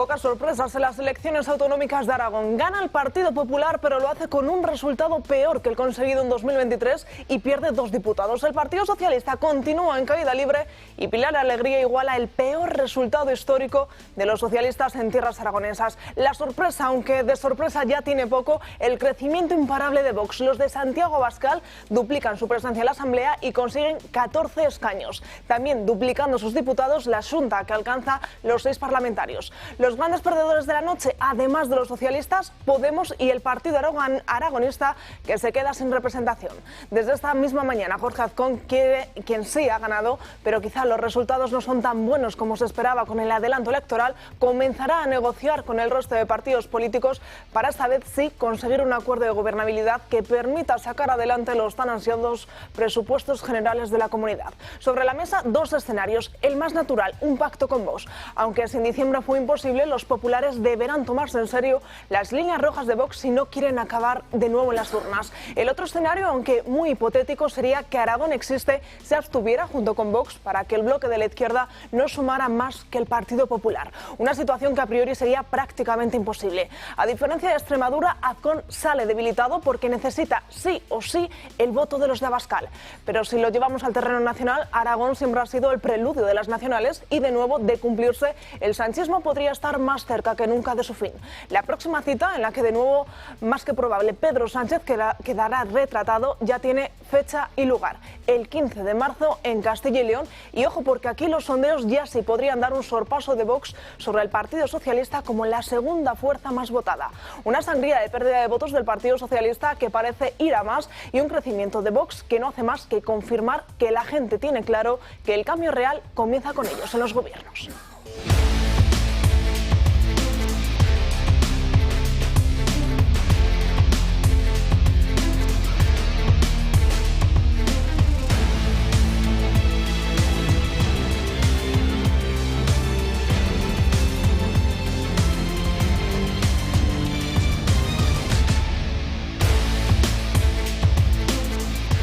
Pocas sorpresas en las elecciones autonómicas de Aragón. Gana el Partido Popular, pero lo hace con un resultado peor que el conseguido en 2023 y pierde 2 diputados. El Partido Socialista continúa en caída libre y Pilar Alegría iguala el peor resultado histórico de los socialistas en tierras aragonesas. La sorpresa, aunque de sorpresa ya tiene poco, el crecimiento imparable de Vox. Los de Santiago Abascal duplican su presencia en la Asamblea y consiguen 14 escaños. También duplicando sus diputados la Xunta, que alcanza los 6 parlamentarios. Los grandes perdedores de la noche, además de los socialistas, Podemos y el Partido Aragonista, que se queda sin representación. Desde esta misma mañana, Jorge Azcón, quien sí ha ganado, pero quizá los resultados no son tan buenos como se esperaba con el adelanto electoral, comenzará a negociar con el resto de partidos políticos para esta vez sí conseguir un acuerdo de gobernabilidad que permita sacar adelante los tan ansiados presupuestos generales de la comunidad. Sobre la mesa, 2 escenarios. El más natural, un pacto con Vox. Aunque si en diciembre fue imposible, los populares deberán tomarse en serio las líneas rojas de Vox si no quieren acabar de nuevo en las urnas. El otro escenario, aunque muy hipotético, sería que Aragón Existe se abstuviera junto con Vox para que el bloque de la izquierda no sumara más que el Partido Popular. Una situación que a priori sería prácticamente imposible. A diferencia de Extremadura, Azcón sale debilitado porque necesita sí o sí el voto de los de Abascal. Pero si lo llevamos al terreno nacional, Aragón siempre ha sido el preludio de las nacionales y de nuevo, de cumplirse, el sanchismo podría estar más cerca que nunca de su fin. La próxima cita, en la que de nuevo, más que probable, Pedro Sánchez quedará retratado, ya tiene fecha y lugar. El 15 de marzo en Castilla y León. Y ojo, porque aquí los sondeos ya sí podrían dar un sorpaso de Vox sobre el Partido Socialista como la segunda fuerza más votada. Una sangría de pérdida de votos del Partido Socialista que parece ir a más y un crecimiento de Vox que no hace más que confirmar que la gente tiene claro que el cambio real comienza con ellos en los gobiernos.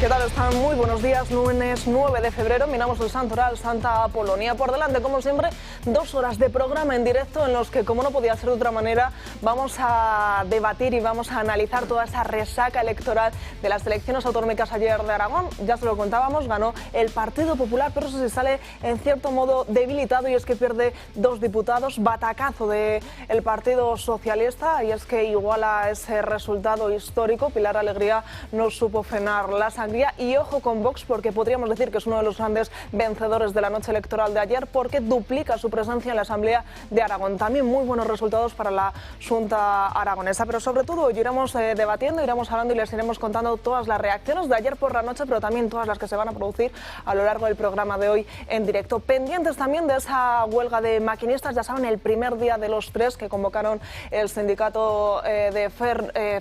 ¿Qué tal están? Muy buenos días. Lunes 9 de febrero, miramos el Santoral Santa Apolonia. Por delante, como siempre, 2 horas de programa en directo en los que, como no podía ser de otra manera, vamos a debatir y vamos a analizar toda esa resaca electoral de las elecciones autonómicas ayer de Aragón. Ya se lo contábamos, ganó el Partido Popular, pero eso sí sale en cierto modo debilitado y es que pierde 2 diputados. Batacazo del Partido Socialista y es que iguala ese resultado histórico. Pilar Alegría no supo frenar la sangría. Y ojo con Vox, porque podríamos decir que es uno de los grandes vencedores de la noche electoral de ayer, porque duplica su presencia en la Asamblea de Aragón. También muy buenos resultados para la Xunta aragonesa, pero sobre todo hoy iremos debatiendo, iremos hablando y les iremos contando todas las reacciones de ayer por la noche, pero también todas las que se van a producir a lo largo del programa de hoy en directo. Pendientes también de esa huelga de maquinistas, ya saben, el primer día de los 3 que convocaron el sindicato de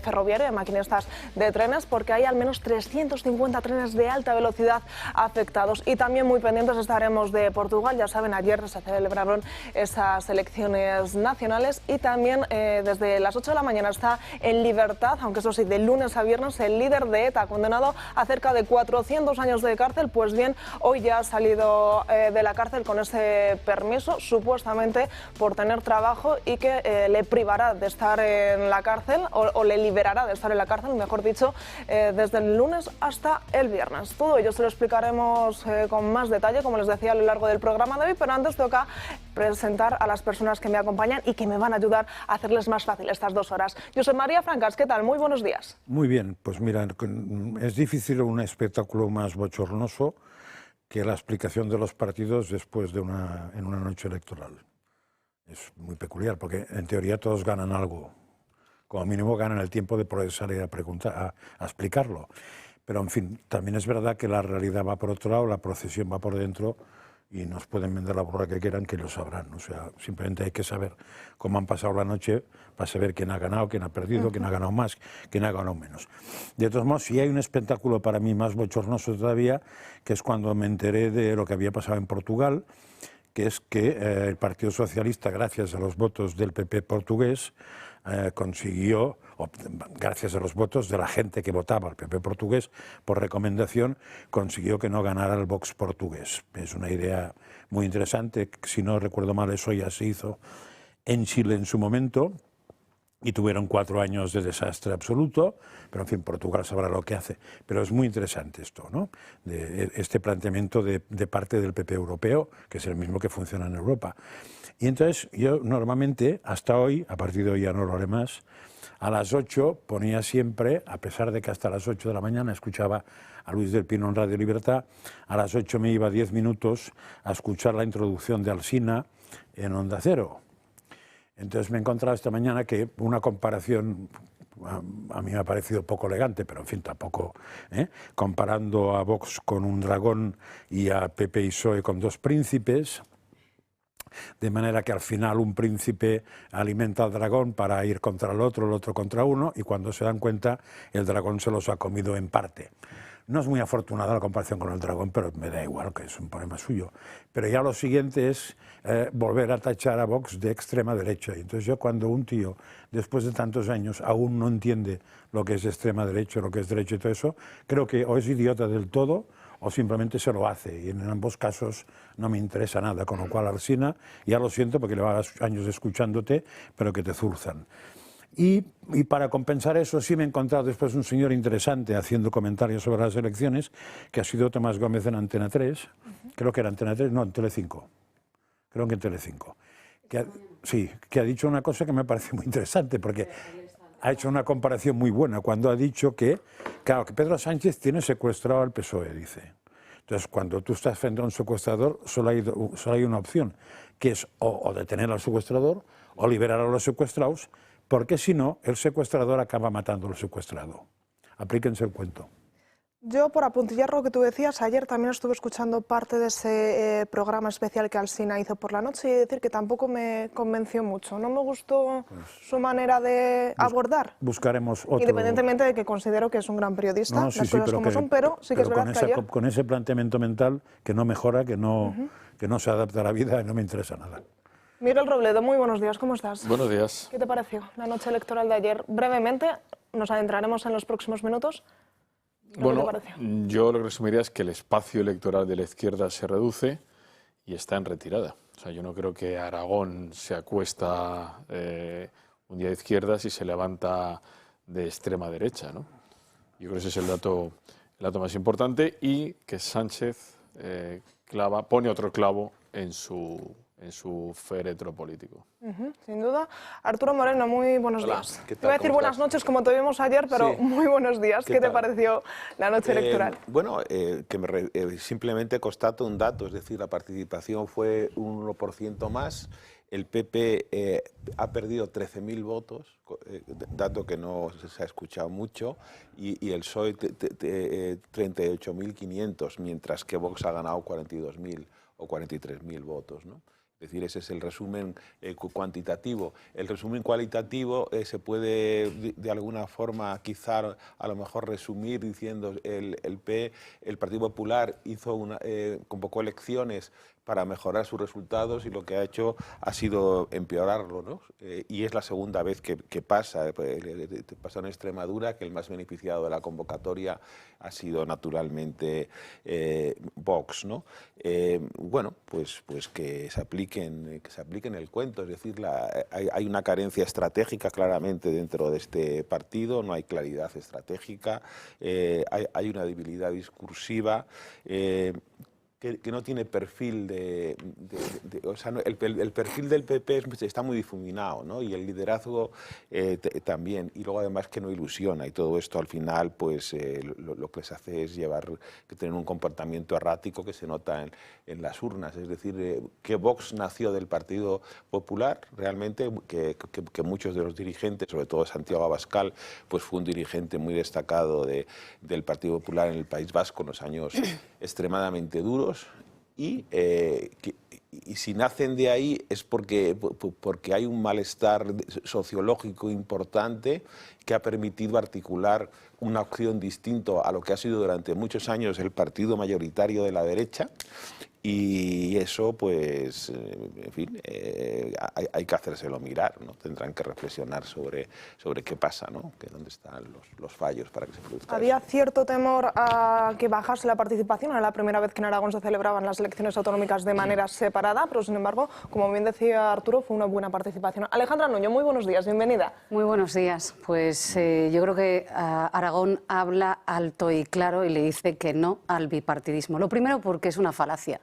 ferroviario, de maquinistas de trenes, porque hay al menos 350 trenes de alta velocidad afectados. Y también muy pendientes estaremos de Portugal. Ya saben, ayer se celebraron esas elecciones nacionales y también desde las 8 de la mañana está en libertad, aunque eso sí, de lunes a viernes, el líder de ETA, condenado a cerca de 400 años de cárcel. Pues bien, hoy ya ha salido de la cárcel con ese permiso, supuestamente por tener trabajo, y que le privará de estar en la cárcel o le liberará de estar en la cárcel, mejor dicho, desde el lunes hasta el viernes. Todo ello se lo explicaremos con más detalle, como les decía, a lo largo del programa de hoy, pero antes toca presentar a las personas que me acompañan y que me van a ayudar a hacerles más fácil estas 2 horas. Josep María Francas, ¿qué tal? Muy buenos días. Muy bien, pues mira, es difícil un espectáculo más bochornoso que la explicación de los partidos después de en una noche electoral. Es muy peculiar, porque en teoría todos ganan algo. Como mínimo ganan el tiempo de poder salir a preguntar, a explicarlo. Pero, en fin, también es verdad que la realidad va por otro lado, la procesión va por dentro y nos pueden vender la burra que quieran, que lo sabrán. O sea, simplemente hay que saber cómo han pasado la noche para saber quién ha ganado, quién ha perdido, quién ha ganado más, quién ha ganado menos. De todos modos, sí hay un espectáculo para mí más bochornoso todavía, que es cuando me enteré de lo que había pasado en Portugal, que es que el Partido Socialista, gracias a los votos del PP portugués, consiguió, gracias a los votos de la gente que votaba al PP portugués por recomendación, consiguió que no ganara el Vox portugués. Es una idea muy interesante, si no recuerdo mal eso ya se hizo en Chile en su momento, y tuvieron 4 años de desastre absoluto, pero en fin, Portugal sabrá lo que hace. Pero es muy interesante esto, ¿no? Este planteamiento de parte del PP europeo, que es el mismo que funciona en Europa. Y entonces yo normalmente, hasta hoy, a partir de hoy ya no lo haré más, a las 8 ponía siempre, a pesar de que hasta las 8 de la mañana escuchaba a Luis del Pino en Radio Libertad, a las 8 me iba 10 minutos a escuchar la introducción de Alsina en Onda Cero. Entonces me he encontrado esta mañana que una comparación, a mí me ha parecido poco elegante, pero en fin, tampoco, comparando a Vox con un dragón y a PP y PSOE con 2 príncipes, de manera que al final un príncipe alimenta al dragón para ir contra el otro contra uno, y cuando se dan cuenta el dragón se los ha comido en parte. No es muy afortunada la comparación con el dragón, pero me da igual, que es un problema suyo. Pero ya lo siguiente es volver a tachar a Vox de extrema derecha. Y entonces yo, cuando un tío, después de tantos años, aún no entiende lo que es extrema derecha, lo que es derecha y todo eso, creo que o es idiota del todo o simplemente se lo hace. Y en ambos casos no me interesa nada. Con lo cual, Alsina, ya lo siento porque llevas años escuchándote, pero que te zurzan. Y para compensar eso sí me he encontrado después un señor interesante haciendo comentarios sobre las elecciones, que ha sido Tomás Gómez en Antena 3, creo que era Antena 3, no, en Telecinco, creo que en Telecinco, que ha dicho una cosa que me parece muy interesante, porque ha hecho una comparación muy buena cuando ha dicho que, claro, que Pedro Sánchez tiene secuestrado al PSOE, dice. Entonces, cuando tú estás frente a un secuestrador, solo hay una opción, que es o detener al secuestrador o liberar a los secuestrados, porque si no, el secuestrador acaba matando al secuestrado. Aplíquense el cuento. Yo, por apuntillar lo que tú decías, ayer también estuve escuchando parte de ese programa especial que Alsina hizo por la noche y decir que tampoco me convenció mucho. No me gustó su manera de abordar. Buscaremos otro. Independientemente de que considero que es un gran periodista, las cosas como son, pero sí que es verdad que ayer... Con ese planteamiento mental que no mejora, que no se adapta a la vida, no me interesa nada. Miguel Robledo, muy buenos días, ¿cómo estás? Buenos días. ¿Qué te pareció la noche electoral de ayer? Brevemente, nos adentraremos en los próximos minutos. Bueno, yo lo que resumiría es que el espacio electoral de la izquierda se reduce y está en retirada. O sea, yo no creo que Aragón se acuesta un día de izquierdas y se levanta de extrema derecha, ¿no? Yo creo que ese es el dato más importante, y que Sánchez pone otro clavo en su féretro político. Sin duda. Arturo Moreno, muy buenos días. ¿Qué tal? Te voy a decir buenas noches como te vimos ayer, pero sí, muy buenos días. ¿Qué te pareció la noche electoral? Bueno, simplemente constato un dato, es decir, la participación fue un 1% más. El PP ha perdido 13.000 votos, dato que no se ha escuchado mucho, y el PSOE 38.500, mientras que Vox ha ganado 42.000 o 43.000 votos, ¿no? Es decir, ese es el resumen cuantitativo. El resumen cualitativo se puede de alguna forma quizá a lo mejor resumir diciendo el Partido Popular convocó elecciones para mejorar sus resultados y lo que ha hecho ha sido empeorarlo, ¿no? Y es la segunda vez que pasa. Pasó en Extremadura, que el más beneficiado de la convocatoria ha sido naturalmente Vox, ¿no? Bueno, pues que se apliquen el cuento, es decir, hay una carencia estratégica claramente dentro de este partido, no hay claridad estratégica, hay una debilidad discursiva, que no tiene perfil o sea, el perfil del PP está muy difuminado, ¿no? Y el liderazgo también, y luego además que no ilusiona, y todo esto al final pues lo que les hace es tener un comportamiento errático que se nota en las urnas, es decir, que Vox nació del Partido Popular, realmente, que muchos de los dirigentes, sobre todo Santiago Abascal, pues fue un dirigente muy destacado del Partido Popular en el País Vasco en los años extremadamente duros, y si nacen de ahí es porque hay un malestar sociológico importante que ha permitido articular una opción distinta a lo que ha sido durante muchos años el partido mayoritario de la derecha, y eso, pues, en fin, hay que hacérselo mirar, ¿no? Tendrán que reflexionar sobre qué pasa, ¿no? Que dónde están los fallos para que se produzca. ¿Había cierto temor a que bajase la participación? Era la primera vez que en Aragón se celebraban las elecciones autonómicas de manera separada grada, pero sin embargo, como bien decía Arturo, fue una buena participación. Alejandra Nuño, muy buenos días, bienvenida. Muy buenos días. Pues yo creo que Aragón habla alto y claro y le dice que no al bipartidismo. Lo primero porque es una falacia.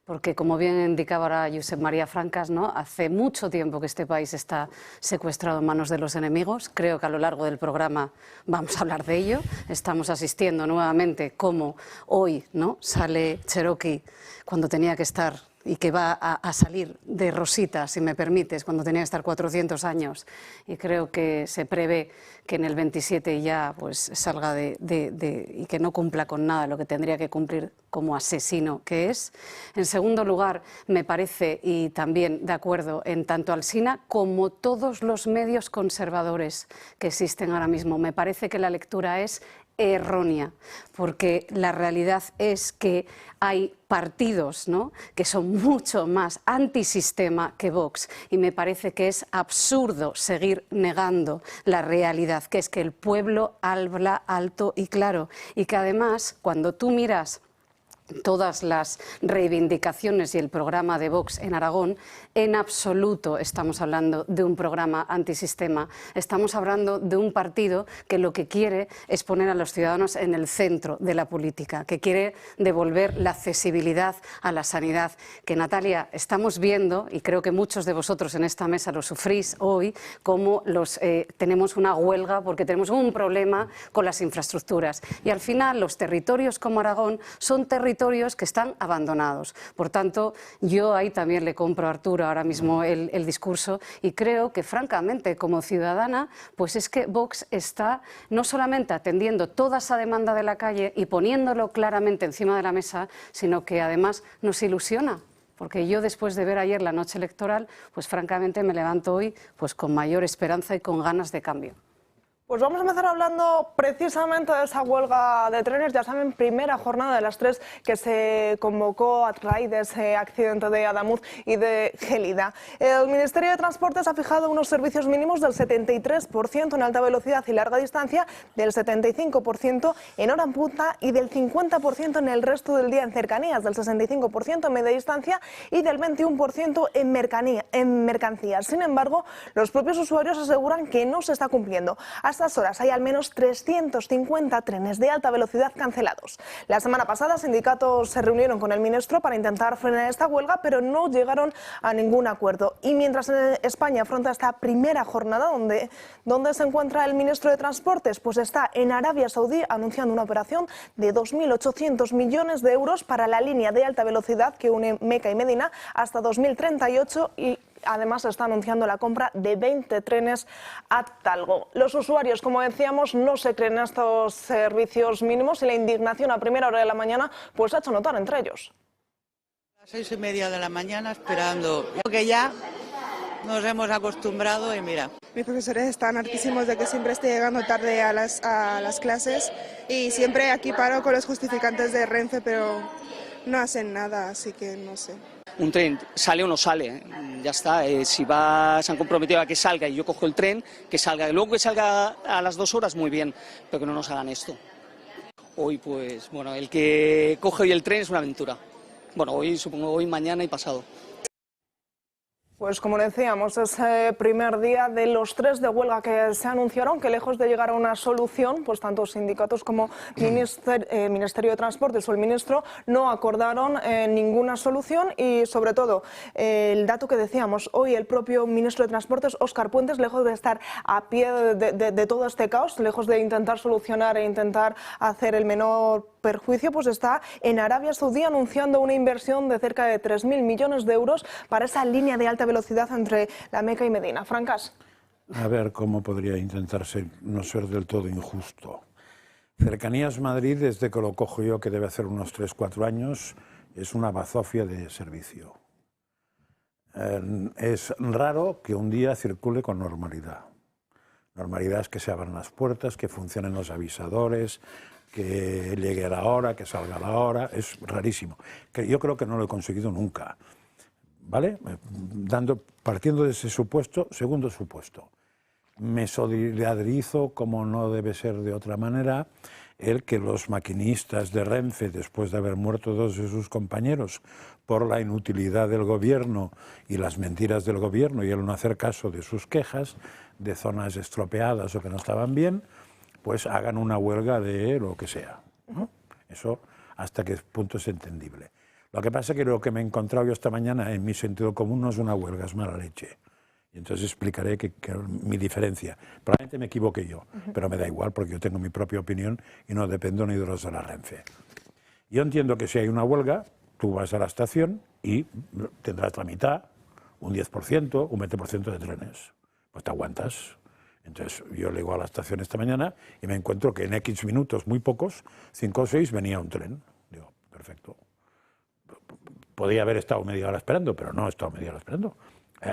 Porque, como bien indicaba ahora Josep María Francas, ¿no?, hace mucho tiempo que este país está secuestrado en manos de los enemigos. Creo que a lo largo del programa vamos a hablar de ello. Estamos asistiendo nuevamente cómo hoy, ¿no?, sale Cherokee cuando tenía que estar y que va a salir de Rosita, si me permites, cuando tenía que estar 400 años. Y creo que se prevé que en el 27 ya pues salga y que no cumpla con nada lo que tendría que cumplir como asesino que es. En segundo lugar, me parece, y también de acuerdo en tanto Alsina como todos los medios conservadores que existen ahora mismo, me parece que la lectura es errónea, porque la realidad es que hay partidos, ¿no?, que son mucho más antisistema que Vox, y me parece que es absurdo seguir negando la realidad, que es que el pueblo habla alto y claro, y que además cuando tú miras todas las reivindicaciones y el programa de Vox en Aragón, en absoluto estamos hablando de un programa antisistema, estamos hablando de un partido que lo que quiere es poner a los ciudadanos en el centro de la política, que quiere devolver la accesibilidad a la sanidad, que Natalia, estamos viendo, y creo que muchos de vosotros en esta mesa lo sufrís hoy, cómo tenemos una huelga porque tenemos un problema con las infraestructuras, y al final los territorios como Aragón son territorios que están abandonados. Por tanto, yo ahí también le compro a Arturo ahora mismo el discurso, y creo que francamente como ciudadana pues es que Vox está no solamente atendiendo toda esa demanda de la calle y poniéndolo claramente encima de la mesa, sino que además nos ilusiona. Porque yo, después de ver ayer la noche electoral, pues francamente me levanto hoy pues con mayor esperanza y con ganas de cambio. Pues vamos a empezar hablando precisamente de esa huelga de trenes. Ya saben, primera jornada de las 3 que se convocó a raíz de ese accidente de Adamuz y de Gélida. El Ministerio de Transportes ha fijado unos servicios mínimos del 73% en alta velocidad y larga distancia, del 75% en hora punta y del 50% en el resto del día en cercanías, del 65% en media distancia y del 21% en mercancías. Sin embargo, los propios usuarios aseguran que no se está cumpliendo. A estas horas hay al menos 350 trenes de alta velocidad cancelados. La semana pasada, sindicatos se reunieron con el ministro para intentar frenar esta huelga, pero no llegaron a ningún acuerdo. Y mientras España afronta esta primera jornada, ¿dónde se encuentra el ministro de Transportes? Pues está en Arabia Saudí anunciando una operación de 2.800 millones de euros para la línea de alta velocidad que une Meca y Medina hasta 2038, y además está anunciando la compra de 20 trenes a Talgo. Los usuarios, como decíamos, no se creen estos servicios mínimos y la indignación a primera hora de la mañana pues se ha hecho notar entre ellos. A las 6:30 de la mañana esperando. Creo que ya nos hemos acostumbrado y mira. Mis profesores están hartísimos de que siempre esté llegando tarde a las clases, y siempre aquí paro con los justificantes de Renfe, pero no hacen nada, así que no sé. Un tren sale o no sale, ya está. Si se han comprometido a que salga y yo cojo el tren, que salga. Y luego que salga a las 2 horas, muy bien, pero que no nos hagan esto. Hoy, pues, bueno, el que coge hoy el tren es una aventura. Bueno, hoy, supongo, hoy, mañana y pasado. Pues como decíamos, es el primer día de los 3 de huelga que se anunciaron, que lejos de llegar a una solución, pues tanto sindicatos como Ministerio de Transportes o el ministro no acordaron ninguna solución, y sobre todo el dato que decíamos, hoy el propio ministro de Transportes, Óscar Puentes, lejos de estar a pie de todo este caos, lejos de intentar solucionar e intentar hacer el menor perjuicio, pues está en Arabia Saudí anunciando una inversión de cerca de 3.000 millones de euros para esa línea de alta velocidad entre la Meca y Medina. Francas. A ver cómo podría intentarse no ser del todo injusto. Cercanías Madrid, desde que lo cojo yo, que debe hacer unos 3-4 años, es una bazofia de servicio. Es raro que un día circule con normalidad. Normalidad es que se abran las puertas, que funcionen los avisadores, que llegue a la hora, que salga a la hora. Es rarísimo. Yo creo que no lo he conseguido nunca. ¿Vale? Partiendo de ese supuesto, segundo supuesto. Me solidarizo, como no debe ser de otra manera, el que los maquinistas de Renfe, después de haber muerto 2 de sus compañeros por la inutilidad del gobierno y las mentiras del gobierno y el no hacer caso de sus quejas de zonas estropeadas o que no estaban bien, pues hagan una huelga de lo que sea, ¿no? Eso hasta qué punto es entendible. Lo que pasa es que lo que me he encontrado yo esta mañana en mi sentido común no es una huelga, es mala leche. Y entonces explicaré que mi diferencia. Probablemente me equivoqué yo, pero me da igual porque yo tengo mi propia opinión y no dependo ni de los de la Renfe. Yo entiendo que si hay una huelga, tú vas a la estación y tendrás la mitad, un 10%, un 20% de trenes. Pues te aguantas. Entonces yo llego a la estación esta mañana y me encuentro que en X minutos, muy pocos, 5 o 6, venía un tren. Digo, perfecto. Podía haber estado media hora esperando, pero no he estado media hora esperando.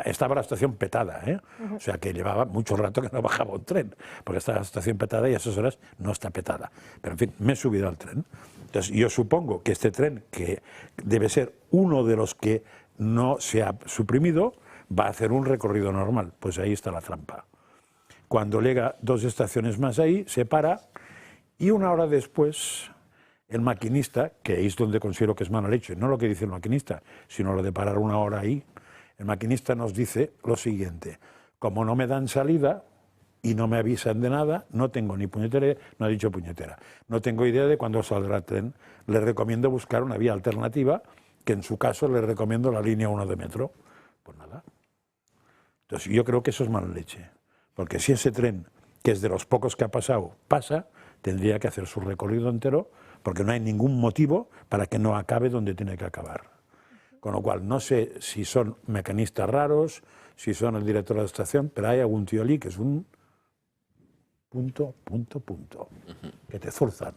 Estaba la estación petada, ¿eh? O sea que llevaba mucho rato que no bajaba un tren, porque estaba la estación petada y a esas horas no está petada. Pero en fin, me he subido al tren. Entonces yo supongo que este tren, que debe ser uno de los que no se ha suprimido, va a hacer un recorrido normal. Pues ahí está la trampa. Cuando llega 2 estaciones más ahí, se para y una hora después el maquinista, que es donde considero que es mala leche, no lo que dice el maquinista, sino lo de parar una hora ahí, el maquinista nos dice lo siguiente: como no me dan salida y no me avisan de nada, no tengo ni puñetera, no ha dicho puñetera, no tengo idea de cuándo saldrá el tren. Le recomiendo buscar una vía alternativa, que en su caso le recomiendo la línea 1 de metro. Pues nada. Entonces yo creo que eso es mala leche, porque si ese tren, que es de los pocos que ha pasado, pasa, tendría que hacer su recorrido entero, porque no hay ningún motivo para que no acabe donde tiene que acabar. Con lo cual, no sé si son mecanistas raros, si son el director de la estación, pero hay algún tío allí que es un punto, que te zurzan.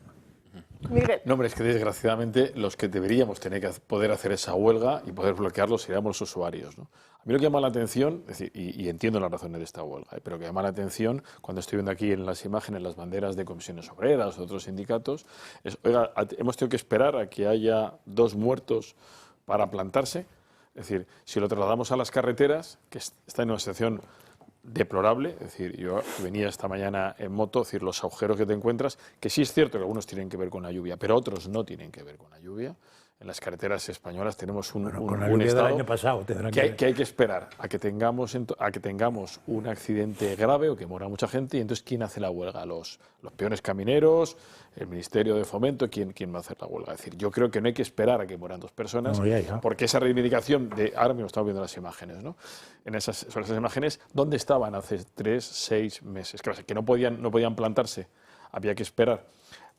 Miguel. No, hombre, es que desgraciadamente los que deberíamos tener que poder hacer esa huelga y poder bloquearlo seríamos los usuarios, ¿no? A mí lo que llama la atención, es decir, y entiendo las razones de esta huelga, pero lo que llama la atención cuando estoy viendo aquí en las imágenes las banderas de comisiones obreras o de otros sindicatos, es, oiga, hemos tenido que esperar a que haya 2 muertos para plantarse. Es decir, si lo trasladamos a las carreteras, que está en una situación deplorable, es decir, yo venía esta mañana en moto, es decir, los agujeros que te encuentras, que sí es cierto que algunos tienen que ver con la lluvia, pero otros no tienen que ver con la lluvia. En las carreteras españolas tenemos un estado del año pasado que hay que esperar a que tengamos un accidente grave o que muera mucha gente, y entonces ¿quién hace la huelga? Los peones camineros, el Ministerio de Fomento, ¿quién va a hacer la huelga? Es decir, yo creo que no hay que esperar a que mueran 2 personas, porque esa reivindicación de, ahora mismo estamos viendo las imágenes, ¿no? Sobre esas imágenes, ¿dónde estaban hace 3, 6 meses? Claro, que no podían plantarse, había que esperar.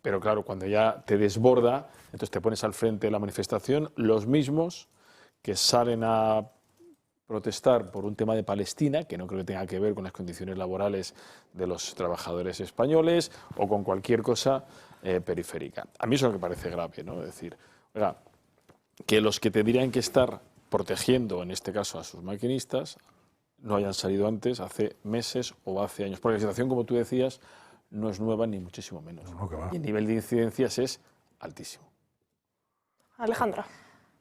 Pero claro, cuando ya te desborda, entonces te pones al frente de la manifestación, los mismos que salen a protestar por un tema de Palestina, que no creo que tenga que ver con las condiciones laborales de los trabajadores españoles o con cualquier cosa periférica. A mí eso es lo que parece grave, ¿no? Es decir, oiga, que los que tendrían que estar protegiendo, en este caso a sus maquinistas, no hayan salido antes, hace meses o hace años. Porque la situación, como tú decías, no es nueva ni muchísimo menos. Y el nivel de incidencias es altísimo. Alejandra.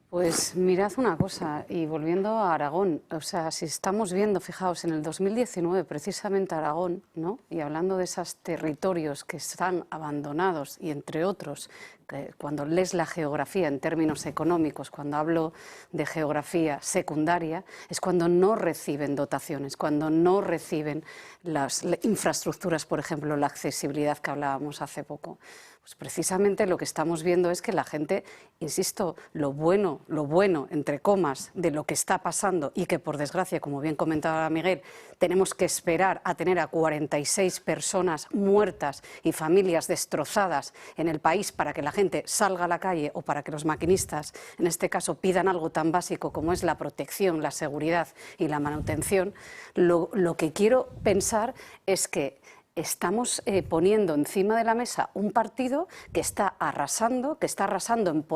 Pues mirad una cosa, y volviendo a Aragón, o sea, si estamos viendo, fijaos, en el 2019 precisamente Aragón, ¿no? Y hablando de esos territorios que están abandonados y entre otros, que cuando lees la geografía en términos económicos, cuando hablo de geografía secundaria, es cuando no reciben dotaciones, cuando no reciben las infraestructuras, por ejemplo, la accesibilidad que hablábamos hace poco. Pues precisamente lo que estamos viendo es que la gente, insisto, lo bueno, entre comas, de lo que está pasando y que por desgracia, como bien comentaba Miguel, tenemos que esperar a tener a 46 personas muertas y familias destrozadas en el país para que la gente salga a la calle o para que los maquinistas, en este caso, pidan algo tan básico como es la protección, la seguridad y la manutención. Lo que quiero pensar es que estamos poniendo encima de la mesa un partido que está arrasando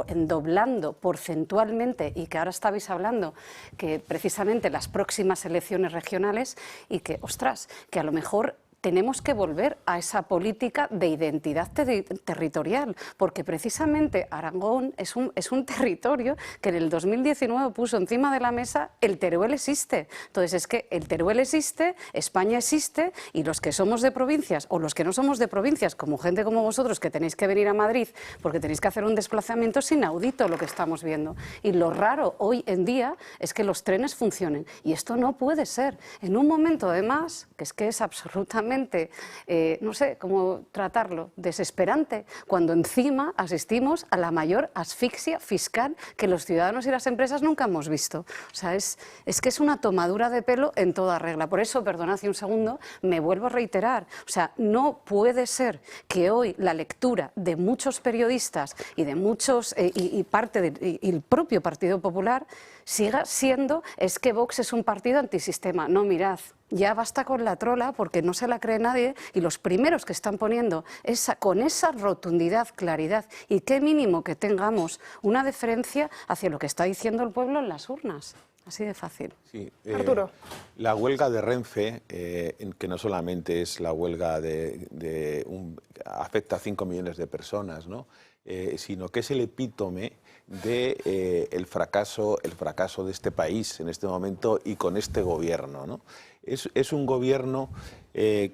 en doblando porcentualmente, y que ahora estabais hablando que precisamente las próximas elecciones regionales, y que, ostras, que a lo mejor tenemos que volver a esa política de identidad territorial, porque precisamente Aragón es un territorio que en el 2019 puso encima de la mesa el Teruel existe. Entonces es que el Teruel existe, España existe, y los que somos de provincias o los que no somos de provincias, como gente como vosotros que tenéis que venir a Madrid porque tenéis que hacer un desplazamiento, es inaudito lo que estamos viendo. Y lo raro hoy en día es que los trenes funcionen. Y esto no puede ser. En un momento, además, que es absolutamente, no sé cómo tratarlo, desesperante, cuando encima asistimos a la mayor asfixia fiscal que los ciudadanos y las empresas nunca hemos visto. O sea, es que es una tomadura de pelo en toda regla. Por eso, perdonad un segundo, me vuelvo a reiterar. O sea, no puede ser que hoy la lectura de muchos periodistas y de muchos, y el propio Partido Popular siga siendo, es que Vox es un partido antisistema. No, mirad, ya basta con la trola porque no se la cree nadie, y los primeros que están poniendo con esa rotundidad, claridad, y qué mínimo que tengamos una deferencia hacia lo que está diciendo el pueblo en las urnas. Así de fácil. Sí, Arturo. La huelga de Renfe, que no solamente es la huelga afecta a 5 millones de personas, ¿no? Sino que es el epítome de el fracaso de este país en este momento y con este gobierno, ¿no? Es un gobierno que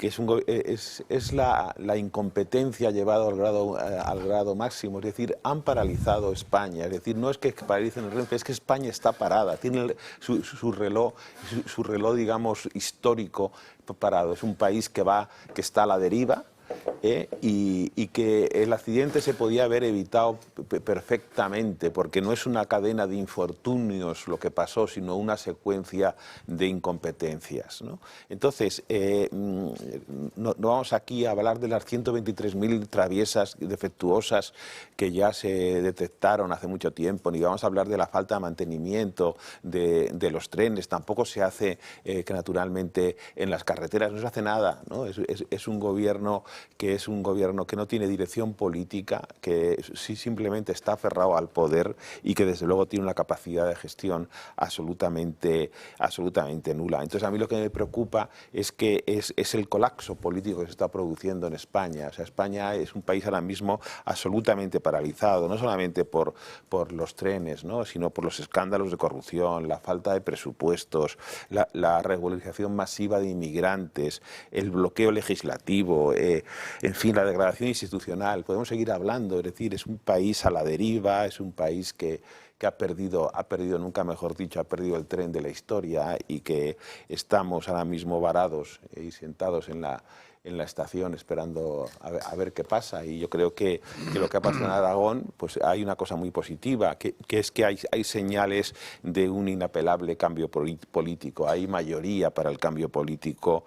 es la incompetencia llevada al grado máximo, es decir, han paralizado España, es decir, no es que paralicen el Renfe, es que España está parada, tiene su reloj, digamos, histórico parado. Es un país que está a la deriva. Y que el accidente se podía haber evitado perfectamente, porque no es una cadena de infortunios lo que pasó, sino una secuencia de incompetencias, ¿no? Entonces, no vamos aquí a hablar de las 123.000 traviesas defectuosas que ya se detectaron hace mucho tiempo, ni vamos a hablar de la falta de mantenimiento de los trenes, tampoco se hace que naturalmente en las carreteras no se hace nada, ¿no? Es un gobierno que no tiene dirección política, que sí simplemente está aferrado al poder y que desde luego tiene una capacidad de gestión absolutamente nula. Entonces a mí lo que me preocupa es que es el colapso político que se está produciendo en España. O sea, España es un país ahora mismo absolutamente paralizado, no solamente por los trenes, ¿no? Sino por los escándalos de corrupción, la falta de presupuestos, la regularización masiva de inmigrantes, el bloqueo legislativo, en fin, la degradación institucional. Podemos seguir hablando, es decir, es un país a la deriva, es un país que ha perdido, nunca mejor dicho, ha perdido el tren de la historia, y que estamos ahora mismo varados y sentados en la estación esperando a ver qué pasa. Y yo creo que lo que ha pasado en Aragón, pues hay una cosa muy positiva, que es que hay señales de un inapelable cambio político. Hay mayoría para el cambio político,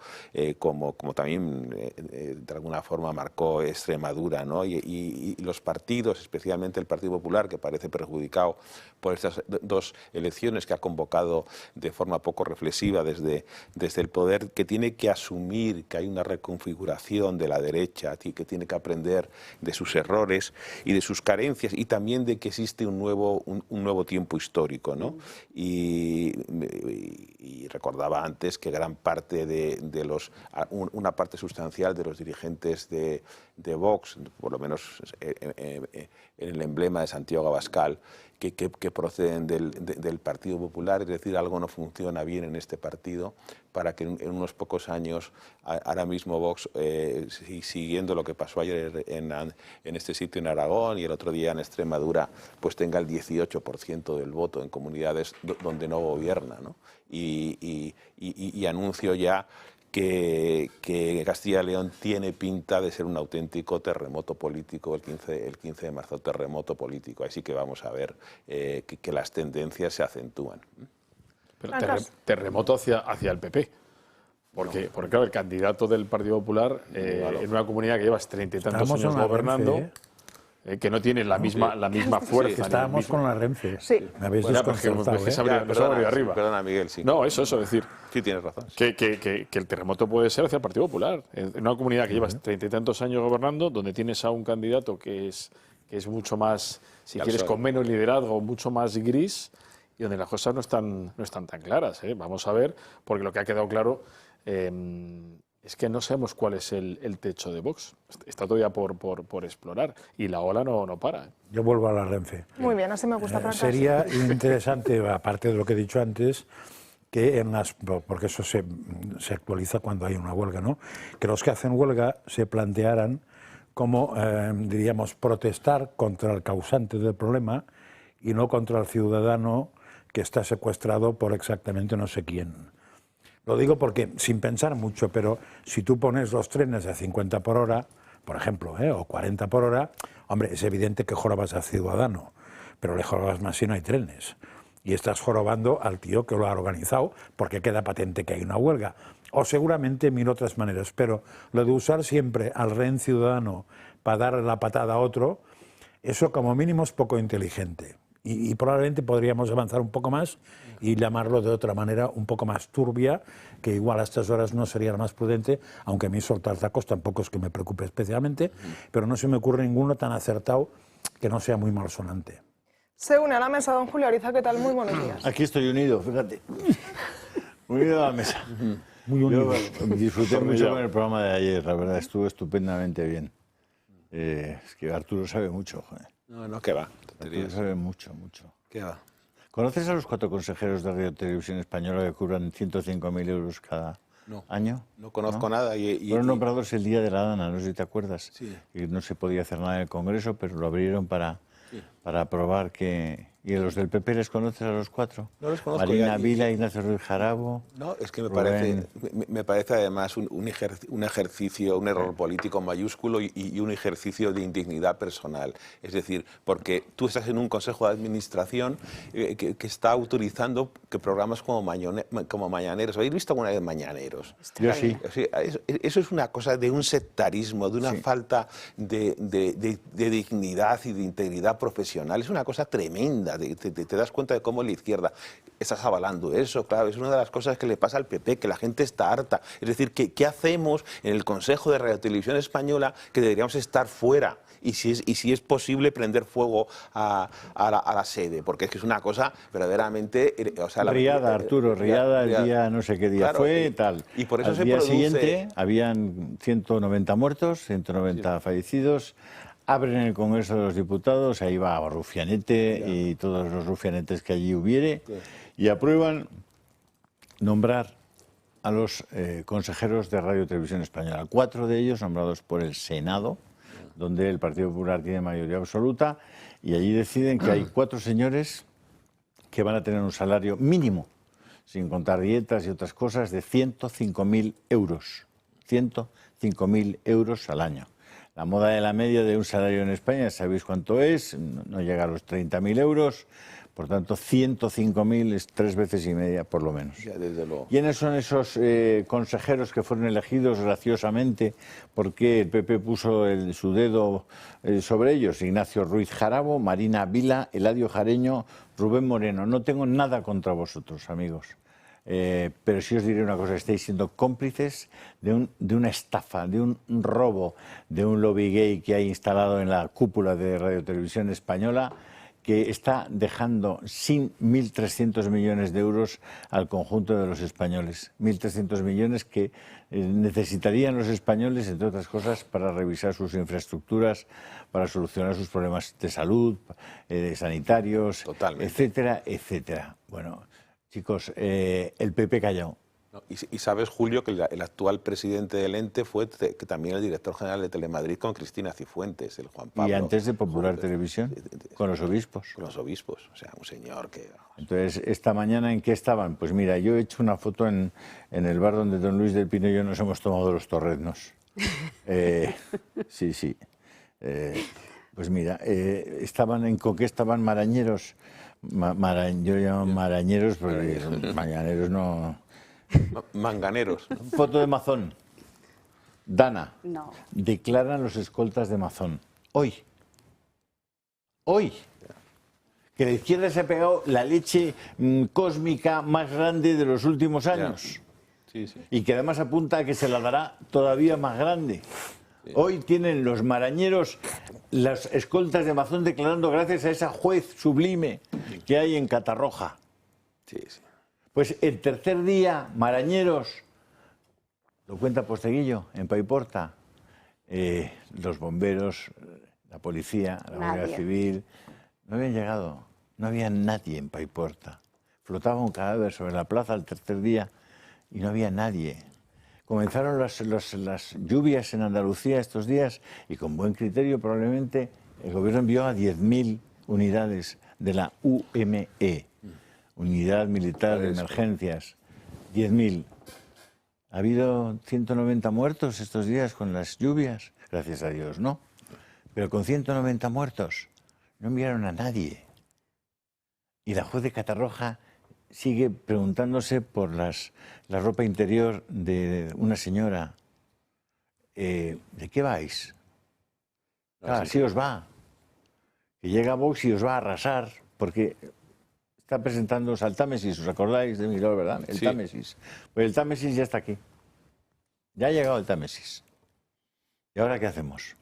como también de alguna forma marcó Extremadura, ¿no? Y los partidos, especialmente el Partido Popular, que parece perjudicado por estas dos elecciones que ha convocado de forma poco reflexiva desde el poder, que tiene que asumir que hay una reconfiguración de la derecha, que tiene que aprender de sus errores y de sus carencias, y también de que existe un nuevo tiempo histórico, ¿no? Y recordaba antes que gran parte una parte sustancial de los dirigentes de Vox, por lo menos en el emblema de Santiago Abascal, que proceden del Partido Popular, es decir, algo no funciona bien en este partido para que en unos pocos años, ahora mismo Vox, siguiendo lo que pasó ayer en este sitio en Aragón y el otro día en Extremadura, pues tenga el 18% del voto en comunidades donde no gobierna, ¿no? Y anuncio ya que Castilla y León tiene pinta de ser un auténtico terremoto político, el 15 de marzo, terremoto político. Así que vamos a ver que las tendencias se acentúan. Pero terremoto hacia el PP. Porque claro, el candidato del Partido Popular en una comunidad que llevas 30 y tantos años gobernando, que no tiene la misma fuerza. Sí, estábamos con la Renfe. Sí. Me habéis desconcertado, arriba. Perdona, Miguel, sí. No, eso, es decir. Sí, tienes razón. Que el terremoto puede ser hacia el Partido Popular. En una comunidad que llevas 30 y tantos años gobernando, donde tienes a un candidato que es mucho más, si quieres, con menos liderazgo, mucho más gris, y donde las cosas no están tan claras, ¿eh? Vamos a ver, porque lo que ha quedado claro, es que no sabemos cuál es el techo de Vox. Está todavía por explorar y la ola no para. Yo vuelvo a la Renfe. Muy bien, así me gusta. Sería interesante, aparte de lo que he dicho antes, que porque eso se actualiza cuando hay una huelga, ¿no? Que los que hacen huelga se plantearan como, diríamos, protestar contra el causante del problema y no contra el ciudadano que está secuestrado por exactamente no sé quién. Lo digo porque, sin pensar mucho, pero si tú pones los trenes a 50 por hora, por ejemplo, o 40 por hora, hombre, es evidente que jorobas al ciudadano, pero le jorobas más si no hay trenes. Y estás jorobando al tío que lo ha organizado, porque queda patente que hay una huelga. O seguramente mil otras maneras, pero lo de usar siempre al rehén ciudadano para darle la patada a otro, eso como mínimo es poco inteligente. Y probablemente podríamos avanzar un poco más y llamarlo de otra manera un poco más turbia, que igual a estas horas no sería la más prudente, aunque a mí soltar tacos tampoco es que me preocupe especialmente, pero no se me ocurre ninguno tan acertado que no sea muy malsonante. Se une a la mesa don Julio Ariza, ¿qué tal? Muy buenos días. Aquí estoy unido, fíjate. Unido a la mesa. Muy unido. Yo disfruté mucho con el programa de ayer, la verdad, estuvo estupendamente bien. Es que Arturo sabe mucho, joder. No, que va. Arturo sabe mucho. ¿Qué va? ¿Conoces a los 4 consejeros de Radio Televisión Española que cobran 105.000 euros cada año? No conozco nada. Fueron nombrados el día de la Dana, no sé si te acuerdas. Sí. Y no se podía hacer nada en el Congreso, pero lo abrieron para aprobar que... ¿Y los del PP les conoces a los 4? No los conozco. Marina Vila, Ignacio Ruiz Jarabo... No, es que me parece además un ejercicio, un error político mayúsculo y un ejercicio de indignidad personal. Es decir, porque tú estás en un consejo de administración que está autorizando que programas como Mañaneros. ¿Habéis visto alguna vez Mañaneros? Yo sí. Eso es una cosa de un sectarismo, de una falta de dignidad y de integridad profesional. Es una cosa tremenda. Te das cuenta de cómo la izquierda estás avalando eso, claro, es una de las cosas que le pasa al PP, que la gente está harta. Es decir, ¿qué hacemos en el Consejo de Radio Televisión Española que deberíamos estar fuera? Y si es posible prender fuego a la sede, porque es que es una cosa verdaderamente... Riada, Arturo, Riada, el día no sé qué día claro, fue, tal. Y por eso al se día produce... siguiente habían 190 muertos, 190 fallecidos. Abren el Congreso de los Diputados, ahí va Rufianete y todos los rufianetes que allí hubiere, y aprueban nombrar a los consejeros de Radio Televisión Española. 4 de ellos nombrados por el Senado, donde el Partido Popular tiene mayoría absoluta, y allí deciden que hay 4 señores que van a tener un salario mínimo, sin contar dietas y otras cosas, de 105.000 euros. 105.000 euros al año. La moda de la media de un salario en España, ¿sabéis cuánto es? No llega a los 30.000 euros, por tanto 105.000 es 3 veces y media por lo menos. Ya, desde luego. ¿Quiénes son esos consejeros que fueron elegidos graciosamente porque el PP puso su dedo sobre ellos? Ignacio Ruiz Jarabo, Marina Vila, Eladio Jareño, Rubén Moreno. No tengo nada contra vosotros, amigos. Pero sí os diré una cosa, estáis siendo cómplices de una estafa, de un robo, de un lobby gay que hay instalado en la cúpula de Radio Televisión Española, que está dejando sin 1.300 millones de euros al conjunto de los españoles. 1.300 millones que necesitarían los españoles, entre otras cosas, para revisar sus infraestructuras, para solucionar sus problemas de salud, sanitarios, etcétera, etcétera. Bueno, chicos, el PP callao. No, y sabes, Julio, que el actual presidente del ente fue que también el director general de Telemadrid con Cristina Cifuentes, el Juan Pablo. Y antes de Popular Televisión, con los obispos. Con los obispos, o sea, un señor que... Entonces, esta mañana, ¿en qué estaban? Pues mira, yo he hecho una foto en el bar donde don Luis del Pino y yo nos hemos tomado los torreznos. Sí. Pues mira, ¿con qué estaban marañeros? Yo llamo marañeros porque mañaneros no... Manganeros. Foto de Mazón. Dana. No. Declaran los escoltas de Mazón. Hoy. Que la izquierda se ha pegado la leche cósmica más grande de los últimos años. Sí. Y que además apunta a que se la dará todavía más grande. Sí. Hoy tienen los marañeros las escoltas de Mazón declarando gracias a esa juez sublime que hay en Catarroja. Sí. Pues el tercer día, marañeros, Lo cuenta Posteguillo en Paiporta. Los bomberos, la policía, la Guardia Civil, no habían llegado, no había nadie en Paiporta. Flotaba un cadáver sobre la plaza el tercer día y no había nadie. Comenzaron las lluvias en Andalucía estos días y con buen criterio probablemente el gobierno envió a 10.000 unidades de la UME, Unidad Militar de Emergencias, 10.000. Ha habido 190 muertos estos días con las lluvias, gracias a Dios, ¿no? Pero con 190 muertos no enviaron a nadie. Y la juez de Catarroja sigue preguntándose por la ropa interior de una señora. ¿De qué vais? Claro, así os va. Que llega Vox y os va a arrasar, porque está presentando el Támesis, ¿os acordáis de Milor, verdad? El Támesis. Pues el Támesis ya está aquí. Ya ha llegado el Támesis. ¿Y ahora qué hacemos?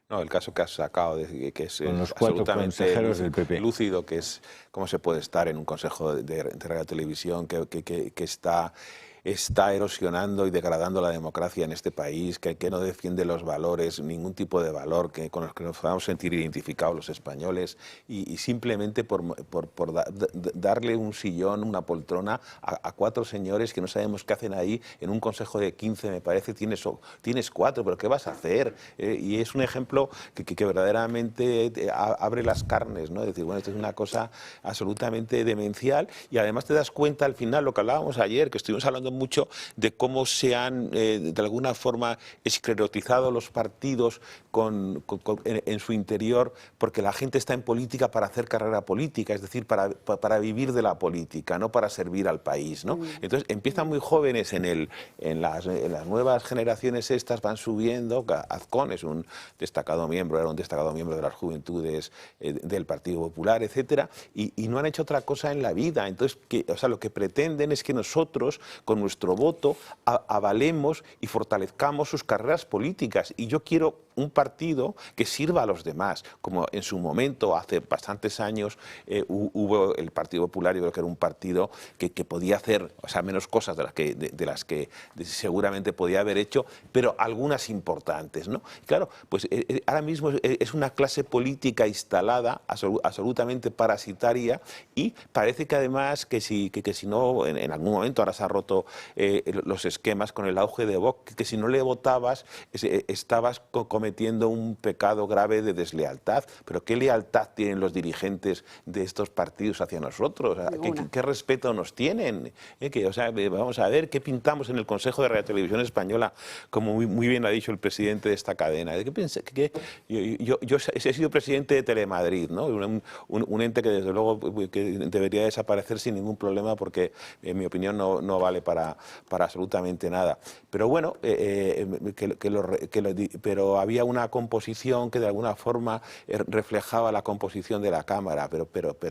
No, el caso que has sacado, que es absolutamente del PP. Lúcido, que es cómo se puede estar en un consejo de radio y televisión que está erosionando y degradando la democracia en este país, que no defiende los valores, ningún tipo de valor con los que nos podamos sentir identificados los españoles, y simplemente por darle un sillón, una poltrona a 4 señores que no sabemos qué hacen ahí en un consejo de 15, me parece, tienes 4, pero ¿qué vas a hacer? Y es un ejemplo que verdaderamente abre las carnes, ¿no? Es decir, bueno, esto es una cosa absolutamente demencial, y además te das cuenta al final, lo que hablábamos ayer, que estuvimos hablando mucho de cómo se han de alguna forma esclerotizado los partidos en su interior, porque la gente está en política para hacer carrera política, es decir, para vivir de la política, no para servir al país, ¿no? Entonces empiezan muy jóvenes en las nuevas generaciones estas, van subiendo. Azcón es un destacado miembro, era un destacado miembro de las juventudes del Partido Popular, etcétera, y no han hecho otra cosa en la vida. Entonces, lo que pretenden es que nosotros, con nuestro voto, avalemos y fortalezcamos sus carreras políticas. Y yo quiero un partido que sirva a los demás, como en su momento, hace bastantes años, hubo el Partido Popular. Yo creo que era un partido que podía hacer, menos cosas de las que seguramente podía haber hecho, pero algunas importantes, ¿no? Claro, pues ahora mismo es una clase política instalada, absolutamente parasitaria, y parece que además que si no, en algún momento, ahora se ha roto los esquemas con el auge de Vox, que si no le votabas estabas cometiendo un pecado grave de deslealtad. Pero ¿qué lealtad tienen los dirigentes de estos partidos hacia nosotros? ¿Qué respeto nos tienen? Vamos a ver qué pintamos en el Consejo de Radio y Televisión Española, como muy bien ha dicho el presidente de esta cadena. Yo he sido presidente de Telemadrid, ¿no? Un ente que desde luego que debería desaparecer sin ningún problema, porque en mi opinión no vale para absolutamente nada. Pero bueno, pero había una composición que de alguna forma reflejaba la composición de la Cámara, pero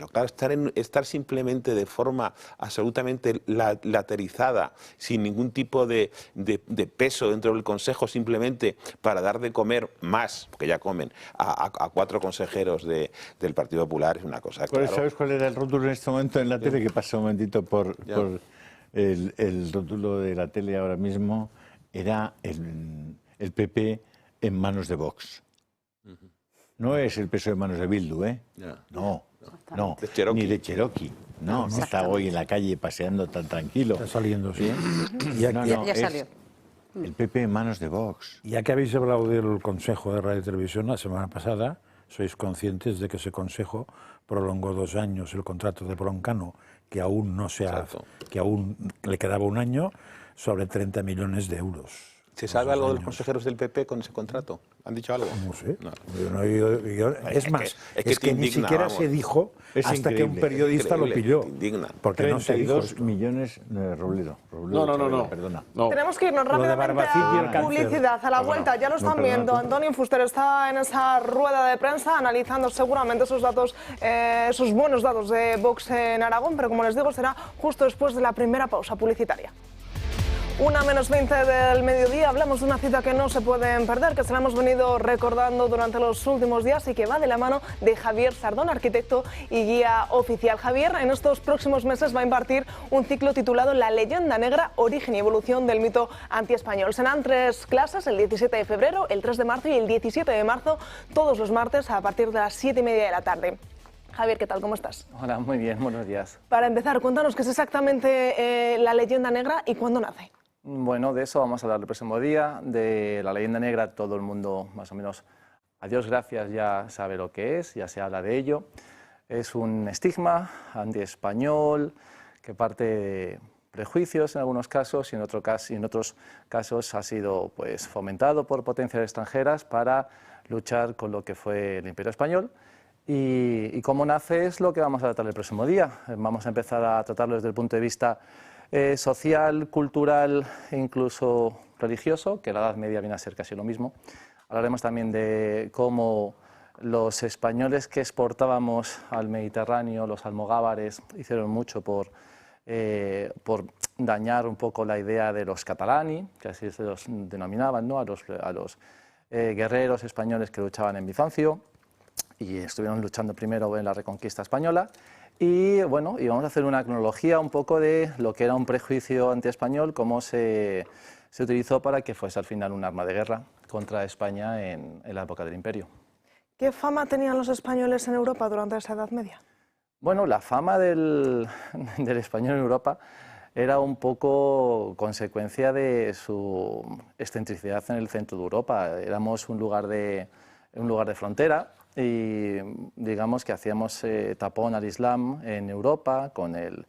claro, estar simplemente de forma absolutamente laterizada, sin ningún tipo de peso dentro del Consejo, simplemente para dar de comer más, porque ya comen, a 4 consejeros del Partido Popular, es una cosa clara. ¿Sabes cuál era el rótulo en este momento en la tele? Que pasa un momentito por el rótulo de la tele ahora mismo. Era el PP en manos de Vox. No es el PSOE en manos de Bildu, ¿eh? No, ni de Cherokee. No está hoy en la calle paseando tan tranquilo. Está saliendo, sí. Ya salió. El PP en manos de Vox. Ya que habéis hablado del Consejo de Radio y Televisión la semana pasada, sois conscientes de que ese Consejo prolongó 2 años el contrato de Broncano, que aún que aún le quedaba un año, sobre 30 millones de euros. ¿Se sabe algo de los consejeros del PP con ese contrato? ¿Han dicho algo? No sé. No. Es más, es que ni siquiera se dijo hasta que un periodista lo pilló. Porque 32 millones de Robledo. No. Perdona. Tenemos que irnos rápidamente a publicidad. A la vuelta, ya lo están viendo. Antonio Fuster está en esa rueda de prensa analizando seguramente esos datos, esos buenos datos de Vox en Aragón, pero como les digo, será justo después de la primera pausa publicitaria. 1:20 del mediodía, hablamos de una cita que no se pueden perder, que se la hemos venido recordando durante los últimos días y que va de la mano de Javier Sardón, arquitecto y guía oficial. Javier, en estos próximos meses va a impartir un ciclo titulado La leyenda negra, origen y evolución del mito antiespañol. Serán 3 clases, el 17 de febrero, el 3 de marzo y el 17 de marzo, todos los martes a partir de las 7:30 de la tarde. Javier, ¿qué tal? ¿Cómo estás? Hola, muy bien, buenos días. Para empezar, cuéntanos qué es exactamente la leyenda negra y cuándo nace. Bueno, de eso vamos a hablar el próximo día. De la leyenda negra todo el mundo, más o menos, a Dios gracias, ya sabe lo que es, ya se habla de ello. Es un estigma antiespañol que parte de prejuicios en algunos casos y en otros casos ha sido pues, fomentado por potencias extranjeras para luchar con lo que fue el Imperio Español. Y cómo nace es lo que vamos a tratar el próximo día. Vamos a empezar a tratarlo desde el punto de vista social, cultural e incluso religioso, que la Edad Media viene a ser casi lo mismo. Hablaremos también de cómo los españoles que exportábamos al Mediterráneo, los almogávares, hicieron mucho por dañar un poco la idea de los catalani, que así se los denominaban, ¿no? a los guerreros españoles que luchaban en Bizancio y estuvieron luchando primero en la Reconquista española. Y bueno, y vamos a hacer una cronología un poco de lo que era un prejuicio antiespañol, cómo se utilizó para que fuese al final un arma de guerra contra España en la época del Imperio. ¿Qué fama tenían los españoles en Europa durante esa Edad Media? Bueno, la fama del español en Europa era un poco consecuencia de su excentricidad en el centro de Europa. Éramos un lugar de frontera. Y digamos que hacíamos tapón al Islam en Europa con el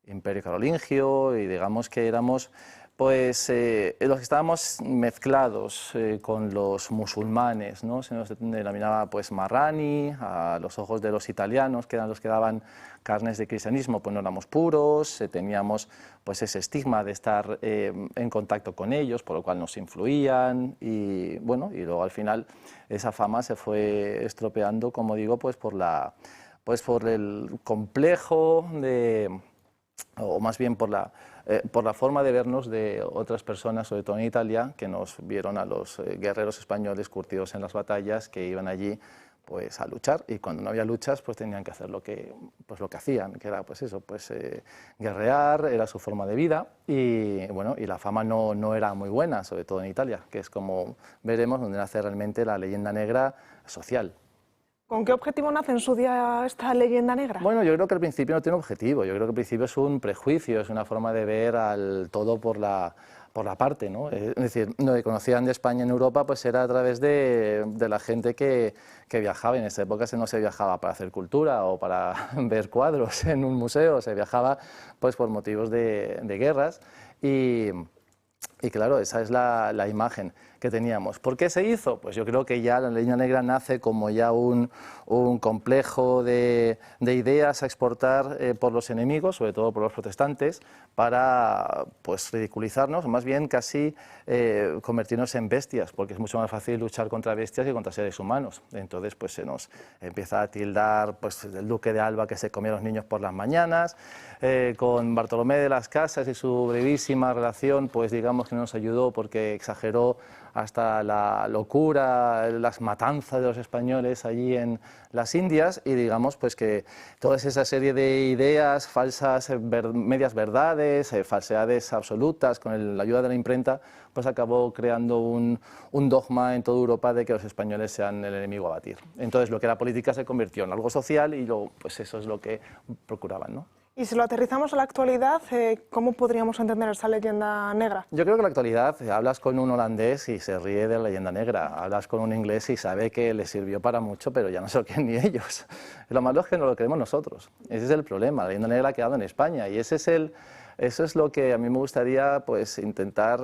Imperio Carolingio y digamos que éramos pues los que estábamos mezclados con los musulmanes, ¿no? Se nos denominaba pues marrani, a los ojos de los italianos, que eran los que daban carnes de cristianismo, pues no éramos puros, teníamos pues ese estigma de estar en contacto con ellos, por lo cual nos influían y bueno, y luego al final esa fama se fue estropeando, como digo, pues por el complejo o más bien por la forma de vernos de otras personas, sobre todo en Italia, que nos vieron a los guerreros españoles curtidos en las batallas, que iban allí pues, a luchar, y cuando no había luchas pues tenían que hacer lo que hacían, que era pues eso, pues guerrear, era su forma de vida, y bueno, y la fama no era muy buena, sobre todo en Italia, que es como veremos donde nace realmente la leyenda negra social. ¿Con qué objetivo nace en su día esta leyenda negra? Bueno, yo creo que al principio no tiene objetivo, yo creo que al principio es un prejuicio, es una forma de ver al todo por la parte, ¿no? Es decir, lo que conocían de España en Europa pues era a través de la gente que viajaba. En esa época no se viajaba para hacer cultura o para ver cuadros en un museo, se viajaba pues por motivos de guerras y claro, esa es la imagen que teníamos. ¿Por qué se hizo? Pues yo creo que ya la leyenda negra nace como ya un complejo de ideas a exportar por los enemigos, sobre todo por los protestantes, para pues, ridiculizarnos, más bien casi convertirnos en bestias, porque es mucho más fácil luchar contra bestias que contra seres humanos. Entonces pues, se nos empieza a tildar pues, el duque de Alba que se comía a los niños por las mañanas, con Bartolomé de las Casas y su brevísima relación, pues digamos que no nos ayudó porque exageró hasta la locura, las matanzas de los españoles allí en las Indias y digamos pues que toda esa serie de ideas falsas, medias verdades, falsedades absolutas con la ayuda de la imprenta pues acabó creando un dogma en toda Europa de que los españoles sean el enemigo a batir. Entonces lo que era política se convirtió en algo social y luego pues eso es lo que procuraban, ¿no? Y si lo aterrizamos a la actualidad, ¿cómo podríamos entender esa leyenda negra? Yo creo que en la actualidad hablas con un holandés y se ríe de la leyenda negra, hablas con un inglés y sabe que le sirvió para mucho, pero ya no se lo creen ni ellos. Lo malo es que no lo creemos nosotros, ese es el problema, la leyenda negra ha quedado en España y eso es lo que a mí me gustaría pues, intentar,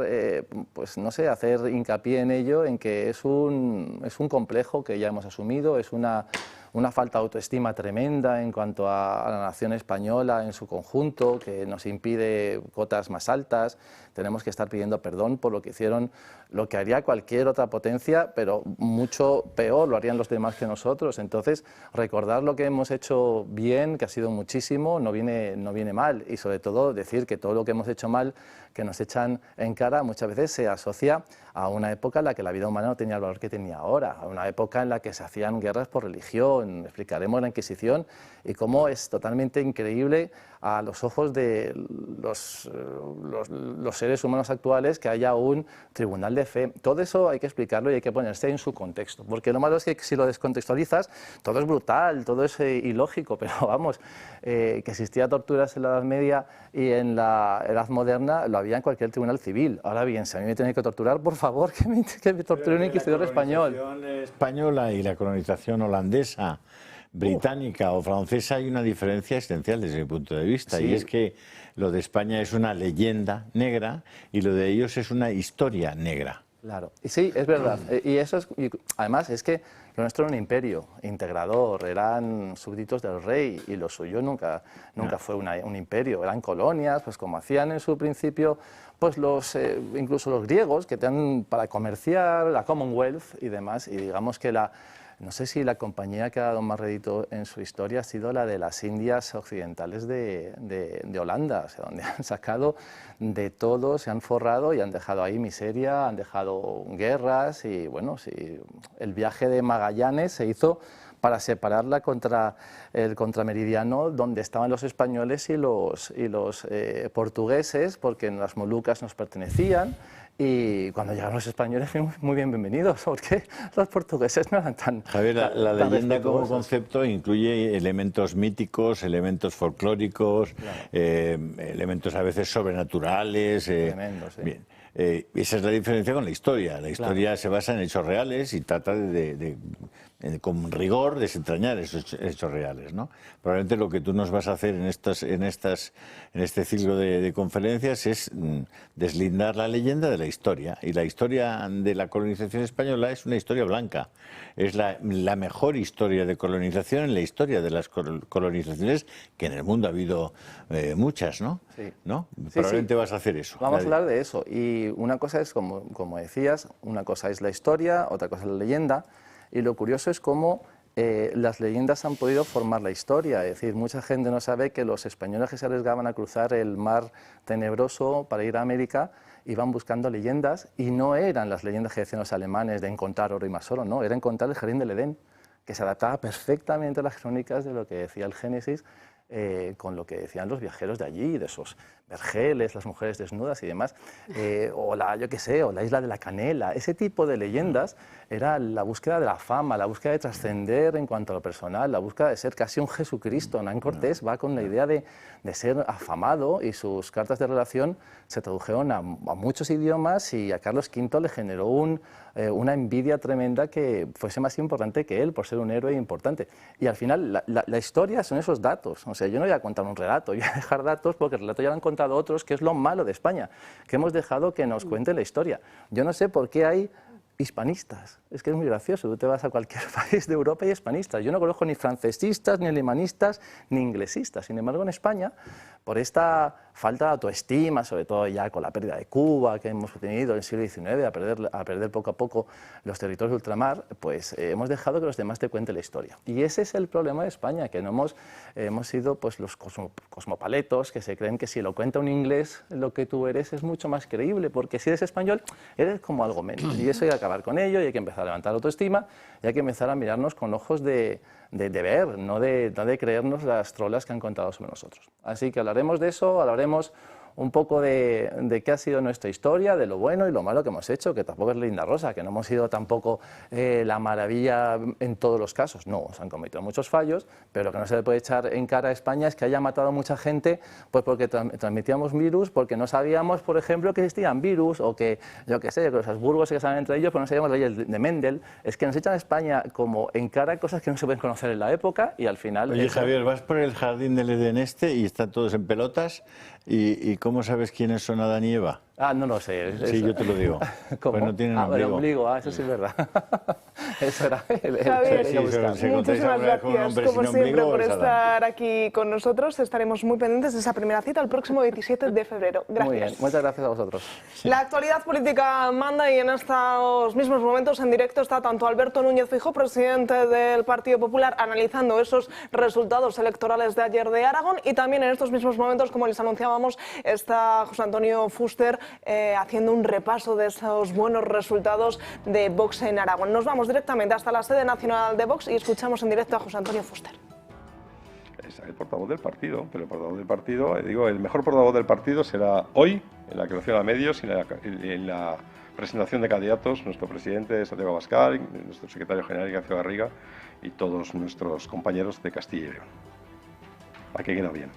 pues, no sé, hacer hincapié en ello, en que es un complejo que ya hemos asumido, es una una falta de autoestima tremenda en cuanto a la nación española en su conjunto, que nos impide cotas más altas. Tenemos que estar pidiendo perdón por lo que hicieron, lo que haría cualquier otra potencia, pero mucho peor lo harían los demás que nosotros. Entonces, recordar lo que hemos hecho bien, que ha sido muchísimo, no viene mal. Y sobre todo decir que todo lo que hemos hecho mal, que nos echan en cara, muchas veces se asocia a una época en la que la vida humana no tenía el valor que tenía ahora, a una época en la que se hacían guerras por religión. Explicaremos la Inquisición y cómo es totalmente increíble a los ojos de los seres humanos actuales que haya un tribunal de fe. Todo eso hay que explicarlo y hay que ponerse en su contexto, porque lo malo es que si lo descontextualizas, todo es brutal, todo es ilógico, pero vamos, que existía torturas en la Edad Media y en la Edad Moderna, lo había en cualquier tribunal civil. Ahora bien, si a mí me tienen que torturar, por favor, que me torture un inquisidor español. La colonización española y la colonización holandesa, británica o francesa, hay una diferencia esencial desde mi punto de vista, y es que lo de España es una leyenda negra y lo de ellos es una historia negra. Claro, y sí, es verdad. Y eso es, y además es que lo nuestro era un imperio integrador, eran súbditos del rey y lo suyo nunca fue un imperio, eran colonias, pues como hacían en su principio pues incluso los griegos que tenían para comerciar, la Commonwealth y demás, y digamos que no sé si la compañía que ha dado más rédito en su historia ha sido la de las Indias Occidentales de Holanda, o sea, donde han sacado de todo, se han forrado y han dejado ahí miseria, han dejado guerras y bueno, sí, el viaje de Magallanes se hizo para separarla contra el contrameridiano donde estaban los españoles y los portugueses, porque en las Molucas nos pertenecían. Y cuando llegaron los españoles fuimos muy bienvenidos, porque los portugueses no eran tan... Javier, la leyenda como concepto incluye elementos míticos, elementos folclóricos, claro, elementos a veces sobrenaturales. Tremendo, sí. Bien. Esa es la diferencia con la historia. La historia, claro, se basa en hechos reales y trata con rigor desentrañar esos hechos reales, ¿no? Probablemente lo que tú nos vas a hacer en este ciclo de conferencias es deslindar la leyenda de la historia. Y la historia de la colonización española es una historia blanca. Es la mejor historia de colonización en la historia de las colonizaciones, que en el mundo ha habido muchas, ¿no? Sí. ¿No? Sí, Probablemente sí. vas a hacer eso. Vamos a hablar de eso. Y una cosa es, como decías, una cosa es la historia, otra cosa es la leyenda. Y lo curioso es cómo las leyendas han podido formar la historia. Es decir, mucha gente no sabe que los españoles que se arriesgaban a cruzar el mar tenebroso para ir a América iban buscando leyendas, y no eran las leyendas que decían los alemanes de encontrar oro y más oro, no, era encontrar el jardín del Edén, que se adaptaba perfectamente a las crónicas de lo que decía el Génesis, con lo que decían los viajeros de allí, de esos vergeles, las mujeres desnudas y demás, o la isla de la Canela. Ese tipo de leyendas era la búsqueda de la fama, la búsqueda de trascender en cuanto a lo personal, la búsqueda de ser casi un Jesucristo. Hernán Cortés va con la idea de ser afamado, y sus cartas de relación se tradujeron a muchos idiomas, y a Carlos V le generó una envidia tremenda que fuese más importante que él por ser un héroe importante. Y al final la historia son esos datos. O sea, yo no voy a contar un relato, yo voy a dejar datos, porque el relato ya lo han contado otros, que es lo malo de España, que hemos dejado que nos cuente la historia. Yo no sé por qué hay hispanistas, es que es muy gracioso, tú te vas a cualquier país de Europa y hay hispanistas. Yo no conozco ni francesistas, ni alemanistas, ni inglesistas. Sin embargo, en España, por esta falta de autoestima, sobre todo ya con la pérdida de Cuba que hemos tenido en el siglo XIX, a perder poco a poco los territorios de ultramar, pues hemos dejado que los demás te cuenten la historia. Y ese es el problema de España, que no hemos sido pues los cosmopaletos que se creen que si lo cuenta un inglés lo que tú eres es mucho más creíble, porque si eres español eres como algo menos. Y eso hay que acabar con ello, y hay que empezar a levantar la autoestima, y hay que empezar a mirarnos con ojos de ver, no de creernos las trolas que han contado sobre nosotros. Así que hablaremos de eso, hablaremos un poco de qué ha sido nuestra historia, de lo bueno y lo malo que hemos hecho, que tampoco es linda rosa, que no hemos sido tampoco la maravilla en todos los casos. No, se han cometido muchos fallos, pero lo que no se le puede echar en cara a España es que haya matado a mucha gente pues porque transmitíamos virus, porque no sabíamos, por ejemplo, que existían virus, o que, yo qué sé, que los Habsburgos se casaban entre ellos, pero no sabíamos las leyes de Mendel. Es que nos echan a España como en cara cosas que no se pueden conocer en la época, y al final... Oye, Javier, vas por el jardín del Edén y están todos en pelotas, ¿y cómo sabes quiénes son Adán y Eva? Ah, no lo sé. Sí, yo te lo digo. ¿Cómo? Pues no tienen el ombligo. ombligo, eso sí es verdad. Eso era Javier, sí, muchísimas gracias, como siempre, por estar aquí con nosotros. Estaremos muy pendientes de esa primera cita el próximo 17 de febrero. Gracias. Muy bien, muchas gracias a vosotros. La actualidad política manda y en estos mismos momentos en directo está tanto Alberto Núñez Feijóo, presidente del Partido Popular, analizando esos resultados electorales de ayer de Aragón, y también en estos mismos momentos, como les anunciábamos, está José Antonio Fuster haciendo un repaso de esos buenos resultados de Vox en Aragón. Nos vamos directamente hasta la sede nacional de Vox y escuchamos en directo a José Antonio Fuster. Es el portavoz del partido, pero el portavoz del partido, digo, el mejor portavoz del partido será hoy, en la creación a medios y en la presentación de candidatos, nuestro presidente Santiago Abascal, nuestro secretario general Ignacio Garriga y todos nuestros compañeros de Castilla y León. ¿A qué queda bien?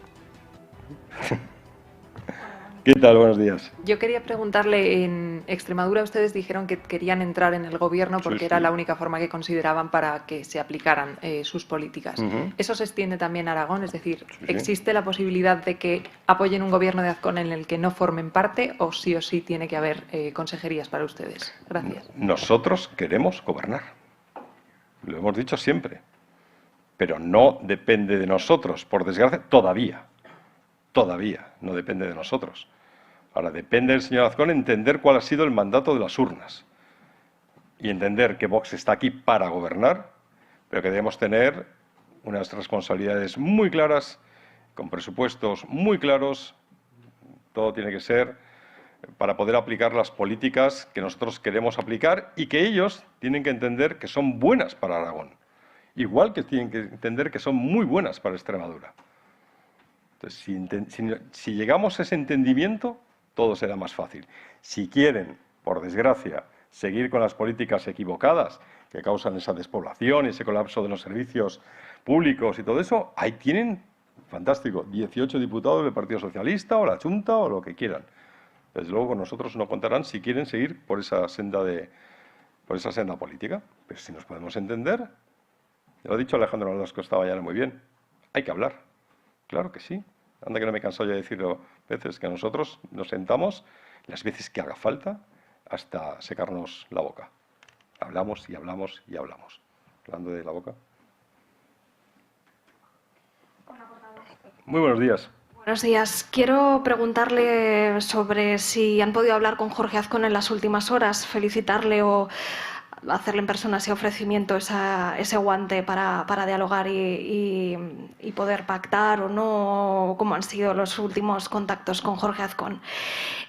¿Qué tal? Buenos días. Yo quería preguntarle, en Extremadura ustedes dijeron que querían entrar en el gobierno porque era la única forma que consideraban para que se aplicaran sus políticas. ¿Eso se extiende también a Aragón? Es decir, ¿existe la posibilidad de que apoyen un gobierno de Azcón en el que no formen parte o sí tiene que haber consejerías para ustedes? Gracias. Nosotros queremos gobernar. Lo hemos dicho siempre. Pero no depende de nosotros, por desgracia, todavía no depende de nosotros. Ahora, depende del señor Azcón entender cuál ha sido el mandato de las urnas y entender que Vox está aquí para gobernar, pero que debemos tener unas responsabilidades muy claras, con presupuestos muy claros. Todo tiene que ser para poder aplicar las políticas que nosotros queremos aplicar y que ellos tienen que entender que son buenas para Aragón, igual que tienen que entender que son muy buenas para Extremadura. Entonces, si llegamos a ese entendimiento, todo será más fácil. Si quieren, por desgracia, seguir con las políticas equivocadas que causan esa despoblación, ese colapso de los servicios públicos y todo eso, ahí tienen, fantástico, 18 diputados del Partido Socialista o la Junta o lo que quieran. Desde luego con nosotros no contarán si quieren seguir por esa senda política. Pero si nos podemos entender, lo ha dicho Alejandro Nolasco esta mañana muy bien, hay que hablar. Claro que sí. Anda que no me he cansado ya de decirlo veces, que nosotros nos sentamos las veces que haga falta hasta secarnos la boca. Hablamos y hablamos y hablamos. Hablando de la boca. Muy buenos días. Buenos días. Quiero preguntarle sobre si han podido hablar con Jorge Azcón en las últimas horas, felicitarle o hacerle en persona ese ofrecimiento, ese guante para dialogar y poder pactar o no, cómo han sido los últimos contactos con Jorge Azcón.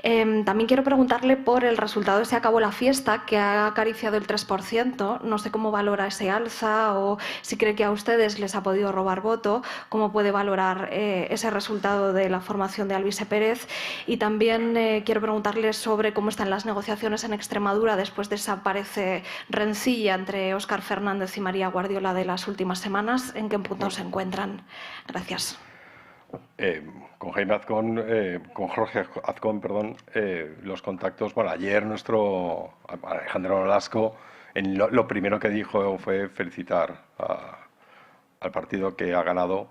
También quiero preguntarle por el resultado de Se acabó la fiesta, que ha acariciado el 3%. No sé cómo valora ese alza o si cree que a ustedes les ha podido robar voto, cómo puede valorar ese resultado de la formación de Alvise Pérez. Y también quiero preguntarle sobre cómo están las negociaciones en Extremadura después de esa, parece, rencilla entre Óscar Fernández y María Guardiola de las últimas semanas. ¿En qué punto se encuentran? Gracias. Con Jaime Azcón, con Jorge Azcón, perdón, los contactos. Bueno, ayer nuestro Alejandro Nolasco, lo primero que dijo fue felicitar al partido que ha ganado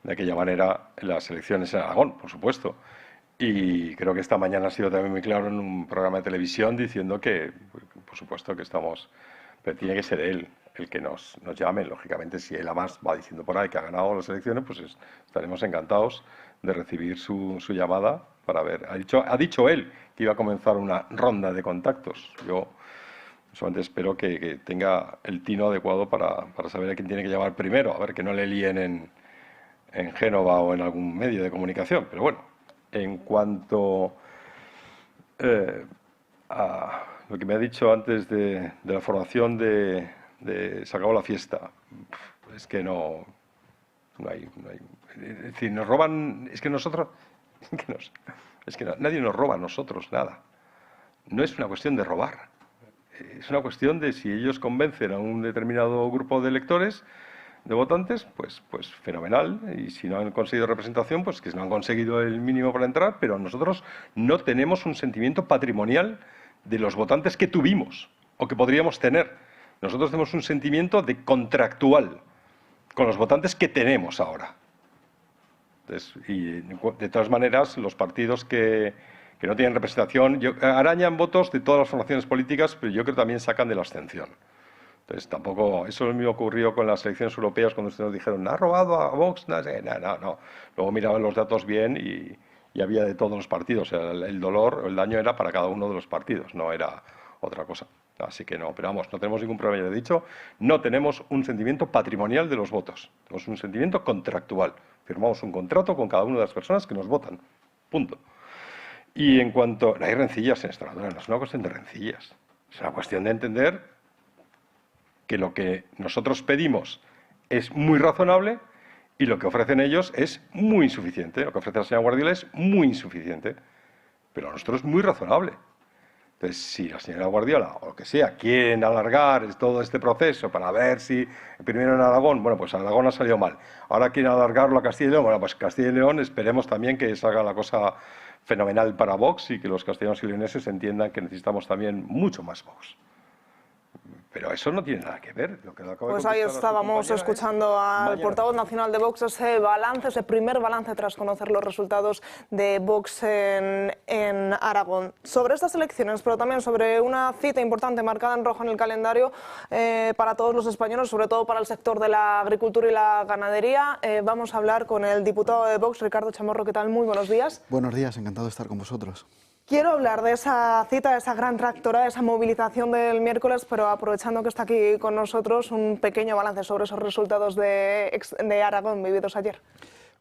de aquella manera las elecciones en Aragón, por supuesto. Y creo que esta mañana ha sido también muy claro en un programa de televisión diciendo que, por supuesto, que estamos, pero tiene que ser él el que nos llame. Lógicamente, si él además va diciendo por ahí que ha ganado las elecciones, pues estaremos encantados de recibir su llamada para ver. Ha dicho él que iba a comenzar una ronda de contactos. Yo solamente espero que tenga el tino adecuado para saber a quién tiene que llamar primero, a ver que no le líen en Génova o en algún medio de comunicación. Pero bueno. En cuanto a lo que me ha dicho antes de la formación de Se acabó la fiesta, es que no hay. Es decir, nos roban. Es que nosotros. Es que nadie nos roba a nosotros nada. No es una cuestión de robar. Es una cuestión de si ellos convencen a un determinado grupo de electores, de votantes, pues fenomenal. Y si no han conseguido representación, pues que no han conseguido el mínimo para entrar, pero nosotros no tenemos un sentimiento patrimonial de los votantes que tuvimos o que podríamos tener. Nosotros tenemos un sentimiento de contractual con los votantes que tenemos ahora. Entonces, y de todas maneras, los partidos que que no tienen representación, arañan votos de todas las formaciones políticas, pero yo creo que también sacan de la abstención. Entonces tampoco, eso mismo ocurrió con las elecciones europeas cuando ustedes nos dijeron, ¿ha robado a Vox? No. Luego miraban los datos bien y había de todos los partidos. O sea, el dolor o el daño era para cada uno de los partidos, no era otra cosa. Así que no, pero vamos, no tenemos ningún problema, ya he dicho, no tenemos un sentimiento patrimonial de los votos, tenemos un sentimiento contractual. Firmamos un contrato con cada una de las personas que nos votan, punto. Y en cuanto, no hay rencillas en Extremadura, no es una cuestión de rencillas, es una cuestión de entender que lo que nosotros pedimos es muy razonable y lo que ofrecen ellos es muy insuficiente. Lo que ofrece la señora Guardiola es muy insuficiente, pero a nosotros es muy razonable. Entonces, si la señora Guardiola o lo que sea quieren alargar todo este proceso para ver si primero en Aragón, bueno, pues Aragón ha salido mal. Ahora quieren alargarlo a Castilla y León, bueno, pues Castilla y León esperemos también que salga la cosa fenomenal para Vox y que los castellanos y leoneses entiendan que necesitamos también mucho más Vox. Pero eso no tiene nada que ver. Pues ahí estábamos escuchando al portavoz nacional de Vox ese balance, ese primer balance tras conocer los resultados de Vox en Aragón. Sobre estas elecciones, pero también sobre una cita importante marcada en rojo en el calendario para todos los españoles, sobre todo para el sector de la agricultura y la ganadería. Vamos a hablar con el diputado de Vox, Ricardo Chamorro. ¿Qué tal? Muy buenos días. Buenos días, encantado de estar con vosotros. Quiero hablar de esa cita, de esa gran tractora, de esa movilización del miércoles, pero aprovechando que está aquí con nosotros, un pequeño balance sobre esos resultados de Aragón vividos ayer.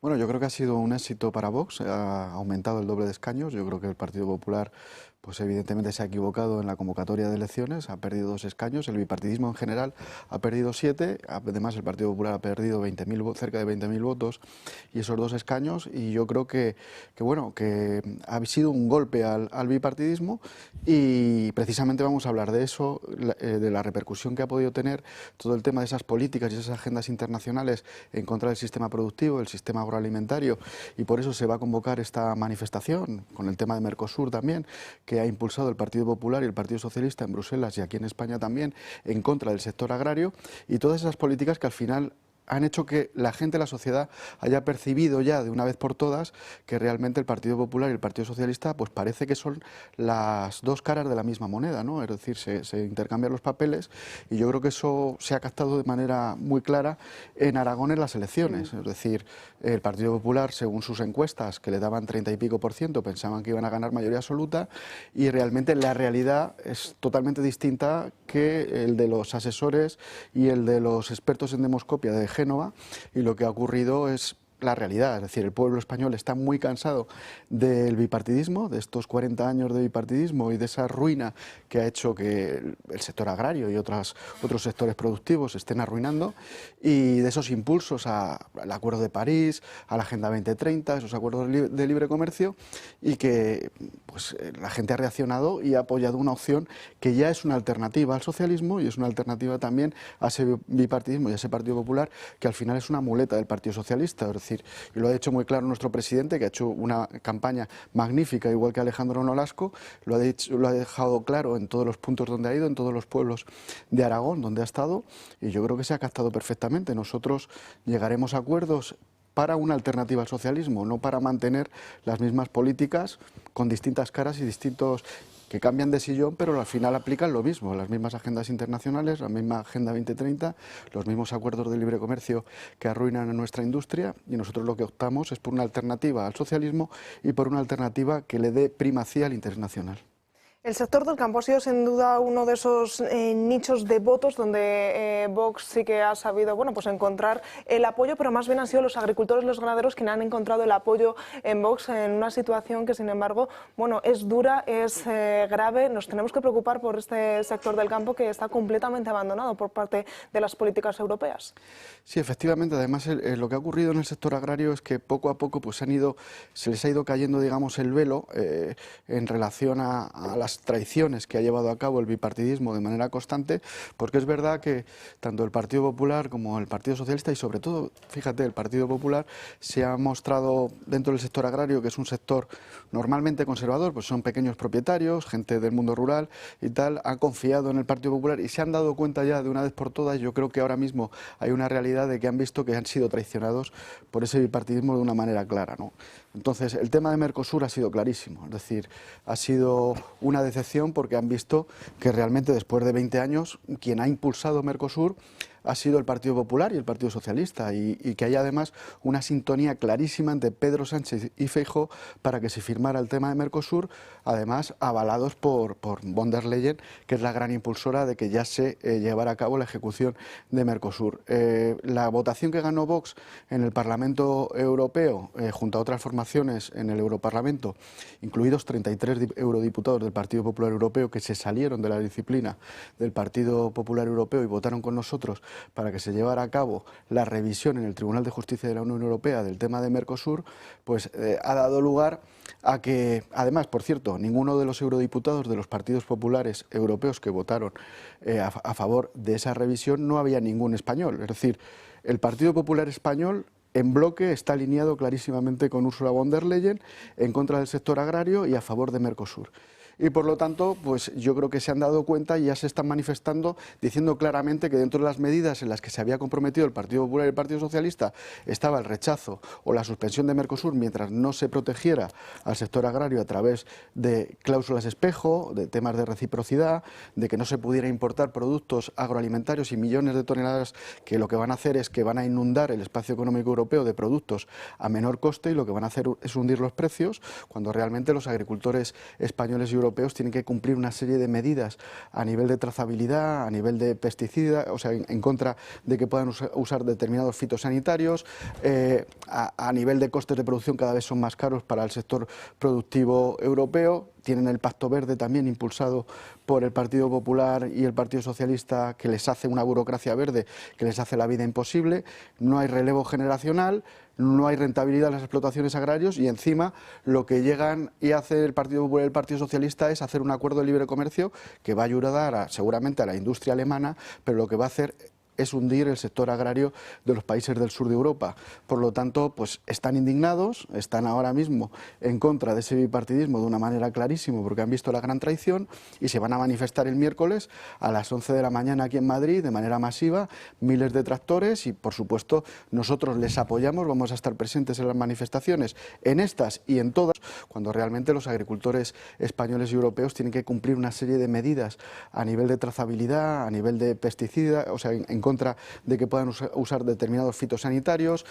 Bueno, yo creo que ha sido un éxito para Vox, ha aumentado el doble de escaños. Yo creo que el Partido Popular, pues evidentemente se ha equivocado en la convocatoria de elecciones, ha perdido 2 escaños, el bipartidismo en general ha perdido 7, además el Partido Popular ha perdido cerca de 20.000 votos y esos 2 escaños, y yo creo que ha sido un golpe al bipartidismo, y precisamente vamos a hablar de eso, de la repercusión que ha podido tener todo el tema de esas políticas y esas agendas internacionales en contra del sistema productivo, el sistema agroalimentario, y por eso se va a convocar esta manifestación con el tema de Mercosur también, que ha impulsado el Partido Popular y el Partido Socialista en Bruselas y aquí en España también, en contra del sector agrario, y todas esas políticas que al final han hecho que la gente, la sociedad, haya percibido ya de una vez por todas que realmente el Partido Popular y el Partido Socialista pues parece que son las 2 caras de la misma moneda, ¿no? Es decir, se intercambian los papeles, y yo creo que eso se ha captado de manera muy clara en Aragón en las elecciones. Es decir, el Partido Popular, según sus encuestas, que le daban 30 y pico %, pensaban que iban a ganar mayoría absoluta, y realmente la realidad es totalmente distinta que el de los asesores y el de los expertos en demoscopia de Génova, y lo que ha ocurrido es la realidad. Es decir, el pueblo español está muy cansado del bipartidismo, de estos 40 años de bipartidismo y de esa ruina que ha hecho que el sector agrario y otros sectores productivos se estén arruinando, y de esos impulsos al Acuerdo de París, a la Agenda 2030, esos acuerdos de libre comercio, y que pues la gente ha reaccionado y ha apoyado una opción que ya es una alternativa al socialismo y es una alternativa también a ese bipartidismo y a ese Partido Popular, que al final es una muleta del Partido Socialista. Es decir, y lo ha hecho muy claro nuestro presidente, que ha hecho una campaña magnífica, igual que Alejandro Nolasco, lo ha dejado claro en todos los puntos donde ha ido, en todos los pueblos de Aragón donde ha estado, y yo creo que se ha captado perfectamente. Nosotros llegaremos a acuerdos para una alternativa al socialismo, no para mantener las mismas políticas con distintas caras y distintos que cambian de sillón, pero al final aplican lo mismo, las mismas agendas internacionales, la misma Agenda 2030, los mismos acuerdos de libre comercio que arruinan a nuestra industria, y nosotros lo que optamos es por una alternativa al socialismo y por una alternativa que le dé primacía al interés nacional. El sector del campo ha sido sin duda uno de esos nichos de votos donde Vox sí que ha sabido pues encontrar el apoyo, pero más bien han sido los agricultores y los ganaderos quienes han encontrado el apoyo en Vox en una situación que, sin embargo, es dura, es grave. Nos tenemos que preocupar por este sector del campo que está completamente abandonado por parte de las políticas europeas. Sí, efectivamente. Además, lo que ha ocurrido en el sector agrario es que poco a poco se les ha ido cayendo, digamos, el velo en relación a las las traiciones que ha llevado a cabo el bipartidismo de manera constante, porque es verdad que tanto el Partido Popular como el Partido Socialista y sobre todo, fíjate, el Partido Popular se ha mostrado dentro del sector agrario, que es un sector normalmente conservador, pues son pequeños propietarios, gente del mundo rural y tal, han confiado en el Partido Popular y se han dado cuenta ya de una vez por todas. Yo creo que ahora mismo hay una realidad de que han visto que han sido traicionados por ese bipartidismo de una manera clara, ¿no? Entonces, el tema de Mercosur ha sido clarísimo, es decir, ha sido una decepción porque han visto que realmente después de 20 años quien ha impulsado Mercosur ha sido el Partido Popular y el Partido Socialista y que hay además una sintonía clarísima entre Pedro Sánchez y Feijóo para que se firmara el tema de Mercosur, además avalados por von der Leyen, que es la gran impulsora de que ya se llevara a cabo la ejecución de Mercosur. La votación que ganó Vox en el Parlamento Europeo, junto a otras formaciones en el Europarlamento, incluidos 33 eurodiputados del Partido Popular Europeo que se salieron de la disciplina del Partido Popular Europeo y votaron con nosotros para que se llevara a cabo la revisión en el Tribunal de Justicia de la Unión Europea del tema de Mercosur, pues ha dado lugar a que, además, por cierto, ninguno de los eurodiputados de los partidos populares europeos que votaron a favor de esa revisión, no había ningún español. Es decir, el Partido Popular español en bloque está alineado clarísimamente con Ursula von der Leyen en contra del sector agrario y a favor de Mercosur. Y por lo tanto, pues yo creo que se han dado cuenta y ya se están manifestando diciendo claramente que dentro de las medidas en las que se había comprometido el Partido Popular y el Partido Socialista estaba el rechazo o la suspensión de Mercosur mientras no se protegiera al sector agrario a través de cláusulas espejo, de temas de reciprocidad, de que no se pudiera importar productos agroalimentarios y millones de toneladas que lo que van a hacer es que van a inundar el espacio económico europeo de productos a menor coste y lo que van a hacer es hundir los precios cuando realmente los agricultores españoles y europeos tienen que cumplir una serie de medidas a nivel de trazabilidad, a nivel de pesticidas, o sea, en contra de que puedan usar determinados fitosanitarios, a nivel de costes de producción cada vez son más caros para el sector productivo europeo. Tienen el Pacto Verde también impulsado por el Partido Popular y el Partido Socialista, que les hace una burocracia verde que les hace la vida imposible. No hay relevo generacional, no hay rentabilidad en las explotaciones agrarias y encima lo que llegan y hace el Partido Popular y el Partido Socialista es hacer un acuerdo de libre comercio que va a ayudar seguramente a la industria alemana, pero lo que va a hacer es hundir el sector agrario de los países del sur de Europa. Por lo tanto, pues están indignados, están ahora mismo en contra de ese bipartidismo de una manera clarísima porque han visto la gran traición y se van a manifestar el miércoles a las 11 de la mañana aquí en Madrid de manera masiva, miles de tractores y, por supuesto, nosotros les apoyamos, vamos a estar presentes en las manifestaciones, en estas y en todas, cuando realmente los agricultores españoles y europeos tienen que cumplir una serie de medidas a nivel de trazabilidad, a nivel de pesticidas, o sea, en contra de que puedan usar determinados fitosanitarios,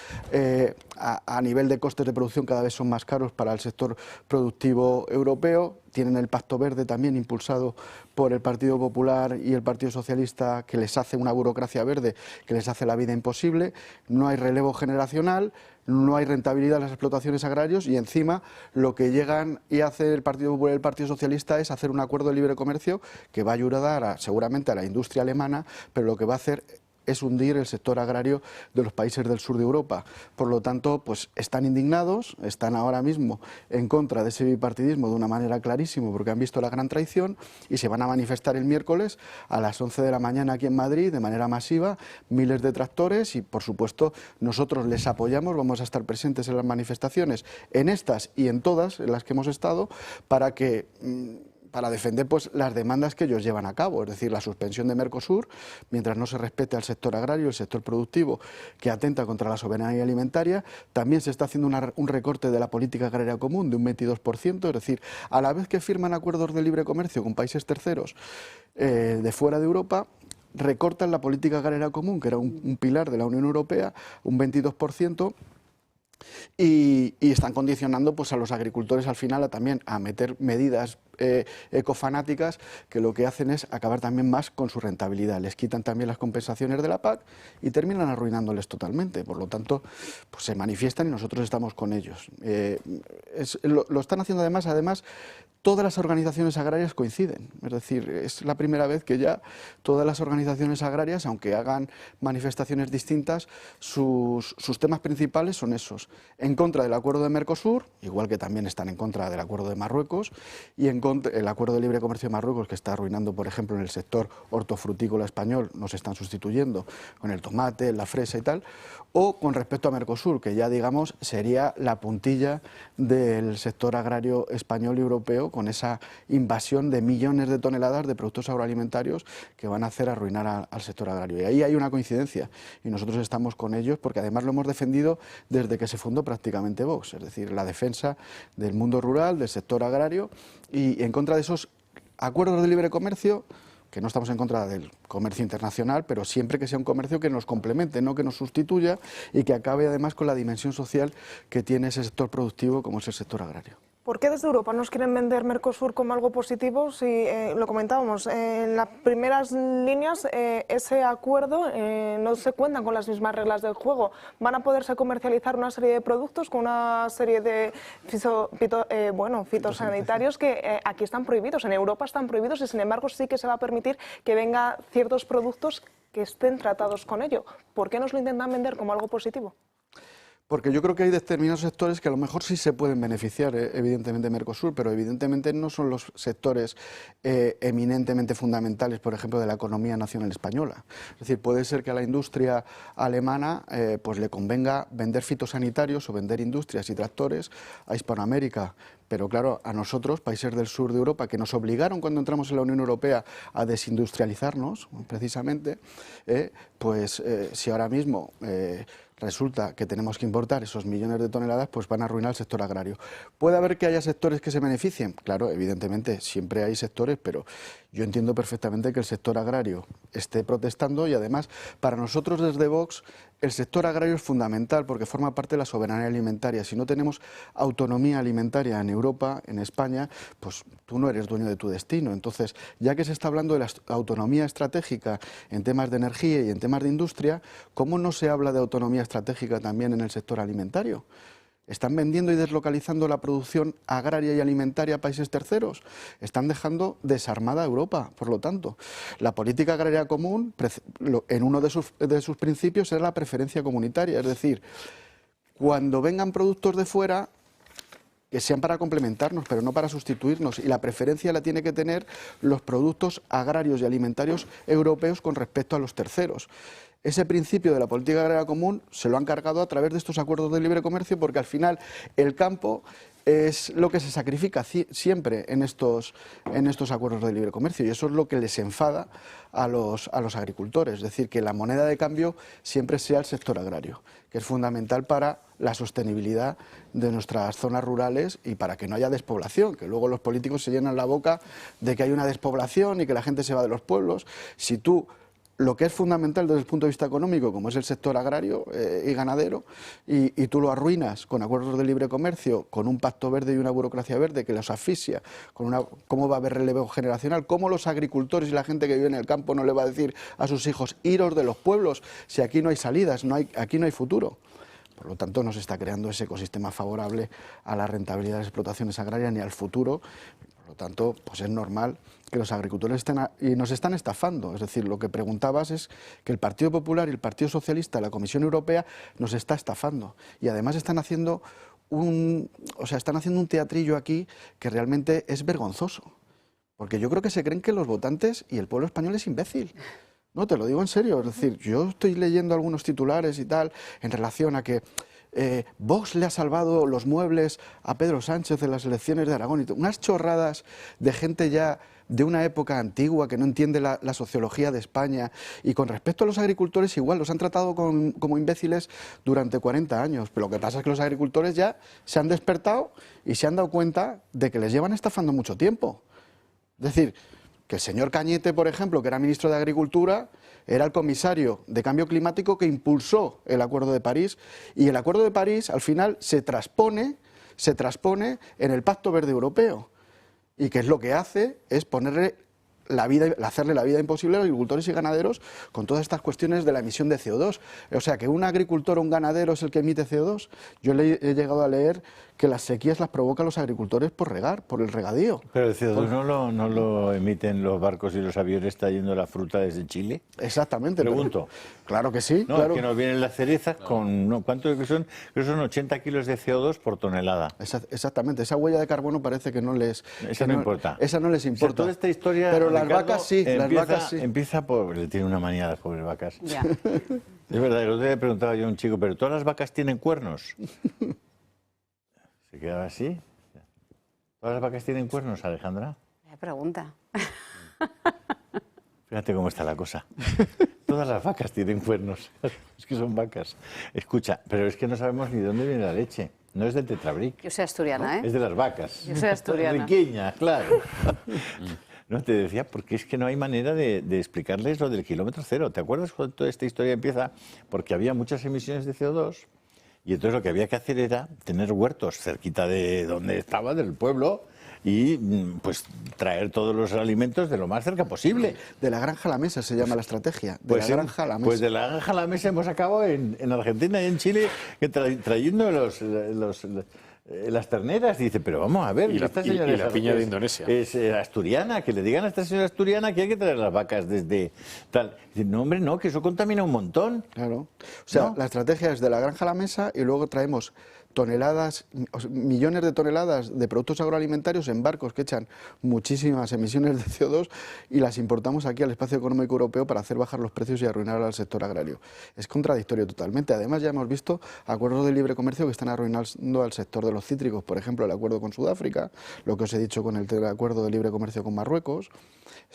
a nivel de costes de producción cada vez son más caros para el sector productivo europeo. Tienen el Pacto Verde también impulsado por el Partido Popular y el Partido Socialista que les hace una burocracia verde que les hace la vida imposible. No hay relevo generacional, no hay rentabilidad en las explotaciones agrarias y encima lo que llegan y hace el Partido Popular y el Partido Socialista es hacer un acuerdo de libre comercio que va a ayudar seguramente a la industria alemana, pero lo que va a hacer es hundir el sector agrario de los países del sur de Europa. Por lo tanto, pues están indignados, están ahora mismo en contra de ese bipartidismo de una manera clarísima porque han visto la gran traición y se van a manifestar el miércoles a las 11 de la mañana aquí en Madrid de manera masiva, miles de tractores y, por supuesto, nosotros les apoyamos, vamos a estar presentes en las manifestaciones, en estas y en todas en las que hemos estado, para defender pues las demandas que ellos llevan a cabo, es decir, la suspensión de Mercosur, mientras no se respete al sector agrario, el sector productivo, que atenta contra la soberanía alimentaria. También se está haciendo un recorte de la política agraria común de un 22%, es decir, a la vez que firman acuerdos de libre comercio con países terceros de fuera de Europa, recortan la política agraria común, que era un pilar de la Unión Europea, un 22%, y están condicionando pues a los agricultores al final también a meter medidas ecofanáticas que lo que hacen es acabar también más con su rentabilidad. Les quitan también las compensaciones de la PAC y terminan arruinándoles totalmente. Por lo tanto, pues se manifiestan y nosotros estamos con ellos. Lo están haciendo además todas las organizaciones agrarias coinciden. Es decir, es la primera vez que ya todas las organizaciones agrarias, aunque hagan manifestaciones distintas, sus temas principales son esos. En contra del acuerdo de Mercosur, igual que también están en contra del acuerdo de Marruecos, y en contra con el acuerdo de libre comercio de Marruecos, que está arruinando, por ejemplo, en el sector hortofrutícola español, nos están sustituyendo con el tomate, la fresa y tal, o con respecto a Mercosur, que ya, digamos, sería la puntilla del sector agrario español y europeo, con esa invasión de millones de toneladas de productos agroalimentarios que van a hacer arruinar al sector agrario. Y ahí hay una coincidencia, y nosotros estamos con ellos, porque además lo hemos defendido desde que se fundó prácticamente Vox, es decir, la defensa del mundo rural, del sector agrario, y en contra de esos acuerdos de libre comercio, que no estamos en contra del comercio internacional, pero siempre que sea un comercio que nos complemente, no que nos sustituya, y que acabe además con la dimensión social que tiene ese sector productivo como es el sector agrario. ¿Por qué desde Europa nos quieren vender Mercosur como algo positivo? Si lo comentábamos, en las primeras líneas ese acuerdo no se cuentan con las mismas reglas del juego. Van a poderse comercializar una serie de productos con una serie de fitosanitarios que aquí están prohibidos, en Europa están prohibidos, y sin embargo sí que se va a permitir que vengan ciertos productos que estén tratados con ello. ¿Por qué nos lo intentan vender como algo positivo? Porque yo creo que hay determinados sectores que a lo mejor sí se pueden beneficiar, evidentemente, de Mercosur, pero evidentemente no son los sectores eminentemente fundamentales, por ejemplo, de la economía nacional española. Es decir, puede ser que a la industria alemana pues le convenga vender fitosanitarios o vender industrias y tractores a Hispanoamérica, pero claro, a nosotros, países del sur de Europa, que nos obligaron cuando entramos en la Unión Europea a desindustrializarnos, precisamente, pues si ahora mismo resulta que tenemos que importar esos millones de toneladas, pues van a arruinar el sector agrario. ¿Puede haber que haya sectores que se beneficien? Claro, evidentemente, siempre hay sectores, pero yo entiendo perfectamente que el sector agrario esté protestando, y además, para nosotros desde Vox, el sector agrario es fundamental porque forma parte de la soberanía alimentaria. Si no tenemos autonomía alimentaria en Europa, en España, pues tú no eres dueño de tu destino. Entonces, ya que se está hablando de la autonomía estratégica en temas de energía y en temas de industria, ¿cómo no se habla de autonomía estratégica también en el sector alimentario? Están vendiendo y deslocalizando la producción agraria y alimentaria a países terceros. Están dejando desarmada a Europa, por lo tanto. La política agraria común, en uno de sus principios, es la preferencia comunitaria. Es decir, cuando vengan productos de fuera, que sean para complementarnos, pero no para sustituirnos. Y la preferencia la tiene que tener los productos agrarios y alimentarios europeos con respecto a los terceros. Ese principio de la política agraria común se lo han cargado a través de estos acuerdos de libre comercio, porque al final el campo es lo que se sacrifica siempre en estos acuerdos de libre comercio, y eso es lo que les enfada a los agricultores. Es decir, que la moneda de cambio siempre sea el sector agrario, que es fundamental para la sostenibilidad de nuestras zonas rurales y para que no haya despoblación, que luego los políticos se llenan la boca de que hay una despoblación y que la gente se va de los pueblos. Si tú lo que es fundamental desde el punto de vista económico, como es el sector agrario y ganadero, y tú lo arruinas con acuerdos de libre comercio, con un pacto verde y una burocracia verde que los asfixia, ¿cómo va a haber relevo generacional? ¿Cómo los agricultores y la gente que vive en el campo no le va a decir a sus hijos, iros de los pueblos, si aquí no hay salidas, aquí no hay futuro? Por lo tanto, no se está creando ese ecosistema favorable a la rentabilidad de las explotaciones agrarias ni al futuro. Por lo tanto, pues es normal que los agricultores nos están estafando. Es decir, lo que preguntabas es que el Partido Popular y el Partido Socialista, la Comisión Europea, nos está estafando. Y además están haciendo un teatrillo aquí que realmente es vergonzoso. Porque yo creo que se creen que los votantes y el pueblo español es imbécil. No, te lo digo en serio. Es decir, yo estoy leyendo algunos titulares y tal en relación a que Vox le ha salvado los muebles a Pedro Sánchez en las elecciones de Aragón. Y unas chorradas de gente ya de una época antigua que no entiende la sociología de España. Y con respecto a los agricultores, igual los han tratado como imbéciles durante 40 años. Pero lo que pasa es que los agricultores ya se han despertado y se han dado cuenta de que les llevan estafando mucho tiempo. Es decir, que el señor Cañete, por ejemplo, que era ministro de Agricultura, era el comisario de Cambio Climático que impulsó el Acuerdo de París, y el Acuerdo de París al final se transpone en el Pacto Verde Europeo, y que es lo que hace es hacerle la vida imposible a los agricultores y ganaderos con todas estas cuestiones de la emisión de CO2. O sea, que un agricultor o un ganadero es el que emite CO2. Yo he llegado a leer que las sequías las provocan los agricultores por regar, por el regadío. Pero el CO2 no lo emiten los barcos y los aviones trayendo la fruta desde Chile. Exactamente. Pregunto. Claro que sí. No, claro. es que nos vienen las cerezas con, no, ¿cuánto que son? Creo que son 80 kilos de CO2 por tonelada. Exactamente. Esa huella de carbono parece que no les... Esa no importa. Esa no les importa. O sea, toda esta historia, pero las Ricardo, vacas sí. Las vacas sí. Empieza por... Le tiene una manía a las pobres vacas. Ya. Es verdad, el otro día le preguntaba yo a un chico, ¿pero todas las vacas tienen cuernos? Se quedaba así. ¿Todas las vacas tienen cuernos, Alejandra? Me pregunta. Fíjate cómo está la cosa. Todas las vacas tienen cuernos. Es que son vacas. Escucha, pero es que no sabemos ni de dónde viene la leche. No es del Tetrabric. Yo soy asturiana, ¿no? Es de las vacas. Yo soy asturiana. Riqueña, claro. No, te decía, porque es que no hay manera de explicarles lo del kilómetro cero. ¿Te acuerdas cuando toda esta historia empieza? Porque había muchas emisiones de CO2 y entonces lo que había que hacer era tener huertos cerquita de donde estaba, del pueblo, y pues traer todos los alimentos de lo más cerca posible. De la granja a la mesa se llama la estrategia. De la granja a la mesa. Pues de la granja a la mesa hemos acabado en Argentina y en Chile trayendo las terneras. Dice, pero vamos a ver. Y la piña de Indonesia. Es asturiana, que le digan a esta señora asturiana que hay que traer las vacas desde tal. Dice, no, hombre, no, que eso contamina un montón. Claro. O sea, la estrategia es de la granja a la mesa y luego traemos toneladas, millones de toneladas de productos agroalimentarios en barcos que echan muchísimas emisiones de CO2 y las importamos aquí al espacio económico europeo para hacer bajar los precios y arruinar al sector agrario. Es contradictorio totalmente. Además, ya hemos visto acuerdos de libre comercio que están arruinando al sector de los cítricos. Por ejemplo, el acuerdo con Sudáfrica, lo que os he dicho con el acuerdo de libre comercio con Marruecos.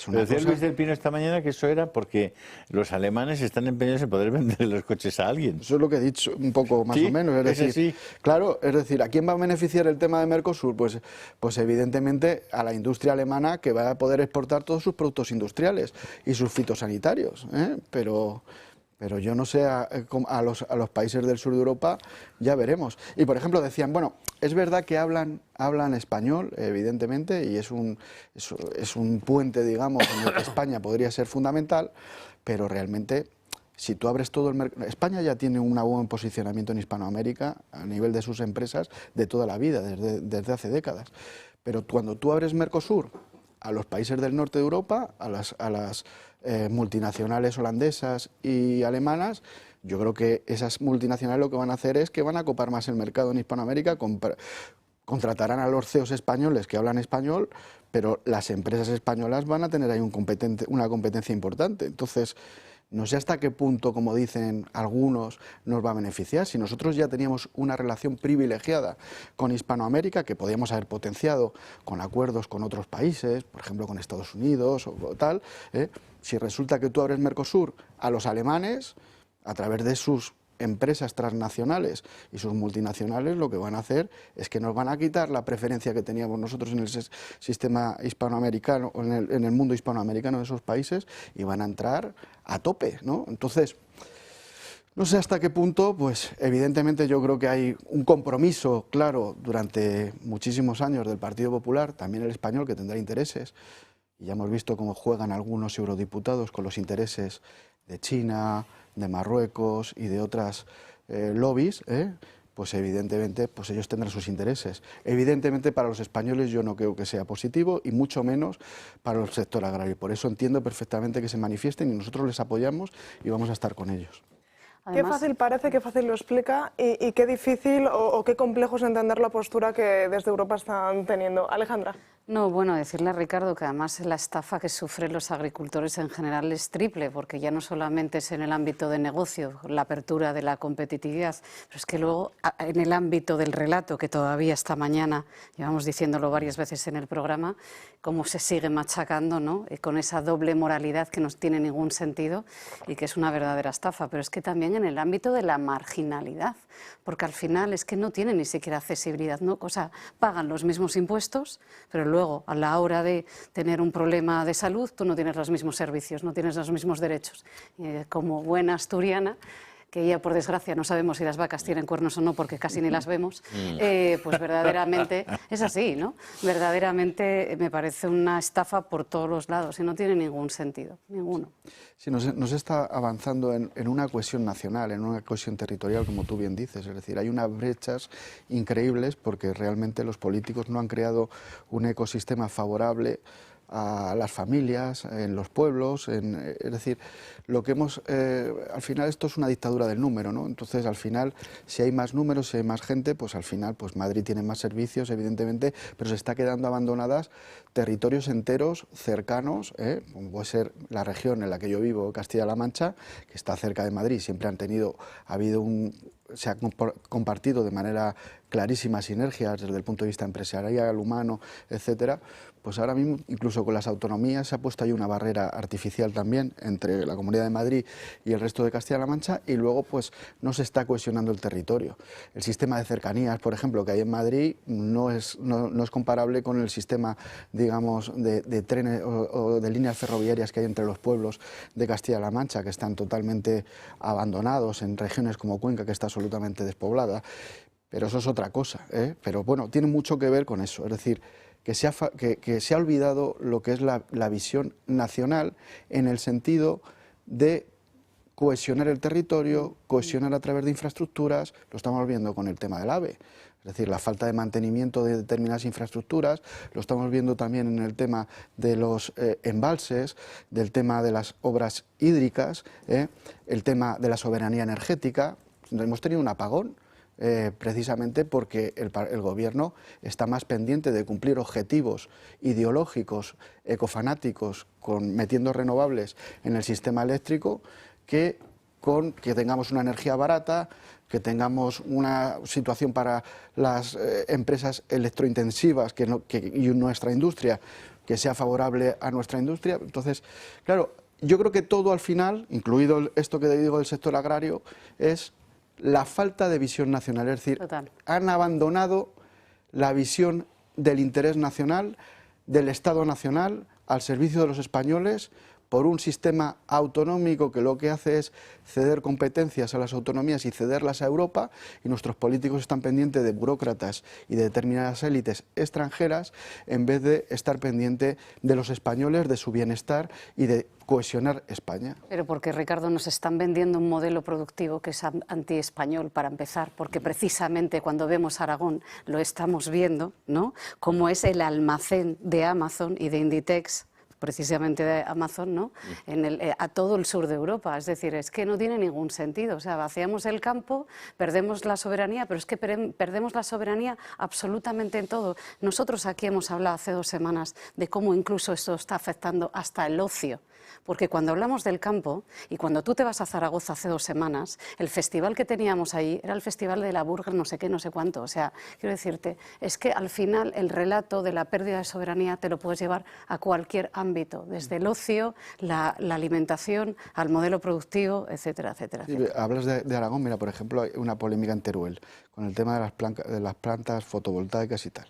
Pero decía Luis del Pino esta mañana que eso era porque los alemanes están empeñados en poder vender los coches a alguien. Eso es lo que he dicho, un poco más o menos. Es decir, sí. Claro, es decir, ¿a quién va a beneficiar el tema de Mercosur? Pues evidentemente a la industria alemana, que va a poder exportar todos sus productos industriales y sus fitosanitarios, ¿eh? Pero yo no sé, a los países del sur de Europa ya veremos. Y por ejemplo decían, bueno, es verdad que hablan español, evidentemente, y es un puente, digamos, en el que España podría ser fundamental, pero realmente, si tú abres todo el mercado... España ya tiene un buen posicionamiento en Hispanoamérica a nivel de sus empresas de toda la vida, desde hace décadas. Pero cuando tú abres Mercosur a los países del norte de Europa, a las multinacionales holandesas y alemanas, yo creo que esas multinacionales lo que van a hacer es que van a copar más el mercado en Hispanoamérica, contratarán a los CEOs españoles que hablan español, pero las empresas españolas van a tener ahí una competencia importante. Entonces, no sé hasta qué punto, como dicen algunos, nos va a beneficiar. Si nosotros ya teníamos una relación privilegiada con Hispanoamérica, que podíamos haber potenciado con acuerdos con otros países, por ejemplo con Estados Unidos o tal, si resulta que tú abres Mercosur a los alemanes, a través de sus empresas transnacionales y sus multinacionales, lo que van a hacer es que nos van a quitar la preferencia que teníamos nosotros en el sistema hispanoamericano, o en el mundo hispanoamericano de esos países, y van a entrar a tope, ¿no? Entonces, no sé hasta qué punto, pues evidentemente yo creo que hay un compromiso claro durante muchísimos años del Partido Popular, también el español, que tendrá intereses, y ya hemos visto cómo juegan algunos eurodiputados con los intereses de China, de Marruecos y de otras lobbies, pues evidentemente pues ellos tendrán sus intereses. Evidentemente para los españoles yo no creo que sea positivo y mucho menos para el sector agrario. Por eso entiendo perfectamente que se manifiesten y nosotros les apoyamos y vamos a estar con ellos. Qué fácil parece, qué fácil lo explica y qué difícil o qué complejo es entender la postura que desde Europa están teniendo. Alejandra. No, bueno, decirle a Ricardo que además la estafa que sufren los agricultores en general es triple, porque ya no solamente es en el ámbito de negocio, la apertura de la competitividad, pero es que luego en el ámbito del relato, que todavía esta mañana, llevamos diciéndolo varias veces en el programa, cómo se sigue machacando, ¿no? Con esa doble moralidad que no tiene ningún sentido y que es una verdadera estafa, pero es que también en el ámbito de la marginalidad, porque al final es que no tienen ni siquiera accesibilidad, ¿no? O sea, pagan los mismos impuestos, pero luego a la hora de tener un problema de salud tú no tienes los mismos servicios, no tienes los mismos derechos. Como buena asturiana, que ya por desgracia no sabemos si las vacas tienen cuernos o no porque casi ni las vemos, pues verdaderamente es así, ¿no? Verdaderamente me parece una estafa por todos los lados y no tiene ningún sentido, ninguno. Sí, nos está avanzando en una cohesión nacional, en una cohesión territorial, como tú bien dices. Es decir, hay unas brechas increíbles porque realmente los políticos no han creado un ecosistema favorable a las familias, en los pueblos, es decir, lo que al final esto es una dictadura del número, ¿no? Entonces, al final, si hay más números, si hay más gente, pues al final, pues Madrid tiene más servicios, evidentemente, pero se está quedando abandonadas territorios enteros cercanos, como puede ser la región en la que yo vivo, Castilla-La Mancha, que está cerca de Madrid, siempre se ha compartido de manera clarísima sinergias desde el punto de vista empresarial, humano, etcétera. Pues ahora mismo, incluso con las autonomías, se ha puesto ahí una barrera artificial también entre la Comunidad de Madrid y el resto de Castilla-La Mancha, y luego pues no se está cohesionando el territorio. El sistema de cercanías, por ejemplo, que hay en Madrid no es comparable con el sistema, digamos, de trenes o de líneas ferroviarias que hay entre los pueblos de Castilla-La Mancha, que están totalmente abandonados, en regiones como Cuenca, que está absolutamente despoblada. Pero eso es otra cosa, Pero bueno, tiene mucho que ver con eso, es decir, que se ha olvidado lo que es la visión nacional en el sentido de cohesionar el territorio, cohesionar a través de infraestructuras. Lo estamos viendo con el tema del AVE, es decir, la falta de mantenimiento de determinadas infraestructuras. Lo estamos viendo también en el tema de los embalses, del tema de las obras hídricas, el tema de la soberanía energética. Hemos tenido un apagón. Precisamente porque el gobierno está más pendiente de cumplir objetivos ideológicos, ecofanáticos, metiendo renovables en el sistema eléctrico, que con que tengamos una energía barata, que tengamos una situación para las empresas electrointensivas y nuestra industria que sea favorable a nuestra industria. Entonces, claro, yo creo que todo al final, incluido esto que digo del sector agrario, es la falta de visión nacional, es decir, han abandonado la visión del interés nacional, del Estado nacional, al servicio de los españoles, por un sistema autonómico que lo que hace es ceder competencias a las autonomías y cederlas a Europa, y nuestros políticos están pendientes de burócratas y de determinadas élites extranjeras en vez de estar pendiente de los españoles, de su bienestar y de cohesionar España. Pero porque, Ricardo, nos están vendiendo un modelo productivo que es anti-español, para empezar, porque precisamente cuando vemos Aragón lo estamos viendo, ¿no? Como es el almacén de Amazon y de Inditex, precisamente de Amazon, ¿no? A todo el sur de Europa. Es decir, es que no tiene ningún sentido. O sea, vaciamos el campo, perdemos la soberanía, pero es que perdemos la soberanía absolutamente en todo. Nosotros aquí hemos hablado hace 2 semanas de cómo incluso esto está afectando hasta el ocio. Porque cuando hablamos del campo, y cuando tú te vas a Zaragoza hace 2 semanas, el festival que teníamos ahí era el festival de la burger, no sé qué, no sé cuánto. O sea, quiero decirte, es que al final el relato de la pérdida de soberanía te lo puedes llevar a cualquier ámbito, desde el ocio, la alimentación, al modelo productivo, etcétera, etcétera. Sí, hablas de Aragón, mira, por ejemplo, hay una polémica en Teruel con el tema de las plantas fotovoltaicas y tal.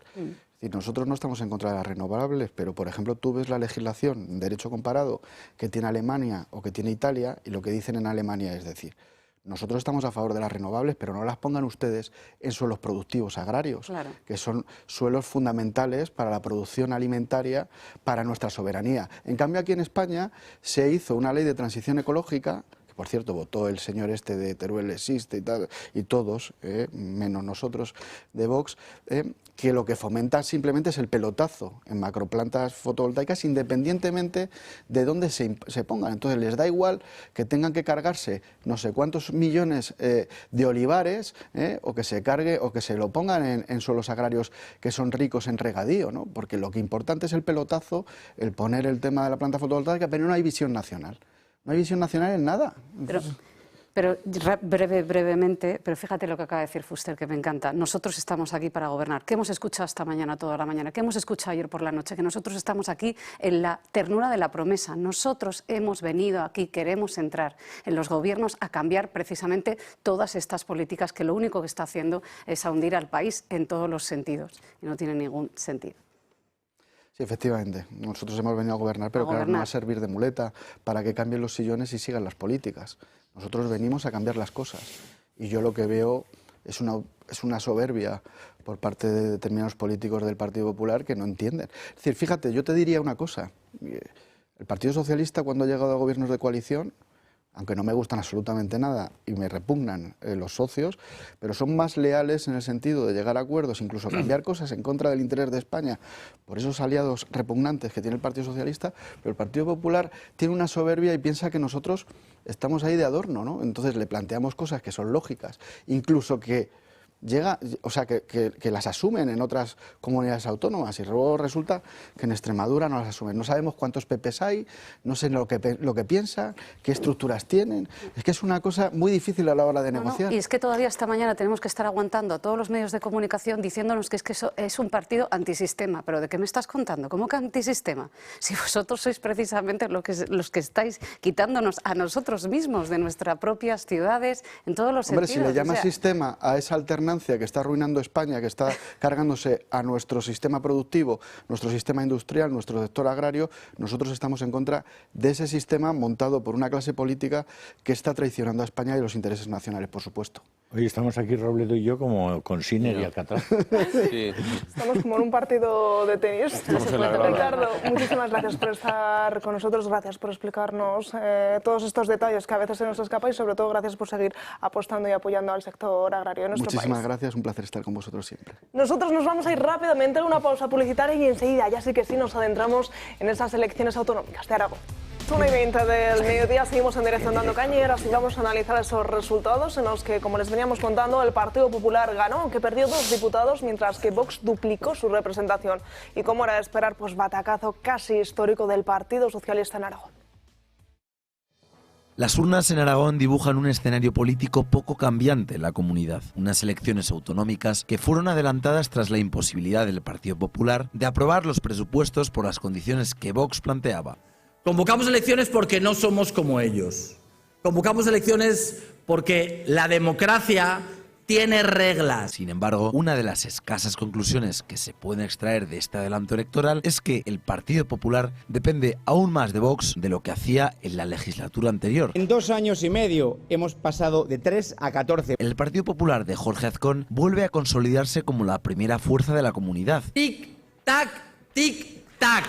Y nosotros no estamos en contra de las renovables, pero, por ejemplo, tú ves la legislación en derecho comparado que tiene Alemania o que tiene Italia, y lo que dicen en Alemania es decir, nosotros estamos a favor de las renovables, pero no las pongan ustedes en suelos productivos agrarios, claro, que son suelos fundamentales para la producción alimentaria, para nuestra soberanía. En cambio, aquí en España se hizo una ley de transición ecológica, por cierto, votó el señor este de Teruel Existe y tal, y todos, menos nosotros de Vox, que lo que fomenta simplemente es el pelotazo en macroplantas fotovoltaicas, independientemente de dónde se pongan. Entonces les da igual que tengan que cargarse no sé cuántos millones de olivares, o que se cargue o que se lo pongan en suelos agrarios que son ricos en regadío, ¿no? Porque lo que importante es el pelotazo, el poner el tema de la planta fotovoltaica, pero no hay visión nacional. No hay visión nacional en nada. Pero brevemente, pero fíjate lo que acaba de decir Fuster, que me encanta. Nosotros estamos aquí para gobernar. ¿Qué hemos escuchado esta mañana, toda la mañana? ¿Qué hemos escuchado ayer por la noche? Que nosotros estamos aquí en la ternura de la promesa. Nosotros hemos venido aquí, queremos entrar en los gobiernos a cambiar precisamente todas estas políticas que lo único que está haciendo es hundir al país en todos los sentidos. Y no tiene ningún sentido. Sí, efectivamente. Nosotros hemos venido a gobernar, pero claro, no a servir de muleta para que cambien los sillones y sigan las políticas. Nosotros venimos a cambiar las cosas y yo lo que veo es una soberbia por parte de determinados políticos del Partido Popular que no entienden. Es decir, fíjate, yo te diría una cosa. El Partido Socialista, cuando ha llegado a gobiernos de coalición, aunque no me gustan absolutamente nada y me repugnan los socios, pero son más leales en el sentido de llegar a acuerdos, incluso cambiar cosas en contra del interés de España, por esos aliados repugnantes que tiene el Partido Socialista, pero el Partido Popular tiene una soberbia y piensa que nosotros estamos ahí de adorno, ¿no? Entonces le planteamos cosas que son lógicas, incluso que que las asumen en otras comunidades autónomas y luego resulta que en Extremadura no las asumen. No sabemos cuántos PPs hay, no sé lo que piensan, qué estructuras tienen. Es que es una cosa muy difícil a la hora de negociar. Y es que todavía esta mañana tenemos que estar aguantando a todos los medios de comunicación diciéndonos que eso es un partido antisistema. ¿Pero de qué me estás contando? ¿Cómo que antisistema? Si vosotros sois precisamente los que estáis quitándonos a nosotros mismos de nuestras propias ciudades en todos los sentidos. Hombre, si le llamas sistema a esa alternancia que está arruinando España, que está cargándose a nuestro sistema productivo, nuestro sistema industrial, nuestro sector agrario, nosotros estamos en contra de ese sistema montado por una clase política que está traicionando a España y los intereses nacionales, por supuesto. Hoy estamos aquí Robledo y yo como con Sinner y Alcatraz. Sí. Estamos como en un partido de tenis. Ricardo, muchísimas gracias por estar con nosotros, gracias por explicarnos todos estos detalles que a veces se nos escapan y sobre todo gracias por seguir apostando y apoyando al sector agrario en nuestro país. Muchísimas gracias, un placer estar con vosotros siempre. Nosotros nos vamos a ir rápidamente a una pausa publicitaria y enseguida, ya sí que sí, nos adentramos en esas elecciones autonómicas de Aragón. 1:20 del mediodía, seguimos en dirección dando caña y ahora sí vamos a analizar esos resultados en los que, como les veníamos contando, el Partido Popular ganó, aunque perdió 2 diputados, mientras que Vox duplicó su representación. Y como era de esperar, pues batacazo casi histórico del Partido Socialista en Aragón. Las urnas en Aragón dibujan un escenario político poco cambiante en la comunidad. Unas elecciones autonómicas que fueron adelantadas tras la imposibilidad del Partido Popular de aprobar los presupuestos por las condiciones que Vox planteaba. Convocamos elecciones porque no somos como ellos. Convocamos elecciones porque la democracia tiene reglas. Sin embargo, una de las escasas conclusiones que se pueden extraer de este adelanto electoral es que el Partido Popular depende aún más de Vox de lo que hacía en la legislatura anterior. En 2 años y medio hemos pasado de 3 a 14. El Partido Popular de Jorge Azcón vuelve a consolidarse como la primera fuerza de la comunidad. Tic-tac, tic-tac.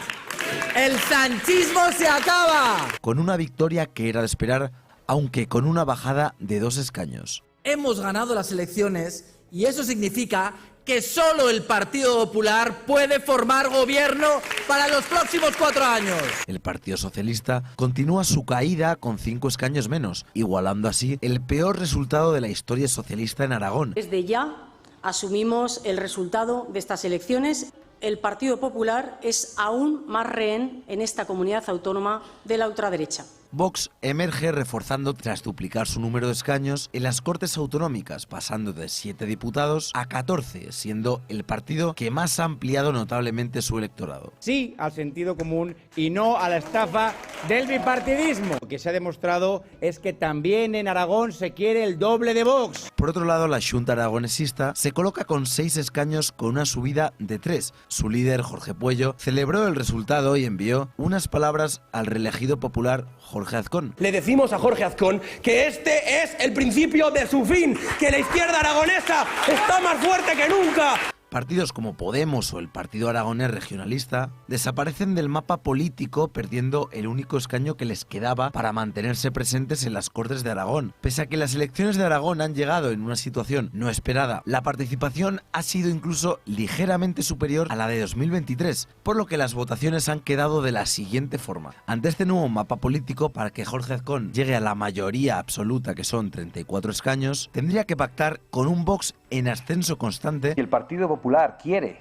¡El sanchismo se acaba! Con una victoria que era de esperar, aunque con una bajada de 2 escaños. Hemos ganado las elecciones y eso significa que solo el Partido Popular puede formar gobierno para los próximos 4 años. El Partido Socialista continúa su caída con 5 escaños menos, igualando así el peor resultado de la historia socialista en Aragón. Desde ya asumimos el resultado de estas elecciones. El Partido Popular es aún más rehén en esta comunidad autónoma de la ultraderecha. Vox emerge reforzando tras duplicar su número de escaños en las Cortes Autonómicas, pasando de 7 diputados a 14, siendo el partido que más ha ampliado notablemente su electorado. Sí al sentido común y no a la estafa del bipartidismo. Lo que se ha demostrado es que también en Aragón se quiere el doble de Vox. Por otro lado, la Xunta aragonesista se coloca con 6 escaños con una subida de 3. Su líder, Jorge Puello, celebró el resultado y envió unas palabras al reelegido popular Jorge Azcón. Le decimos a Jorge Azcón que este es el principio de su fin, que la izquierda aragonesa está más fuerte que nunca. Partidos como Podemos o el Partido Aragonés Regionalista desaparecen del mapa político, perdiendo el único escaño que les quedaba para mantenerse presentes en las Cortes de Aragón. Pese a que las elecciones de Aragón han llegado en una situación no esperada, la participación ha sido incluso ligeramente superior a la de 2023, por lo que las votaciones han quedado de la siguiente forma. Ante este nuevo mapa político, para que Jorge Azcón llegue a la mayoría absoluta, que son 34 escaños, tendría que pactar con un Vox en ascenso constante. Y el Partido Popular quiere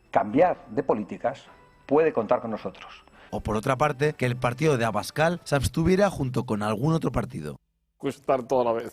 cambiar de políticas, puede contar con nosotros. O por otra parte, que el partido de Abascal se abstuviera junto con algún otro partido. Estar toda la vez.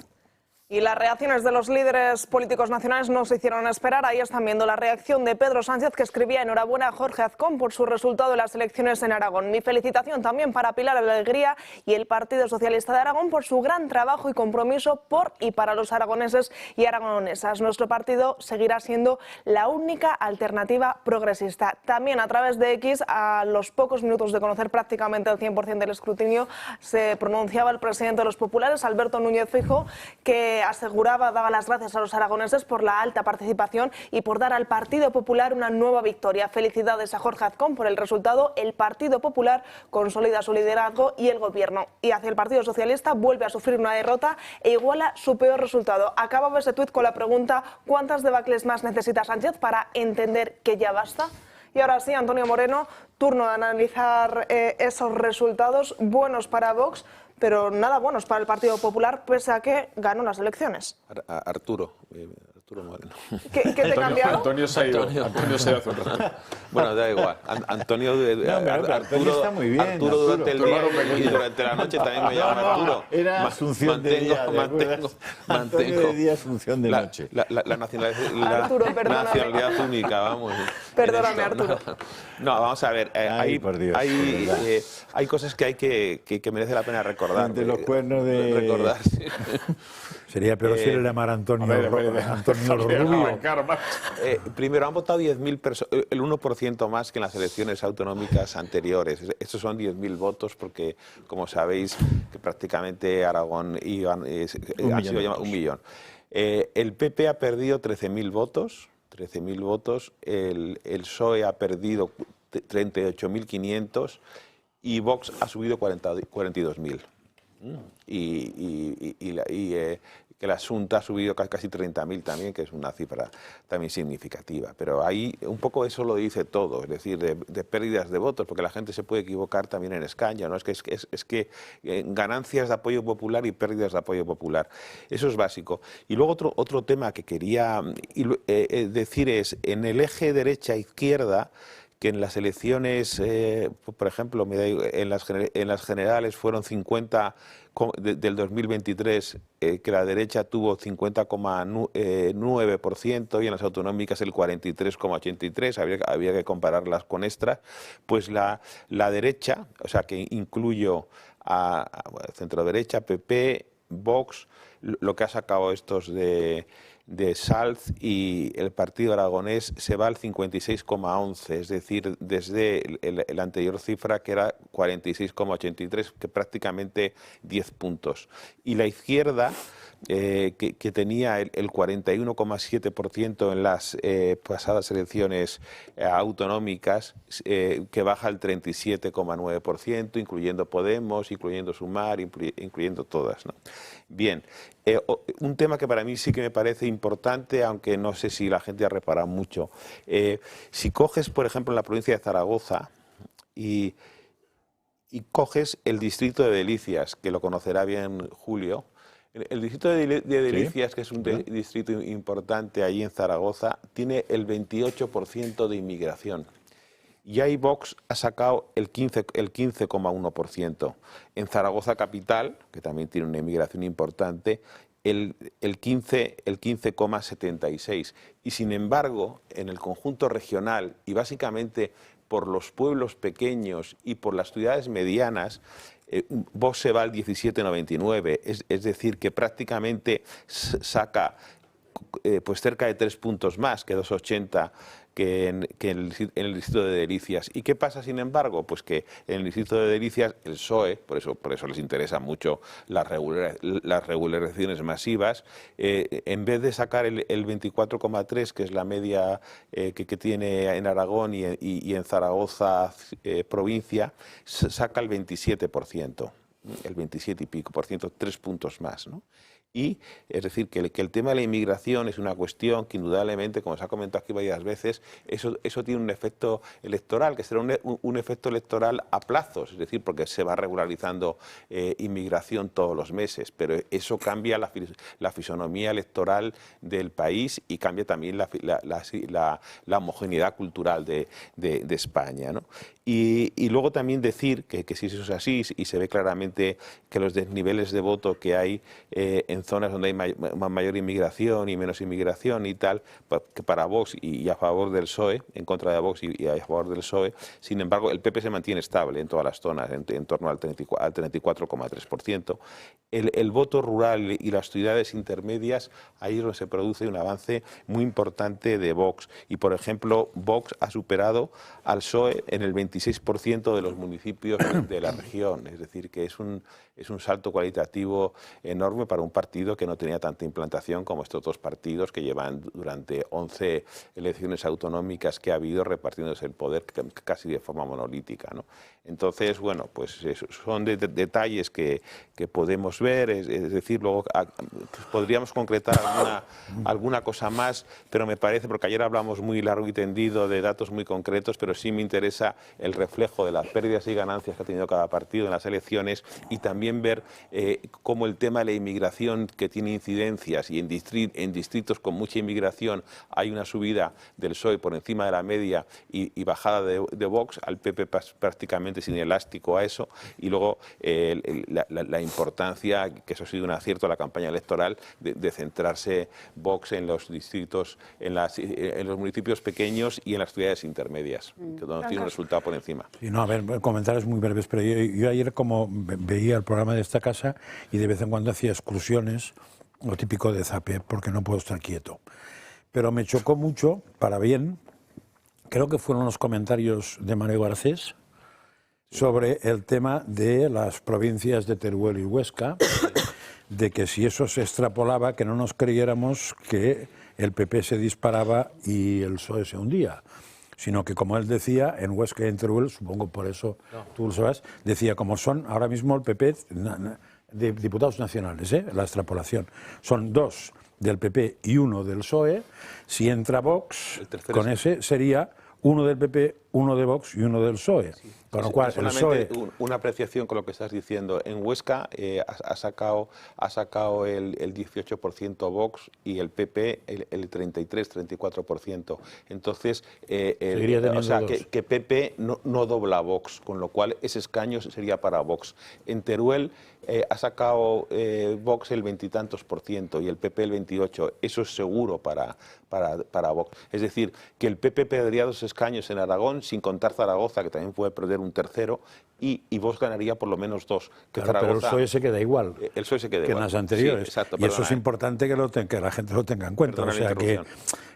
Y las reacciones de los líderes políticos nacionales no se hicieron esperar. Ahí están viendo la reacción de Pedro Sánchez, que escribía: enhorabuena a Jorge Azcón por su resultado en las elecciones en Aragón. Mi felicitación también para Pilar Alegría y el Partido Socialista de Aragón por su gran trabajo y compromiso por y para los aragoneses y aragonesas. Nuestro partido seguirá siendo la única alternativa progresista. También a través de X, a los pocos minutos de conocer prácticamente el 100% del escrutinio, se pronunciaba el presidente de los populares, Alberto Núñez Feijóo, que daba las gracias a los aragoneses por la alta participación y por dar al Partido Popular una nueva victoria. Felicidades a Jorge Azcón por el resultado. El Partido Popular consolida su liderazgo y el gobierno. Y hacia el Partido Socialista vuelve a sufrir una derrota e iguala su peor resultado. Acababa ese tuit con la pregunta: ¿cuántas debacles más necesita Sánchez para entender que ya basta? Y ahora sí, Antonio Moreno, turno de analizar esos resultados buenos para Vox, pero nada buenos para el Partido Popular, pese a que ganó las elecciones. Arturo Moreno. ¿Qué te cambiaron? Antonio se ha ido hace un rato. Bueno, da igual. Antonio está muy bien. Arturo durante el día y durante la noche también me llaman Arturo. Era Asunción de día. Antonio de día, Asunción de noche. La nacionalidad única, vamos. Perdóname, Arturo. No, vamos a ver. Hay cosas que merece la pena recordar. Ante los cuernos de... Recordar, sí. Sería peor si le llamara Antonio Rubio. Primero, han votado 10.000 personas, el 1% más que en las elecciones autonómicas anteriores. Estos son 10.000 votos porque, como sabéis, que prácticamente Aragón ha sido llamado 1 millón. El PP ha perdido 13.000 votos. El PSOE ha perdido 38.500 y Vox ha subido 42.000. Que la Junta ha subido casi 30.000 también, que es una cifra también significativa. Pero ahí un poco eso lo dice todo, es decir, de pérdidas de votos, porque la gente se puede equivocar también en escaño, ¿no? Es que ganancias de apoyo popular y pérdidas de apoyo popular. Eso es básico. Y luego otro tema que quería decir es, en el eje derecha-izquierda, que en las elecciones, por ejemplo, en las generales fueron 50 del 2023, que la derecha tuvo 50,9% y en las autonómicas el 43,83%, había que compararlas con extras, pues la derecha, o sea, que incluyo a centro derecha, PP, Vox, lo que ha sacado estos de Salz y el Partido Aragonés, se va al 56,11, es decir, desde la anterior cifra, que era 46,83, que prácticamente 10 puntos. Y la izquierda, que tenía el 41,7% en las pasadas elecciones autonómicas, que baja al 37,9%, incluyendo Podemos, incluyendo Sumar, incluyendo todas, ¿no? Bien, un tema que para mí sí que me parece importante, aunque no sé si la gente ha reparado mucho. Si coges, por ejemplo, en la provincia de Zaragoza y coges el distrito de Delicias, que lo conocerá bien Julio, el distrito de Delicias, que es un distrito importante allí en Zaragoza, tiene el 28% de inmigración. Y ahí Vox ha sacado el 15,1%. En Zaragoza capital, que también tiene una inmigración importante, el 15,76%. Y sin embargo, en el conjunto regional, y básicamente por los pueblos pequeños y por las ciudades medianas, Vox se va al 17,99%. Es decir, que prácticamente saca pues cerca de 3 puntos más, que 2,80 que en el distrito de Delicias. ¿Y qué pasa, sin embargo? Pues que en el distrito de Delicias el PSOE, por eso les interesa mucho las regularizaciones masivas, en vez de sacar el 24,3, que es la media que tiene en Aragón y en Zaragoza provincia, saca el 27%, el 27 y pico por ciento, 3 puntos más, ¿no? Y es decir, que el tema de la inmigración es una cuestión que indudablemente, como se ha comentado aquí varias veces, eso tiene un efecto electoral, que será un efecto electoral a plazos, es decir, porque se va regularizando inmigración todos los meses, pero eso cambia la fisonomía electoral del país y cambia también la homogeneidad cultural de España, ¿no? Y luego también decir que si eso es así y se ve claramente que los desniveles de voto que hay en en zonas donde hay mayor inmigración y menos inmigración y tal, que para Vox y a favor del PSOE, en contra de Vox y a favor del PSOE. Sin embargo, el PP se mantiene estable en todas las zonas, en torno al 34,3%. El voto rural y las ciudades intermedias, ahí es donde se produce un avance muy importante de Vox. Y, por ejemplo, Vox ha superado al PSOE en el 26% de los municipios de la región. Es decir, que es un salto cualitativo enorme para un partido que no tenía tanta implantación como estos dos partidos que llevan durante 11 elecciones autonómicas que ha habido repartiéndose el poder casi de forma monolítica, ¿no? Entonces, bueno, pues son detalles que podemos ver, es decir, luego pues podríamos concretar alguna cosa más, pero me parece, porque ayer hablamos muy largo y tendido de datos muy concretos, pero sí me interesa el reflejo de las pérdidas y ganancias que ha tenido cada partido en las elecciones y también ver cómo el tema de la inmigración, que tiene incidencias y en distritos con mucha inmigración hay una subida del PSOE por encima de la media y bajada de Vox, al PP prácticamente sin elástico a eso, y luego la importancia, que eso ha sido un acierto a la campaña electoral, de centrarse Vox en los distritos, en los municipios pequeños y en las ciudades intermedias, que donde tiene un resultado por encima. Sí, no, a ver, comentarios muy breves, pero yo ayer como veía el programa de esta casa y de vez en cuando hacía excursiones, lo típico de Zape, porque no puedo estar quieto. Pero me chocó mucho, para bien, creo que fueron los comentarios de Mario Garcés, sobre el tema de las provincias de Teruel y Huesca, de que si eso se extrapolaba, que no nos creyéramos que el PP se disparaba y el PSOE se hundía, sino que, como él decía, en Huesca y en Teruel, supongo por eso tú lo sabes, decía, como son ahora mismo el PP, de diputados nacionales, la extrapolación, son 2 del PP y 1 del PSOE, si entra Vox, con ese sería 1 del PP, 1 de Vox y 1 del PSOE. Sí. Con lo cual, solamente una apreciación con lo que estás diciendo. En Huesca ha sacado el 18% Vox y el PP el 33-34%. Entonces, o sea, que PP no dobla a Vox, con lo cual ese escaño sería para Vox. En Teruel ha sacado Vox el 20 y tantos % y el PP el 28%. Eso es seguro para Vox. Es decir, que el PP perdería 2 escaños en Aragón, sin contar Zaragoza, que también puede perder un tercero, y Vox ganaría por lo menos 2. Que claro, pero el PSOE se queda igual el PSOE se queda que igual. En las anteriores. Sí, exacto, y eso es importante que la gente lo tenga en cuenta. O sea,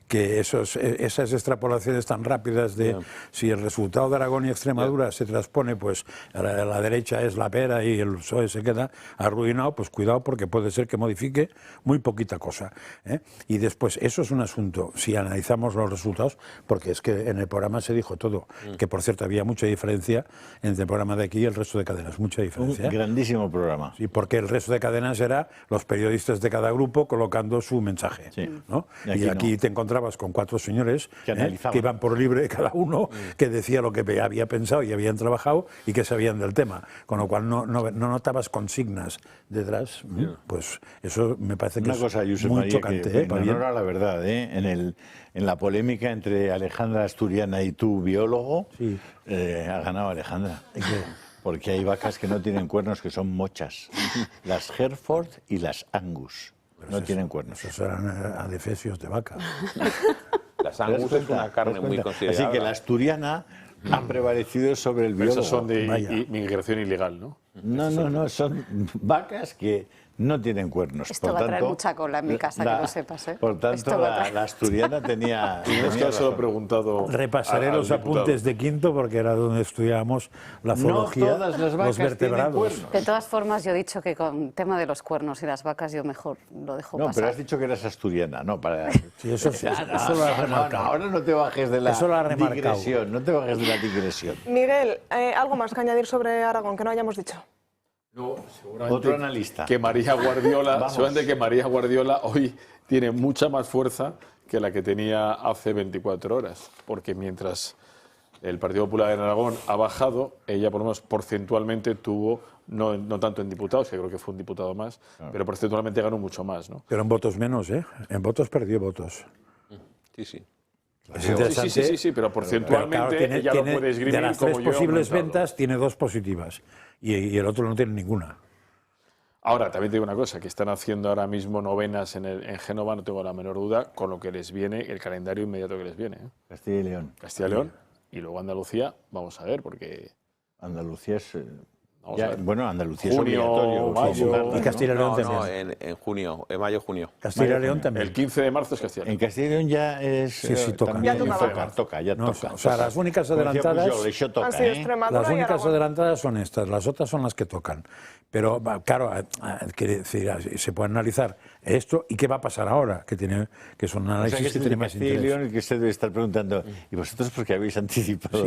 que esas extrapolaciones tan rápidas de si el resultado de Aragón y Extremadura se transpone, pues a la derecha es la pera y el PSOE se queda arruinado, pues cuidado, porque puede ser que modifique muy poquita cosa, ¿eh? Y después, eso es un asunto, si analizamos los resultados, porque es que en el programa se dijo todo, que por cierto había mucha diferencia entre el programa de aquí y el resto de cadenas, mucha diferencia. Un grandísimo programa. Sí, porque el resto de cadenas era los periodistas de cada grupo colocando su mensaje, ¿no? Y aquí te encontrabas con 4 señores que iban por libre cada uno, que decía lo que había pensado y habían trabajado y que sabían del tema, con lo cual no notabas consignas detrás. Pues eso me parece que es muy chocante. En honor a la verdad, en la polémica entre Alejandra Asturiana y tú, biólogo, ha ganado Alejandra. Porque hay vacas que no tienen cuernos, que son mochas. Las Hereford y las Angus. No tienen cuernos. Esos eran adefesios de vaca. Las Angus es una carne muy considerable. Así que la asturiana ha prevalecido sobre el biólogo. Esos son de migración ilegal, ¿no? No, son vacas que no tienen cuernos. Esto va a traer mucha cola en mi casa, que lo sepas. Por tanto, la asturiana tenía... Esto se lo he preguntado. Repasaré los apuntes de quinto, porque era donde estudiábamos la zoología, no todas las vacas los vertebrados. De todas formas, yo he dicho que con tema de los cuernos y las vacas yo mejor lo dejo pasar. No, pero has dicho que eras asturiana, ¿no? Sí, eso lo has remarcado. Ahora no te bajes de la digresión, no te bajes de la digresión. Miguel, ¿algo más que añadir sobre Aragón que no hayamos dicho? No, seguramente otro analista. Que María Guardiola hoy tiene mucha más fuerza que la que tenía hace 24 horas, porque mientras el Partido Popular en Aragón ha bajado, ella por lo menos porcentualmente tuvo, no tanto en diputados, que creo que fue un diputado más, pero porcentualmente ganó mucho más, ¿no? Pero en votos menos, ¿eh? En votos perdió votos. Sí. Sí, pero porcentualmente pero claro, ella lo puede esgrimir. De las 3 posibles ventas, tiene 2 positivas y el otro no tiene ninguna. Ahora, también te digo una cosa, que están haciendo ahora mismo novenas en Génova, no tengo la menor duda, con lo que les viene, el calendario inmediato que les viene. Castilla y León. Castilla y León, y luego Andalucía, vamos a ver, porque... Andalucía es... Ya, bueno, Andalucía junio, es obligatorio. Mayo, y Castilla y León también. No, en junio, en mayo-junio. Castilla y León también. El 15 de marzo es Castilla y León. En Castilla y León ya es... Sí, toca. Ya toca. O sea, las únicas adelantadas... Han sido Extremadura Las y únicas Aragón. adelantadas son estas, las otras son las que tocan. Pero, claro, quiere decir, se puede analizar esto y qué va a pasar ahora, que son análisis que tienen más Castilla y interés. León, que usted debe estar preguntando, ¿y vosotros por qué habéis anticipado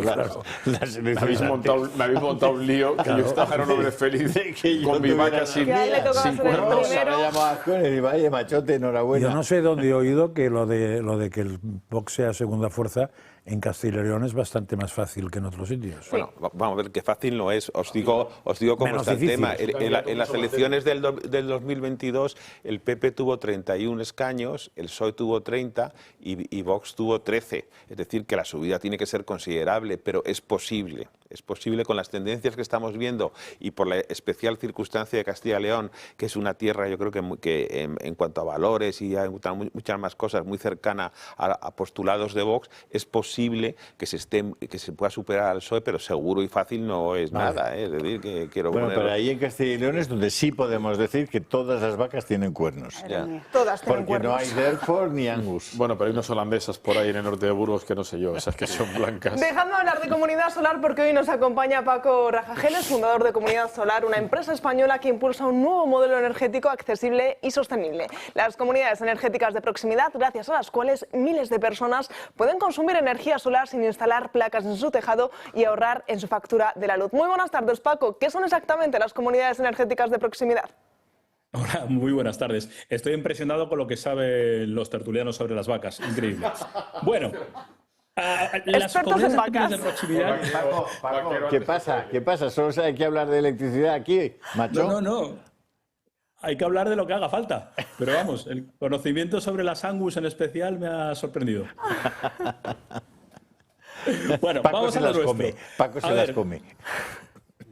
las elecciones? Me habéis montado un lío, que yo estaba en un hombre feliz, con mi vaca sin cuernos. Ahora llamo a Azcón y digo, vaya machote, enhorabuena. Yo no sé dónde he oído que lo de que el Vox sea segunda fuerza en Castilla y León es bastante más fácil que en otros sitios. Bueno, vamos a ver, que fácil no es. Os digo cómo Menos está el difícil. tema. En las elecciones del 2022, el PP tuvo 31 escaños, el PSOE tuvo 30 y Vox tuvo 13. Es decir, que la subida tiene que ser considerable, pero es posible. Es posible con las tendencias que estamos viendo y por la especial circunstancia de Castilla y León, que es una tierra, yo creo que en cuanto a valores y a muchas más cosas, muy cercana a postulados de Vox, es posible que se pueda superar al PSOE, pero seguro y fácil no es nada. Es decir, que quiero Bueno, ponerlo. pero ahí en Castilla y León es donde sí podemos decir que todas las vacas tienen cuernos. Todas tienen Porque no cuernos. hay Hereford ni Angus. Bueno, pero hay unas holandesas por ahí en el norte de Burgos que no sé yo, esas que son blancas. Dejadme hablar de Comunidad Solar porque hoy nos acompaña Paco Rajageles, fundador de Comunidad Solar, una empresa española que impulsa un nuevo modelo energético accesible y sostenible. Las comunidades energéticas de proximidad, gracias a las cuales miles de personas pueden consumir energía solar sin instalar placas en su tejado y ahorrar en su factura de la luz. Muy buenas tardes, Paco. ¿Qué son exactamente las comunidades energéticas de proximidad? Hola, muy buenas tardes. Estoy impresionado con lo que saben los tertulianos sobre las vacas. Increíble. Bueno, las expertos en comunidades vacas de proximidad... Paco, ¿qué pasa? ¿Qué pasa? ¿Solo hay que hablar de electricidad aquí, macho? No. Hay que hablar de lo que haga falta. Pero vamos, el conocimiento sobre las Angus en especial me ha sorprendido. Bueno, Paco vamos se a lo las nuestro. come. Paco se las come.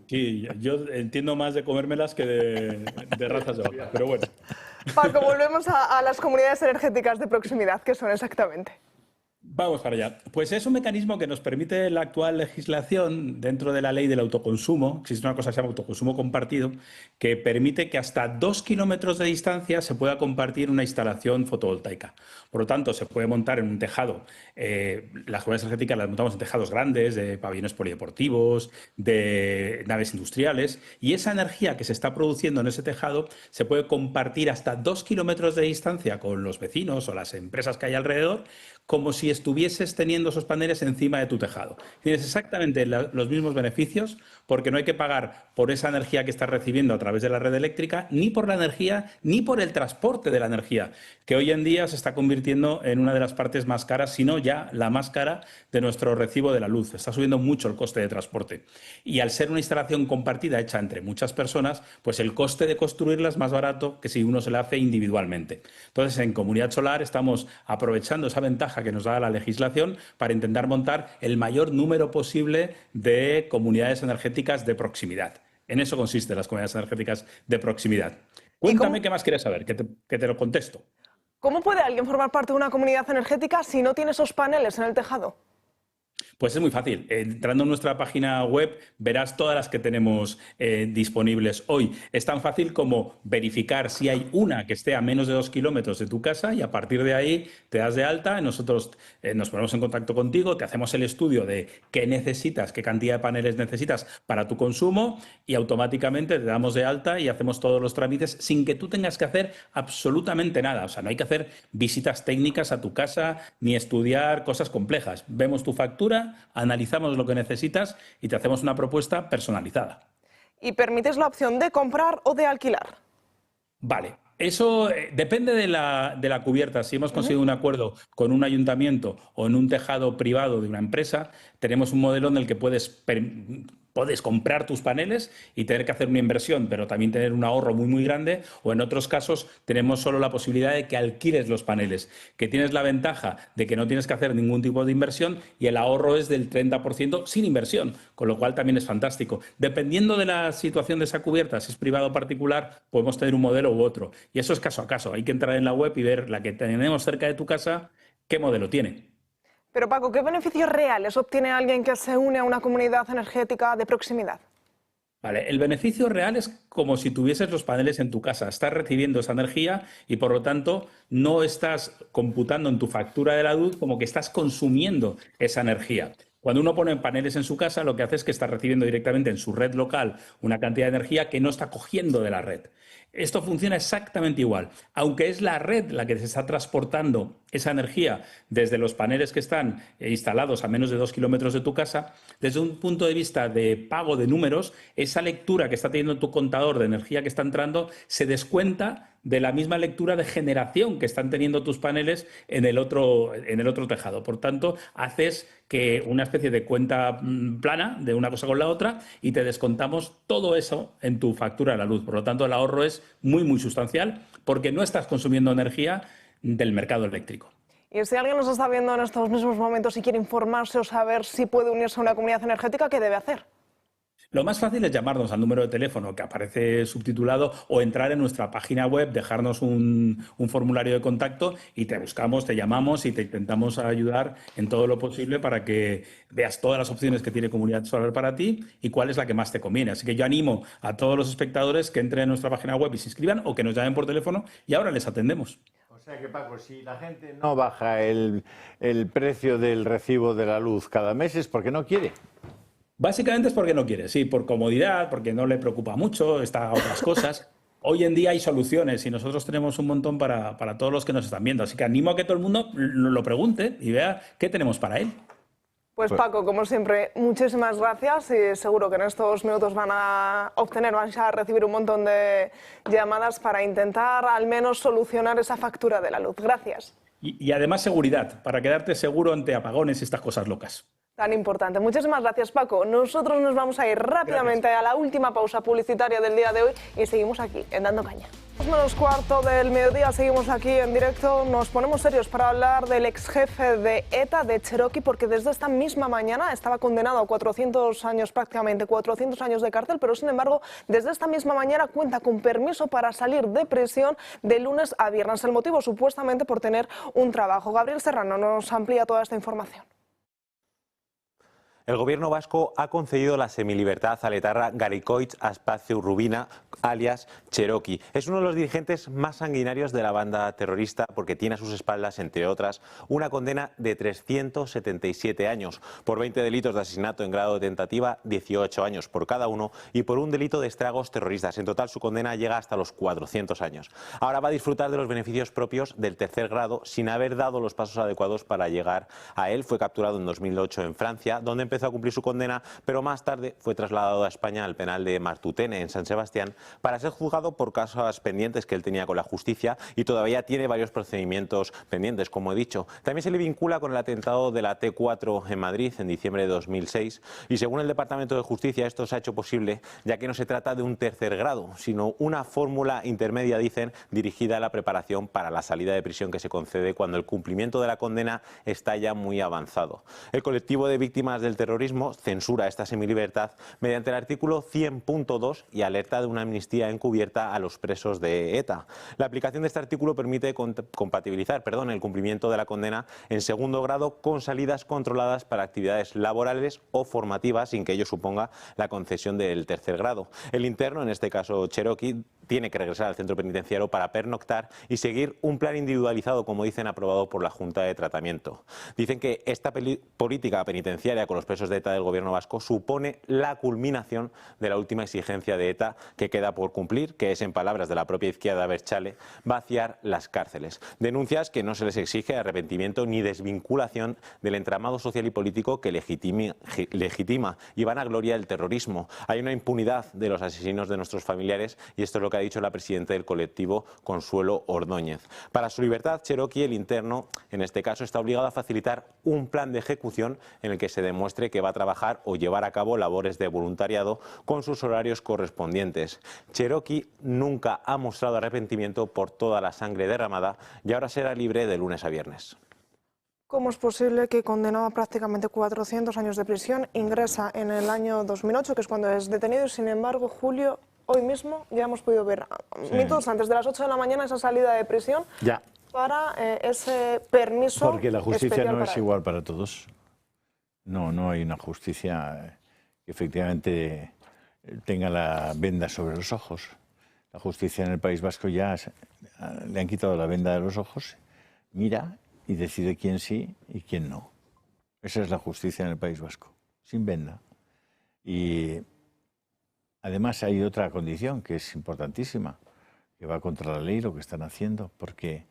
Sí, yo entiendo más de comérmelas que de razas de vaca, pero bueno. Paco, volvemos a las comunidades energéticas de proximidad. ¿Qué son exactamente? Vamos para allá. Pues es un mecanismo que nos permite la actual legislación dentro de la ley del autoconsumo. Existe una cosa que se llama autoconsumo compartido, que permite que hasta 2 kilómetros de distancia se pueda compartir una instalación fotovoltaica. Por lo tanto, se puede montar en un tejado. Las comunidades energéticas las montamos en tejados grandes, de pabellones polideportivos, de naves industriales, y esa energía que se está produciendo en ese tejado se puede compartir hasta 2 kilómetros de distancia con los vecinos o las empresas que hay alrededor, como si estuvieses teniendo esos paneles encima de tu tejado. Tienes exactamente los mismos beneficios porque no hay que pagar por esa energía que estás recibiendo a través de la red eléctrica, ni por la energía, ni por el transporte de la energía, que hoy en día se está convirtiendo en una de las partes más caras, si no ya la más cara de nuestro recibo de la luz. Está subiendo mucho el coste de transporte. Y al ser una instalación compartida hecha entre muchas personas, pues el coste de construirla es más barato que si uno se la hace individualmente. Entonces, en Comunidad Solar estamos aprovechando esa ventaja que nos da la legislación para intentar montar el mayor número posible de comunidades energéticas de proximidad. En eso consisten las comunidades energéticas de proximidad. Cuéntame qué más quieres saber, que te lo contesto. ¿Cómo puede alguien formar parte de una comunidad energética si no tiene esos paneles en el tejado? Pues es muy fácil. Entrando en nuestra página web verás todas las que tenemos disponibles hoy. Es tan fácil como verificar si hay una que esté a menos de 2 kilómetros de tu casa y a partir de ahí te das de alta. Nosotros nos ponemos en contacto contigo, te hacemos el estudio de qué necesitas, qué cantidad de paneles necesitas para tu consumo y automáticamente te damos de alta y hacemos todos los trámites sin que tú tengas que hacer absolutamente nada. O sea, no hay que hacer visitas técnicas a tu casa ni estudiar cosas complejas. Vemos tu factura, analizamos lo que necesitas y te hacemos una propuesta personalizada. ¿Y permites la opción de comprar o de alquilar? Vale. Eso depende de la cubierta. Si hemos conseguido un acuerdo con un ayuntamiento o en un tejado privado de una empresa, tenemos un modelo en el que puedes puedes comprar tus paneles y tener que hacer una inversión, pero también tener un ahorro muy, muy grande, o en otros casos tenemos solo la posibilidad de que alquiles los paneles, que tienes la ventaja de que no tienes que hacer ningún tipo de inversión y el ahorro es del 30% sin inversión, con lo cual también es fantástico. Dependiendo de la situación de esa cubierta, si es privado o particular, podemos tener un modelo u otro. Y eso es caso a caso. Hay que entrar en la web y ver la que tenemos cerca de tu casa, qué modelo tiene. Pero Paco, ¿qué beneficios reales obtiene alguien que se une a una comunidad energética de proximidad? Vale, el beneficio real es como si tuvieses los paneles en tu casa. Estás recibiendo esa energía y, por lo tanto, no estás computando en tu factura de la luz como que estás consumiendo esa energía. Cuando uno pone paneles en su casa, lo que hace es que está recibiendo directamente en su red local una cantidad de energía que no está cogiendo de la red. Esto funciona exactamente igual. Aunque es la red la que se está transportando esa energía desde los paneles que están instalados a menos de 2 kilómetros de tu casa, desde un punto de vista de pago de números, esa lectura que está teniendo tu contador de energía que está entrando se descuenta de la misma lectura de generación que están teniendo tus paneles en el otro tejado. Por tanto, haces que una especie de cuenta plana de una cosa con la otra y te descontamos todo eso en tu factura de la luz. Por lo tanto, el ahorro es muy, muy sustancial porque no estás consumiendo energía del mercado eléctrico. Y si alguien nos está viendo en estos mismos momentos y quiere informarse o saber si puede unirse a una comunidad energética, ¿qué debe hacer? Lo más fácil es llamarnos al número de teléfono que aparece subtitulado o entrar en nuestra página web, dejarnos un formulario de contacto y te buscamos, te llamamos y te intentamos ayudar en todo lo posible para que veas todas las opciones que tiene Comunidad Solar para ti y cuál es la que más te conviene. Así que yo animo a todos los espectadores que entren en nuestra página web y se inscriban o que nos llamen por teléfono y ahora les atendemos. O sea que, Paco, si la gente no baja el precio del recibo de la luz cada mes es porque no quiere. Básicamente es porque no quiere, sí, por comodidad, porque no le preocupa mucho, está a otras cosas. Hoy en día hay soluciones y nosotros tenemos un montón para todos los que nos están viendo. Así que animo a que todo el mundo lo pregunte y vea qué tenemos para él. Pues Paco, como siempre, muchísimas gracias y seguro que en estos minutos vais a recibir un montón de llamadas para intentar al menos solucionar esa factura de la luz. Gracias. Y además seguridad, para quedarte seguro ante apagones y estas cosas locas. Tan importante. Muchísimas gracias, Paco. Nosotros nos vamos a ir rápidamente a la última pausa publicitaria del día de hoy y seguimos aquí, en Dando Caña. 2:15 del mediodía, seguimos aquí en directo. Nos ponemos serios para hablar del ex jefe de ETA, de Cherokee, porque desde esta misma mañana estaba condenado a 400 años, prácticamente 400 años de cárcel, pero sin embargo, desde esta misma mañana cuenta con permiso para salir de prisión de lunes a viernes. El motivo, supuestamente, por tener un trabajo. Gabriel Serrano nos amplía toda esta información. El gobierno vasco ha concedido la semilibertad al etarra Garaikoitz Aspacio Rubina, alias Cherokee. Es uno de los dirigentes más sanguinarios de la banda terrorista porque tiene a sus espaldas, entre otras, una condena de 377 años, por 20 delitos de asesinato en grado de tentativa, 18 años por cada uno, y por un delito de estragos terroristas. En total, su condena llega hasta los 400 años. Ahora va a disfrutar de los beneficios propios del tercer grado sin haber dado los pasos adecuados para llegar a él. Fue capturado en 2008 en Francia, donde empezó a cumplir su condena, pero más tarde fue trasladado a España al penal de Martutene, en San Sebastián, para ser juzgado por casos pendientes que él tenía con la justicia y todavía tiene varios procedimientos pendientes, como he dicho. También se le vincula con el atentado de la T4 en Madrid en diciembre de 2006 y según el Departamento de Justicia esto se ha hecho posible ya que no se trata de un tercer grado, sino una fórmula intermedia, dicen, dirigida a la preparación para la salida de prisión que se concede cuando el cumplimiento de la condena está ya muy avanzado. El colectivo de víctimas del terrorismo censura esta semilibertad mediante el artículo 100.2 y alerta de una amnistía encubierta a los presos de ETA. La aplicación de este artículo permite compatibilizar el cumplimiento de la condena en segundo grado con salidas controladas para actividades laborales o formativas sin que ello suponga la concesión del tercer grado. El interno, en este caso Cherokee, tiene que regresar al centro penitenciario para pernoctar y seguir un plan individualizado, como dicen, aprobado por la Junta de Tratamiento. Dicen que esta política penitenciaria con los presos de ETA del gobierno vasco supone la culminación de la última exigencia de ETA que queda por cumplir, que es, en palabras de la propia Izquierda Abertzale, vaciar las cárceles. Denuncias que no se les exige arrepentimiento ni desvinculación del entramado social y político que legitima y vanagloria el terrorismo. Hay una impunidad de los asesinos de nuestros familiares y esto es lo que que ha dicho la presidenta del colectivo, Consuelo Ordóñez. Para su libertad, Cherokee, el interno, en este caso, está obligado a facilitar un plan de ejecución en el que se demuestre que va a trabajar o llevar a cabo labores de voluntariado con sus horarios correspondientes. Cherokee nunca ha mostrado arrepentimiento por toda la sangre derramada y ahora será libre de lunes a viernes. ¿Cómo es posible que, condenado a prácticamente 400 años de prisión, ingresa en el año 2008, que es cuando es detenido, y sin embargo, Julio, hoy mismo ya hemos podido ver, minutos antes de las 8 de la mañana, esa salida de prisión para ese permiso? Porque la justicia no es para igual para todos. No hay una justicia que efectivamente tenga la venda sobre los ojos. La justicia en el País Vasco ya le han quitado la venda de los ojos, mira y decide quién sí y quién no. Esa es la justicia en el País Vasco, sin venda. Y además hay otra condición que es importantísima, que va contra la ley lo que están haciendo, porque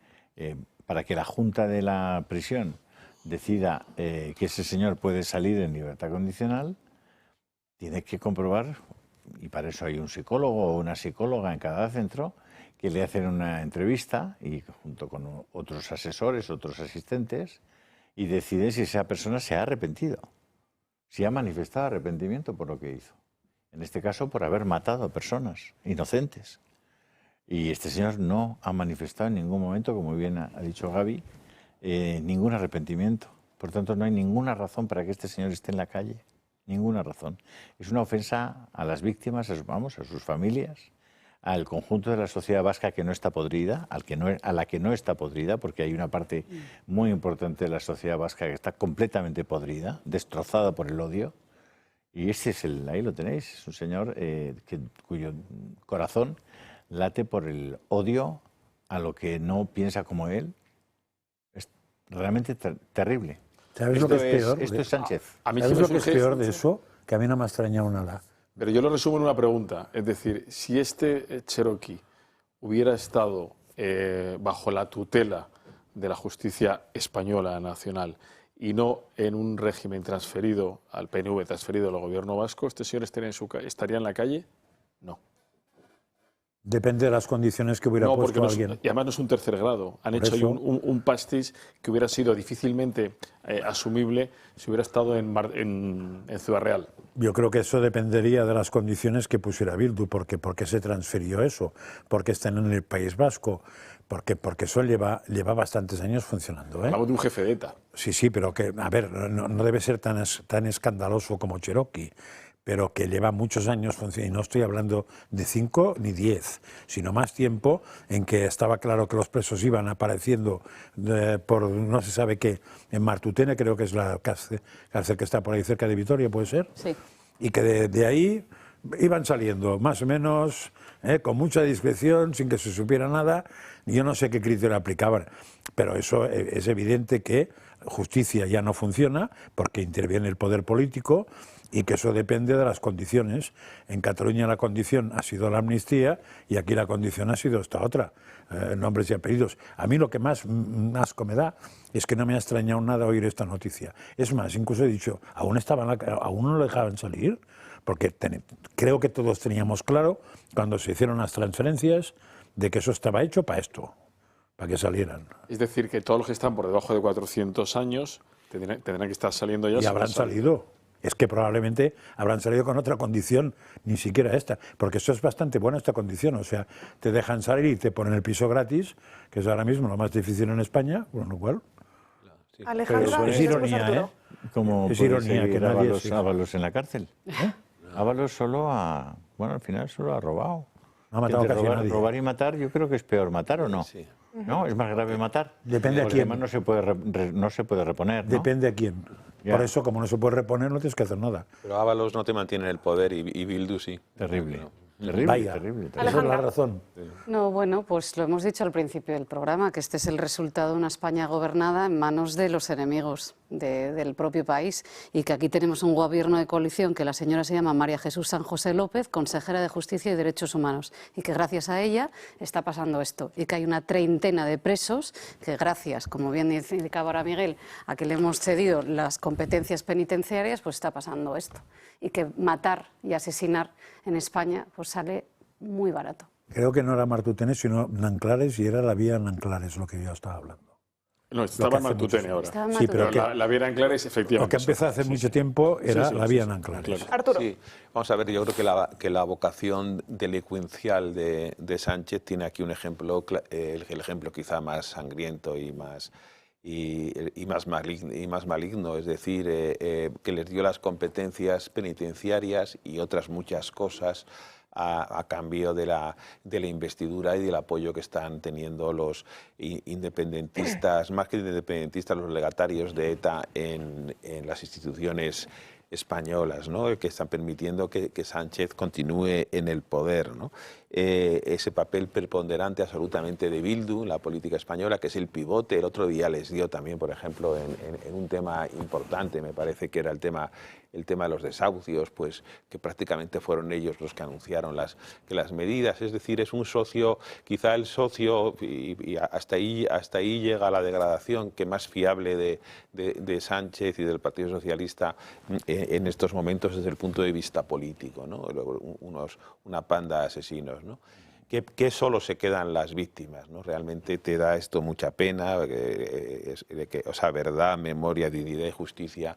para que la Junta de la Prisión decida que ese señor puede salir en libertad condicional, tiene que comprobar, y para eso hay un psicólogo o una psicóloga en cada centro, que le hacen una entrevista y junto con otros asesores, otros asistentes, y deciden si esa persona se ha arrepentido, si ha manifestado arrepentimiento por lo que hizo. En este caso, por haber matado a personas inocentes. Y este señor no ha manifestado en ningún momento, como bien ha dicho Gaby, ningún arrepentimiento. Por tanto, no hay ninguna razón para que este señor esté en la calle. Ninguna razón. Es una ofensa a las víctimas, a sus familias, al conjunto de la sociedad vasca que no está podrida, a la que no está podrida, porque hay una parte muy importante de la sociedad vasca que está completamente podrida, destrozada por el odio. Y ese es ahí lo tenéis, es un señor cuyo corazón late por el odio a lo que no piensa como él. Es realmente terrible. ¿Sabes lo que es peor? Esto es Sánchez. ¿Sabes lo que es peor de eso? Que a mí no me ha extrañado nada. Pero yo lo resumo en una pregunta. Es decir, si este Cherokee hubiera estado bajo la tutela de la justicia española nacional y no en un régimen transferido al PNV, transferido al gobierno vasco, ¿este señor estaría en la calle? No. Depende de las condiciones que hubiera puesto alguien. Y además no es un tercer grado. Han hecho ahí un pastiz que hubiera sido difícilmente asumible si hubiera estado en Ciudad Real. Yo creo que eso dependería de las condiciones que pusiera Bildu, porque se transfirió eso, porque están en el País Vasco, porque eso lleva bastantes años funcionando. Hablamos de un jefe de ETA. Sí, pero que, a ver, no debe ser tan escandaloso como Cherokee, pero que lleva muchos años funcionando, y no estoy hablando de 5 ni 10, sino más tiempo, en que estaba claro que los presos iban apareciendo por no se sabe qué, en Martutene, creo que es la cárcel que está por ahí cerca de Vitoria, ¿puede ser? Sí. Y que de ahí iban saliendo, más o menos, con mucha discreción, sin que se supiera nada. Yo no sé qué criterio aplicaban, pero eso es evidente que justicia ya no funciona, porque interviene el poder político, y que eso depende de las condiciones. En Cataluña la condición ha sido la amnistía y aquí la condición ha sido esta otra, nombres y apellidos. A mí lo que más asco me da es que no me ha extrañado nada oír esta noticia. Es más, incluso he dicho, aún no lo dejaban salir, porque creo que todos teníamos claro, cuando se hicieron las transferencias, de que eso estaba hecho para esto, para que salieran. Es decir, que todos los que están por debajo de 400 años tendrán que estar saliendo ya. Y habrán salido. Es que probablemente habrán salido con otra condición, ni siquiera esta, porque eso es bastante buena esta condición, o sea, te dejan salir y te ponen el piso gratis, que es ahora mismo lo más difícil en España, con lo cual... Sí. Alejandra, es ironía, ¿eh? Como es ironía que nadie... Ábalos en la cárcel. Ábalos al final solo ha robado. No ha matado casi a nadie. Robar y matar, yo creo que es peor matar, ¿o no? Sí. ¿No? ¿Es más grave matar? Depende a quién. Además no se puede reponer, ¿no? Depende a quién. Ya. Por eso, como no se puede reponer, no tienes que hacer nada. Pero Ábalos no te mantiene en el poder y Bildu sí. Terrible. No. Terrible. Esa es la razón. No, bueno, pues lo hemos dicho al principio del programa, que este es el resultado de una España gobernada en manos de los enemigos del propio país, y que aquí tenemos un gobierno de coalición que la señora se llama María Jesús San José López, consejera de Justicia y Derechos Humanos, y que gracias a ella está pasando esto, y que hay una treintena de presos que gracias, como bien indicaba ahora Miguel, a que le hemos cedido las competencias penitenciarias, pues está pasando esto, y que matar y asesinar en España pues sale muy barato. Creo que no era Martutene, sino Nanclares, y era la vía Nanclares lo que yo estaba hablando. No, estaba en Martutene ahora. Sí, pero la vía Nanclares, efectivamente. Lo que empezó hace mucho tiempo era la vía Nanclares. Arturo. Sí, vamos a ver, yo creo que la vocación delincuencial de Sánchez tiene aquí un ejemplo, el ejemplo quizá más sangriento y más maligno, es decir, que les dio las competencias penitenciarias y otras muchas cosas a cambio de la investidura y del apoyo que están teniendo los independentistas, más que independentistas, los legatarios de ETA en las instituciones españolas, ¿no? Que están permitiendo que Sánchez continúe en el poder, ¿no? Ese papel preponderante absolutamente de Bildu en la política española, que es el pivote. El otro día les dio también, por ejemplo, en un tema importante, me parece que era el tema de los desahucios, pues que prácticamente fueron ellos los que anunciaron las medidas. Es decir, es un socio, quizá el socio, y hasta ahí llega la degradación que más fiable de Sánchez y del Partido Socialista en estos momentos desde el punto de vista político, ¿no? Una panda de asesinos, ¿no? Que solo se quedan las víctimas, ¿no? Realmente te da esto mucha pena, verdad, memoria, dignidad y justicia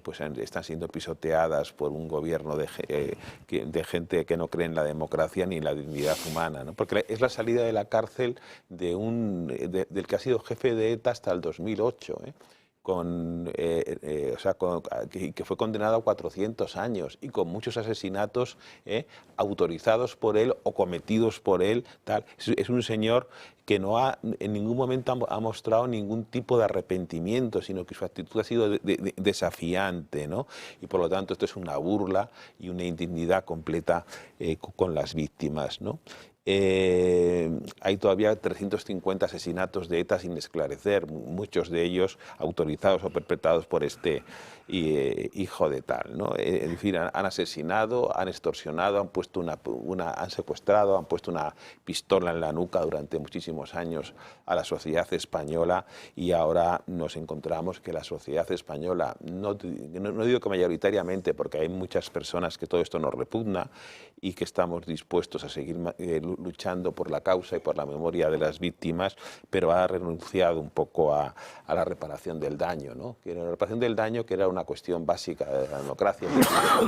pues están siendo pisoteadas por un gobierno de gente que no cree en la democracia ni en la dignidad humana, ¿no? Porque es la salida de la cárcel del que ha sido jefe de ETA hasta el 2008, que fue condenado a 400 años y con muchos asesinatos autorizados por él o cometidos por él. Tal. Es un señor que en ningún momento ha mostrado ningún tipo de arrepentimiento, sino que su actitud ha sido desafiante, ¿no? Y por lo tanto esto es una burla y una indignidad completa con las víctimas, ¿no? Hay todavía 350 asesinatos de ETA sin esclarecer, muchos de ellos autorizados o perpetrados por este hijo de tal, ¿no? Es decir, han asesinado, han extorsionado, han secuestrado, han puesto una pistola en la nuca durante muchísimos años a la sociedad española, y ahora nos encontramos que la sociedad española, no digo que mayoritariamente, porque hay muchas personas que todo esto nos repugna y que estamos dispuestos a seguir luchando por la causa y por la memoria de las víctimas, pero ha renunciado un poco a la reparación del daño, ¿no? Que la reparación del daño, que era una cuestión básica de la democracia,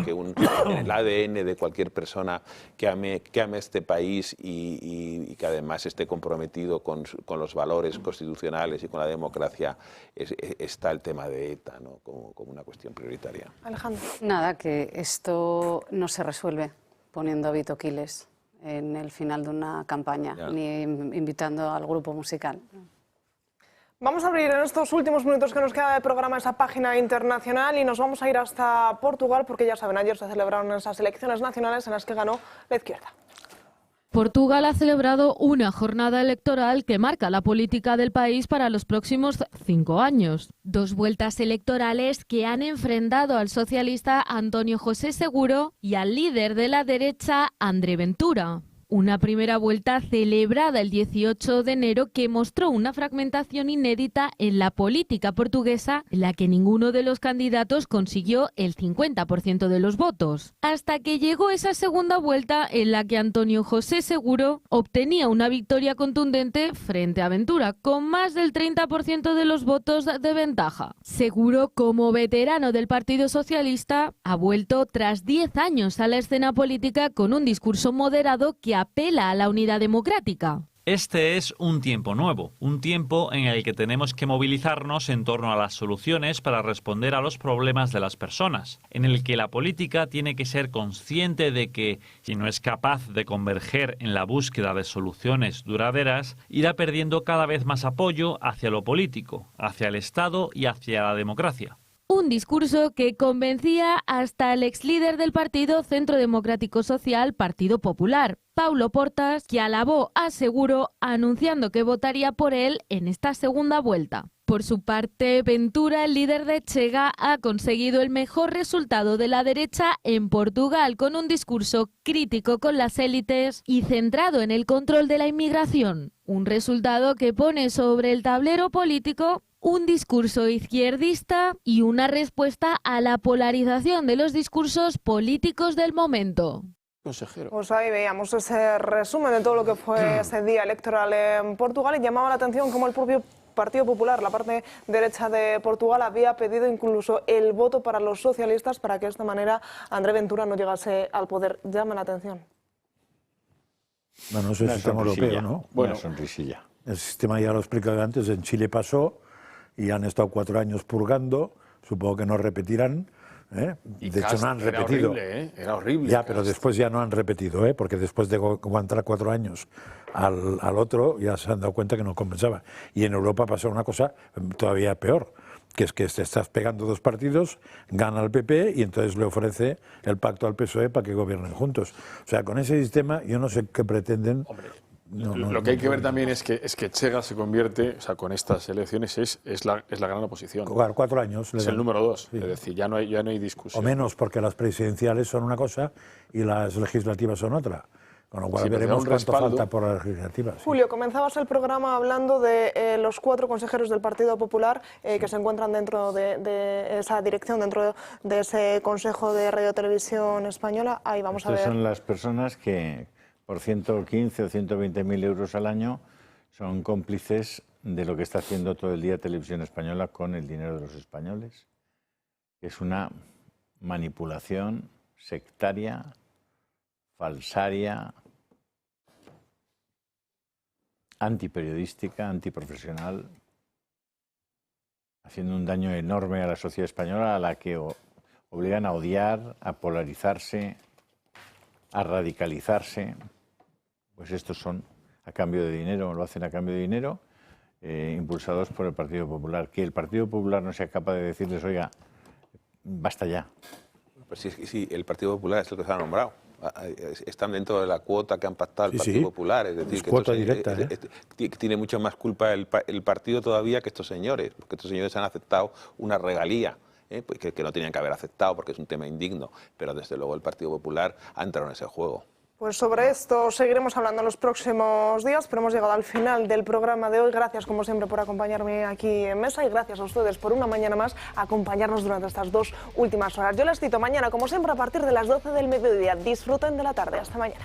que en el ADN de cualquier persona que ame este país y que además esté comprometido con los valores constitucionales y con la democracia, está el tema de ETA, ¿no? como una cuestión prioritaria. Alejandro. Nada, que esto no se resuelve poniendo a Vito Quiles en el final de una campaña, ni invitando al grupo musical. Vamos a abrir en estos últimos minutos que nos queda de programa esa página internacional y nos vamos a ir hasta Portugal, porque ya saben, ayer se celebraron esas elecciones nacionales en las que ganó la izquierda. Portugal ha celebrado una jornada electoral que marca la política del país para los próximos 5 años. 2 vueltas electorales que han enfrentado al socialista António José Seguro y al líder de la derecha, André Ventura. Una primera vuelta celebrada el 18 de enero que mostró una fragmentación inédita en la política portuguesa, en la que ninguno de los candidatos consiguió el 50% de los votos. Hasta que llegó esa segunda vuelta en la que António José Seguro obtenía una victoria contundente frente a Ventura, con más del 30% de los votos de ventaja. Seguro, como veterano del Partido Socialista, ha vuelto tras 10 años a la escena política con un discurso moderado que apela a la unidad democrática. Este es un tiempo nuevo, un tiempo en el que tenemos que movilizarnos en torno a las soluciones para responder a los problemas de las personas, en el que la política tiene que ser consciente de que, si no es capaz de converger en la búsqueda de soluciones duraderas, irá perdiendo cada vez más apoyo hacia lo político, hacia el Estado y hacia la democracia. Un discurso que convencía hasta el exlíder del partido Centro Democrático Social, Partido Popular, Paulo Portas, que alabó a Seguro anunciando que votaría por él en esta segunda vuelta. Por su parte, Ventura, el líder de Chega, ha conseguido el mejor resultado de la derecha en Portugal, con un discurso crítico con las élites y centrado en el control de la inmigración. Un resultado que pone sobre el tablero político un discurso izquierdista y una respuesta a la polarización de los discursos políticos del momento. consejero. Pues ahí veíamos ese resumen de todo lo que fue ese día electoral en Portugal y llamaba la atención cómo el propio Partido Popular, la parte derecha de Portugal, había pedido incluso el voto para los socialistas para que de esta manera André Ventura no llegase al poder. Llama la atención. Bueno, eso es el sistema europeo, ¿no? Bueno, una sonrisilla. El sistema, ya lo explicaba antes, en Chile pasó y han estado 4 años purgando, supongo que no repetirán. Y de hecho, no han repetido. Era horrible, ¿eh? Era horrible. Ya, pero después ya no han repetido, porque después de aguantar 4 años al otro, ya se han dado cuenta que no compensaba. Y en Europa pasó una cosa todavía peor, que es que te estás pegando 2 partidos, gana el PP y entonces le ofrece el pacto al PSOE para que gobiernen juntos. O sea, con ese sistema yo no sé qué pretenden. Hombre, lo que hay que ver también es que Chega se convierte, o sea, con estas elecciones es la gran oposición. 4 años. Es el número 2, sí. Es decir, ya no hay discusión. O menos, porque las presidenciales son una cosa y las legislativas son otra. Con lo cual sí, veremos cuánto falta por las legislativas. Sí. Julio, comenzabas el programa hablando de los 4 consejeros del Partido Popular que se encuentran dentro de esa dirección, dentro de ese Consejo de Radio Televisión Española. Ahí vamos a ver. Son las personas que por 115 o 120.000 euros al año son cómplices de lo que está haciendo todo el día Televisión Española con el dinero de los españoles. Es una manipulación sectaria, falsaria, antiperiodística, antiprofesional, haciendo un daño enorme a la sociedad española, a la que obligan a odiar, a polarizarse, a radicalizarse. Pues estos son a cambio de dinero, lo hacen a cambio de dinero, impulsados por el Partido Popular. Que el Partido Popular no sea capaz de decirles, oiga, basta ya. Pues sí, el Partido Popular es el que se ha nombrado. Están dentro de la cuota que han pactado el Partido Popular. Es decir, que cuota directa. Tiene mucho más culpa el partido todavía que estos señores, porque estos señores han aceptado una regalía. Pues que no tenían que haber aceptado porque es un tema indigno, pero desde luego el Partido Popular ha entrado en ese juego. Pues sobre esto seguiremos hablando en los próximos días, pero hemos llegado al final del programa de hoy. Gracias, como siempre, por acompañarme aquí en mesa y gracias a ustedes por una mañana más acompañarnos durante estas 2 últimas horas. Yo les cito mañana, como siempre, a partir de las 12 del mediodía. Disfruten de la tarde. Hasta mañana.